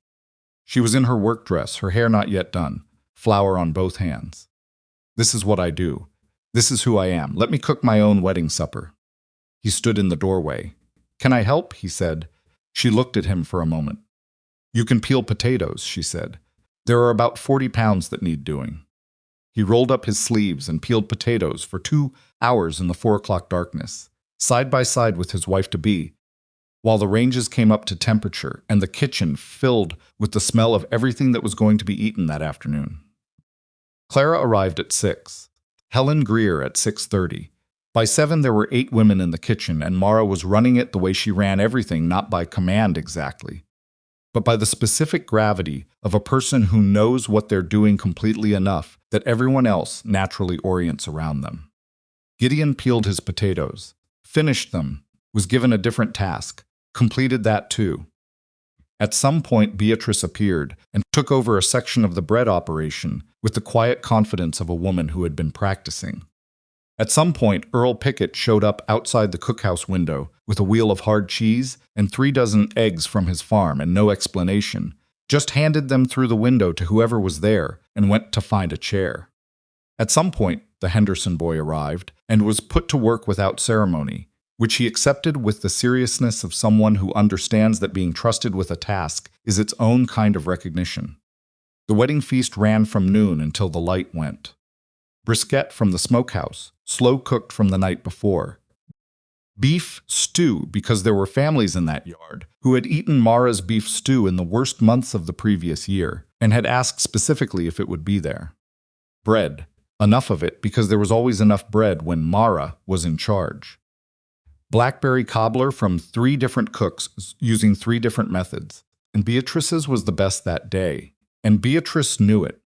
She was in her work dress, her hair not yet done, flour on both hands. "This is what I do. This is who I am. Let me cook my own wedding supper." He stood in the doorway. "Can I help?" he said. She looked at him for a moment. "You can peel potatoes," she said. "There are about 40 pounds that need doing." He rolled up his sleeves and peeled potatoes for 2 hours in the 4 o'clock darkness, side by side with his wife-to-be, while the ranges came up to temperature and the kitchen filled with the smell of everything that was going to be eaten that afternoon. Clara arrived at 6, Helen Greer at 6:30. By 7 there were 8 women in the kitchen, and Mara was running it the way she ran everything, not by command exactly, but by the specific gravity of a person who knows what they're doing completely enough that everyone else naturally orients around them. Gideon peeled his potatoes, finished them, was given a different task, completed that too. At some point Beatrice appeared and took over a section of the bread operation with the quiet confidence of a woman who had been practicing. At some point Earl Pickett showed up outside the cookhouse window with a wheel of hard cheese and 3 dozen eggs from his farm and no explanation, just handed them through the window to whoever was there and went to find a chair. At some point the Henderson boy arrived and was put to work without ceremony, which he accepted with the seriousness of someone who understands that being trusted with a task is its own kind of recognition. The wedding feast ran from noon until the light went. Brisket from the smokehouse, slow-cooked from the night before. Beef stew, because there were families in that yard who had eaten Mara's beef stew in the worst months of the previous year and had asked specifically if it would be there. Bread, enough of it because there was always enough bread when Mara was in charge. Blackberry cobbler from 3 different cooks using 3 different methods, and Beatrice's was the best that day, and Beatrice knew it,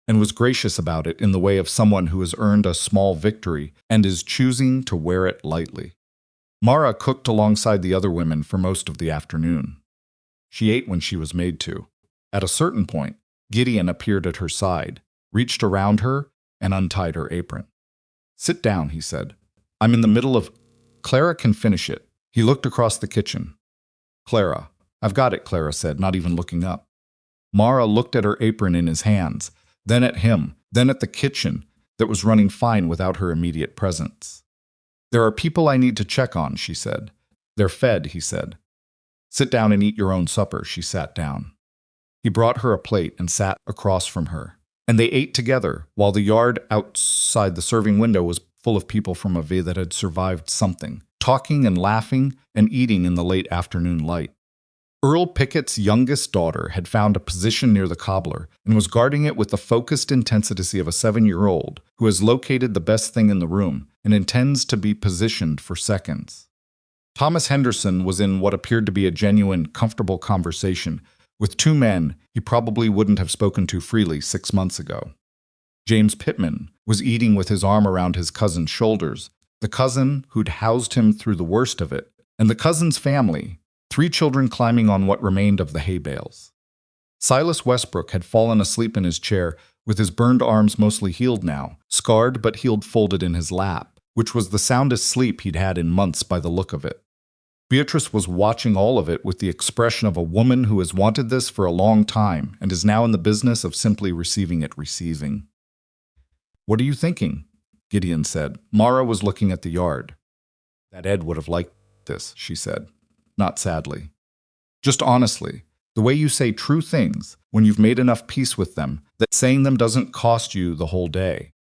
and was gracious about it in the way of someone who has earned a small victory and is choosing to wear it lightly. Mara cooked alongside the other women for most of the afternoon. She ate when she was made to. At a certain point, Gideon appeared at her side, reached around her, and untied her apron. "Sit down," he said. "I'm in the middle of—" "Clara can finish it." He looked across the kitchen. "Clara." "I've got it," Clara said, not even looking up. Mara looked at her apron in his hands, then at him, then at the kitchen that was running fine without her immediate presence. "There are people I need to check on," she said. "They're fed," he said. "Sit down and eat your own supper." She sat down. He brought her a plate and sat across from her. And they ate together, while the yard outside the serving window was full of people from Obese that had survived something, talking and laughing and eating in the late afternoon light. Earl Pickett's youngest daughter had found a position near the cobbler and was guarding it with the focused intensity of a 7-year-old who has located the best thing in the room and intends to be positioned for seconds. Thomas Henderson was in what appeared to be a genuine, comfortable conversation with two men he probably wouldn't have spoken to freely 6 months ago. James Pittman was eating with his arm around his cousin's shoulders, the cousin who'd housed him through the worst of it, and the cousin's family, 3 children climbing on what remained of the hay bales. Silas Westbrook had fallen asleep in his chair, with his burned arms mostly healed now, scarred but healed folded in his lap, which was the soundest sleep he'd had in months by the look of it. Beatrice was watching all of it with the expression of a woman who has wanted this for a long time and is now in the business of simply receiving. "What are you thinking?" Gideon said. Mara was looking at the yard. "That Ed would have liked this," she said, not sadly. "Just honestly, the way you say true things when you've made enough peace with them that saying them doesn't cost you the whole day."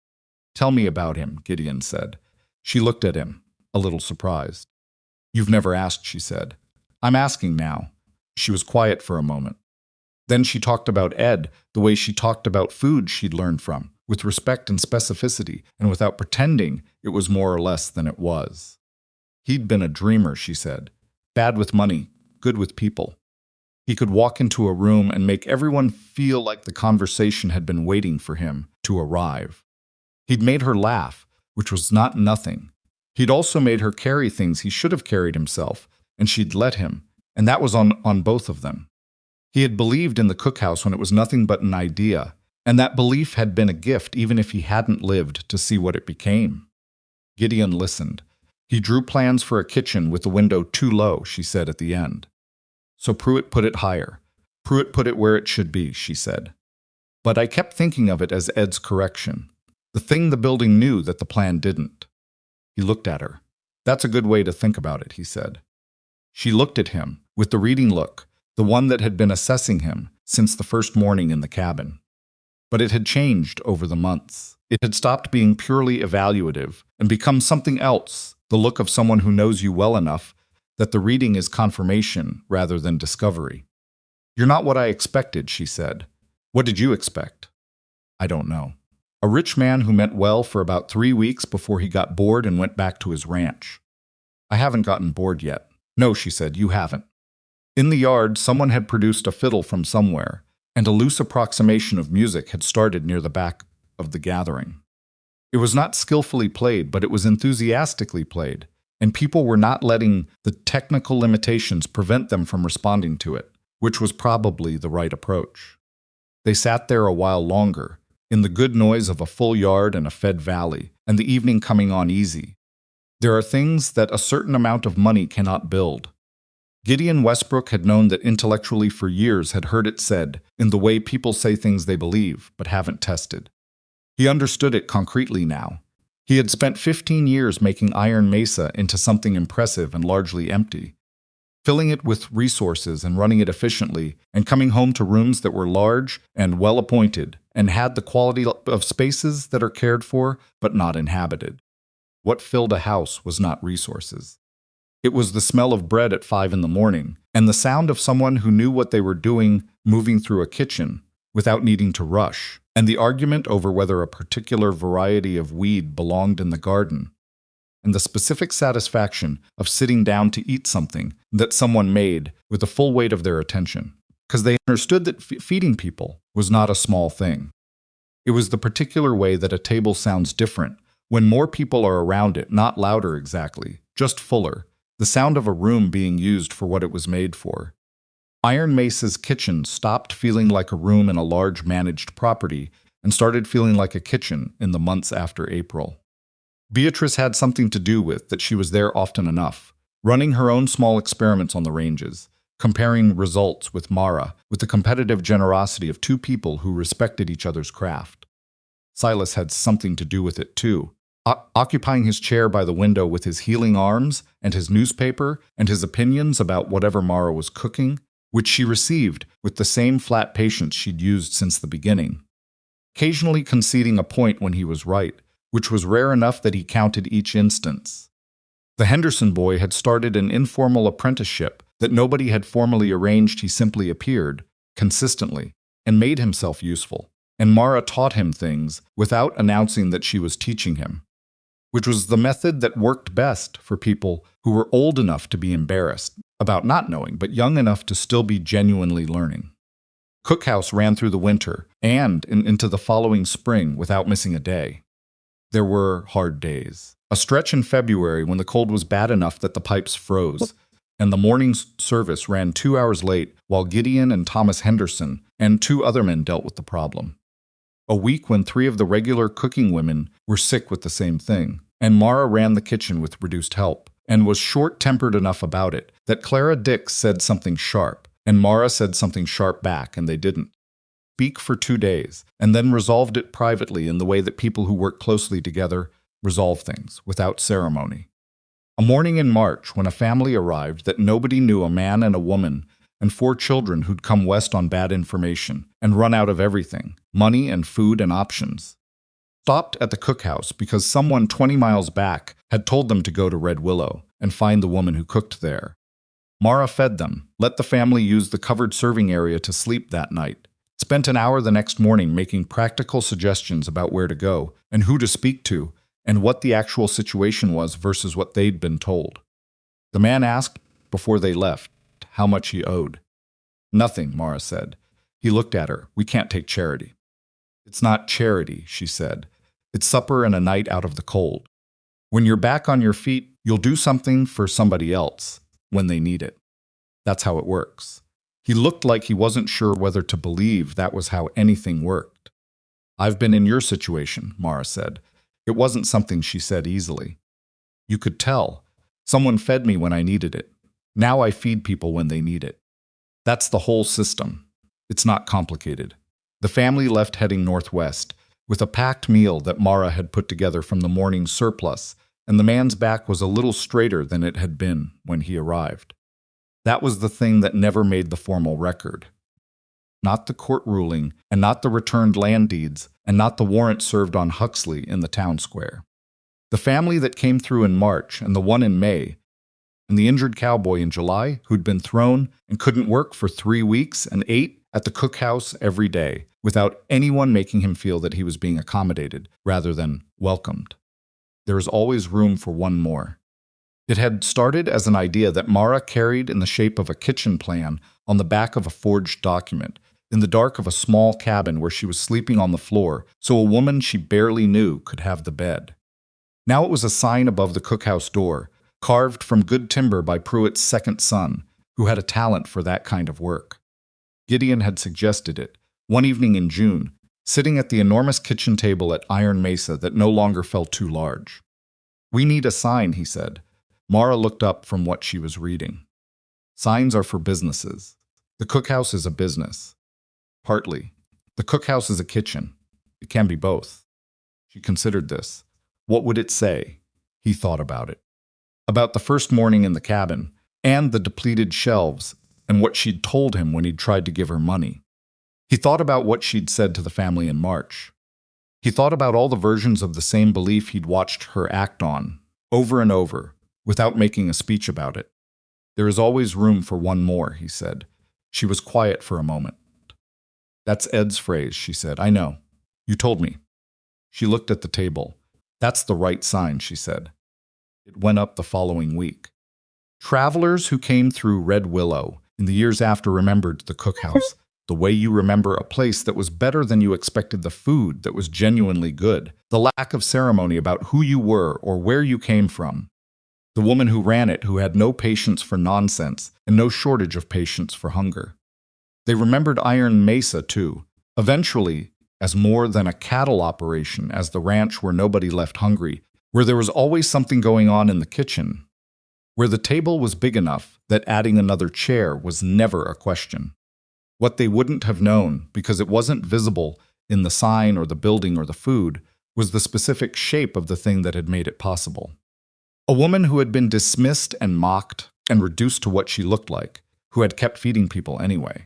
"Tell me about him," Gideon said. She looked at him, a little surprised. "You've never asked," she said. "I'm asking now." She was quiet for a moment. Then she talked about Ed the way she talked about food she'd learned from, with respect and specificity, and without pretending it was more or less than it was. "He'd been a dreamer," she said. "Bad with money, good with people. He could walk into a room and make everyone feel like the conversation had been waiting for him to arrive. He'd made her laugh, which was not nothing. He'd also made her carry things he should have carried himself, and she'd let him, and that was on both of them. He had believed in the cookhouse when it was nothing but an idea, and that belief had been a gift even if he hadn't lived to see what it became." Gideon listened. "He drew plans for a kitchen with the window too low," she said at the end. "So Pruitt put it higher. Pruitt put it where it should be," she said. "But I kept thinking of it as Ed's correction, the thing the building knew that the plan didn't." He looked at her. "That's a good way to think about it," he said. She looked at him, with the reading look, the one that had been assessing him since the first morning in the cabin. But it had changed over the months. It had stopped being purely evaluative and become something else, the look of someone who knows you well enough that the reading is confirmation rather than discovery. "You're not what I expected," she said. "What did you expect?" "I don't know. A rich man who meant well for about 3 weeks before he got bored and went back to his ranch." "I haven't gotten bored yet." "No," she said, "you haven't." In the yard, someone had produced a fiddle from somewhere, and a loose approximation of music had started near the back of the gathering. It was not skillfully played, but it was enthusiastically played, and people were not letting the technical limitations prevent them from responding to it, which was probably the right approach. They sat there a while longer, in the good noise of a full yard and a fed valley, and the evening coming on easy. There are things that a certain amount of money cannot build. Gideon Westbrook had known that intellectually for years, had heard it said, in the way people say things they believe, but haven't tested. He understood it concretely now. He had spent 15 years making Iron Mesa into something impressive and largely empty, filling it with resources and running it efficiently, and coming home to rooms that were large and well-appointed, and had the quality of spaces that are cared for but not inhabited. What filled a house was not resources. It was the smell of bread at 5 in the morning, and the sound of someone who knew what they were doing moving through a kitchen without needing to rush, and the argument over whether a particular variety of weed belonged in the garden, and the specific satisfaction of sitting down to eat something that someone made with the full weight of their attention, because they understood that feeding people was not a small thing. It was the particular way that a table sounds different when more people are around it, not louder exactly, just fuller, the sound of a room being used for what it was made for. Iron Mesa's kitchen stopped feeling like a room in a large managed property and started feeling like a kitchen in the months after April. Beatrice had something to do with that she was there often enough, running her own small experiments on the ranges, comparing results with Mara, with the competitive generosity of two people who respected each other's craft. Silas had something to do with it too, occupying his chair by the window with his healing arms and his newspaper and his opinions about whatever Mara was cooking, which she received with the same flat patience she'd used since the beginning, occasionally conceding a point when he was right, which was rare enough that he counted each instance. The Henderson boy had started an informal apprenticeship that nobody had formally arranged. He simply appeared, consistently, and made himself useful. And Mara taught him things without announcing that she was teaching him, which was the method that worked best for people who were old enough to be embarrassed about not knowing, but young enough to still be genuinely learning. Cookhouse ran through the winter and into the following spring without missing a day. There were hard days. A stretch in February when the cold was bad enough that the pipes froze, and the morning service ran 2 hours late while Gideon and Thomas Henderson and 2 other men dealt with the problem. A week when 3 of the regular cooking women were sick with the same thing, and Mara ran the kitchen with reduced help, and was short-tempered enough about it that Clara Dix said something sharp, and Mara said something sharp back, and they didn't speak for 2 days, and then resolved it privately in the way that people who work closely together resolve things, without ceremony. A morning in March, when a family arrived that nobody knew, a man and a woman, and 4 children who'd come west on bad information and run out of everything, money and food and options, stopped at the cookhouse because someone 20 miles back had told them to go to Red Willow and find the woman who cooked there. Mara fed them, let the family use the covered serving area to sleep that night, spent an hour the next morning making practical suggestions about where to go and who to speak to and what the actual situation was versus what they'd been told. The man asked before they left how much he owed. Nothing, Mara said. He looked at her. We can't take charity. It's not charity, she said. It's supper and a night out of the cold. When you're back on your feet, you'll do something for somebody else when they need it. That's how it works. He looked like he wasn't sure whether to believe that was how anything worked. I've been in your situation, Mara said. It wasn't something she said easily. You could tell. Someone fed me when I needed it. Now I feed people when they need it. That's the whole system. It's not complicated. The family left heading northwest, with a packed meal that Mara had put together from the morning's surplus, and the man's back was a little straighter than it had been when he arrived. That was the thing that never made the formal record. Not the court ruling, and not the returned land deeds, and not the warrant served on Huxley in the town square. The family that came through in March, and the one in May, and the injured cowboy in July who'd been thrown and couldn't work for 3 weeks and ate at the cookhouse every day without anyone making him feel that he was being accommodated rather than welcomed. There is always room for one more. It had started as an idea that Mara carried in the shape of a kitchen plan on the back of a forged document, in the dark of a small cabin where she was sleeping on the floor so a woman she barely knew could have the bed. Now it was a sign above the cookhouse door, carved from good timber by Pruitt's second son, who had a talent for that kind of work. Gideon had suggested it, one evening in June, sitting at the enormous kitchen table at Iron Mesa that no longer felt too large. We need a sign, he said. Mara looked up from what she was reading. Signs are for businesses. The cookhouse is a business. Partly. The cookhouse is a kitchen. It can be both. She considered this. What would it say? He thought about it. About the first morning in the cabin, and the depleted shelves, and what she'd told him when he'd tried to give her money. He thought about what she'd said to the family in March. He thought about all the versions of the same belief he'd watched her act on, over and over, without making a speech about it. There is always room for one more, he said. She was quiet for a moment. That's Ed's phrase, she said. I know. You told me. She looked at the table. That's the right sign, she said. It went up the following week. Travelers who came through Red Willow in the years after remembered the cookhouse, the way you remember a place that was better than you expected, the food that was genuinely good, the lack of ceremony about who you were or where you came from. The woman who ran it who had no patience for nonsense and no shortage of patience for hunger. They remembered Iron Mesa, too, eventually as more than a cattle operation, as the ranch where nobody left hungry, where there was always something going on in the kitchen, where the table was big enough that adding another chair was never a question. What they wouldn't have known, because it wasn't visible in the sign or the building or the food, was the specific shape of the thing that had made it possible. A woman who had been dismissed and mocked and reduced to what she looked like, who had kept feeding people anyway.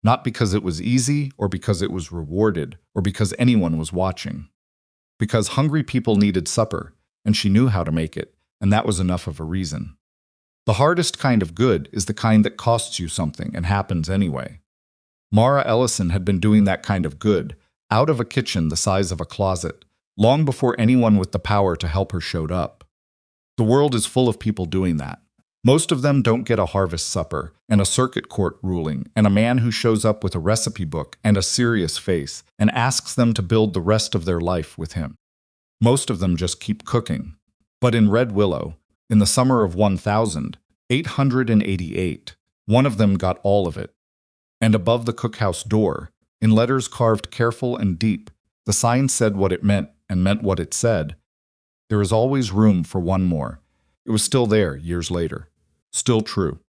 Not because it was easy, or because it was rewarded, or because anyone was watching. Because hungry people needed supper, and she knew how to make it, and that was enough of a reason. The hardest kind of good is the kind that costs you something and happens anyway. Mara Ellison had been doing that kind of good, out of a kitchen the size of a closet, long before anyone with the power to help her showed up. The world is full of people doing that. Most of them don't get a harvest supper, and a circuit court ruling, and a man who shows up with a recipe book and a serious face, and asks them to build the rest of their life with him. Most of them just keep cooking. But in Red Willow, in the summer of 1888, one of them got all of it. And above the cookhouse door, in letters carved careful and deep, the sign said what it meant and meant what it said. There is always room for one more. It was still there years later. Still true.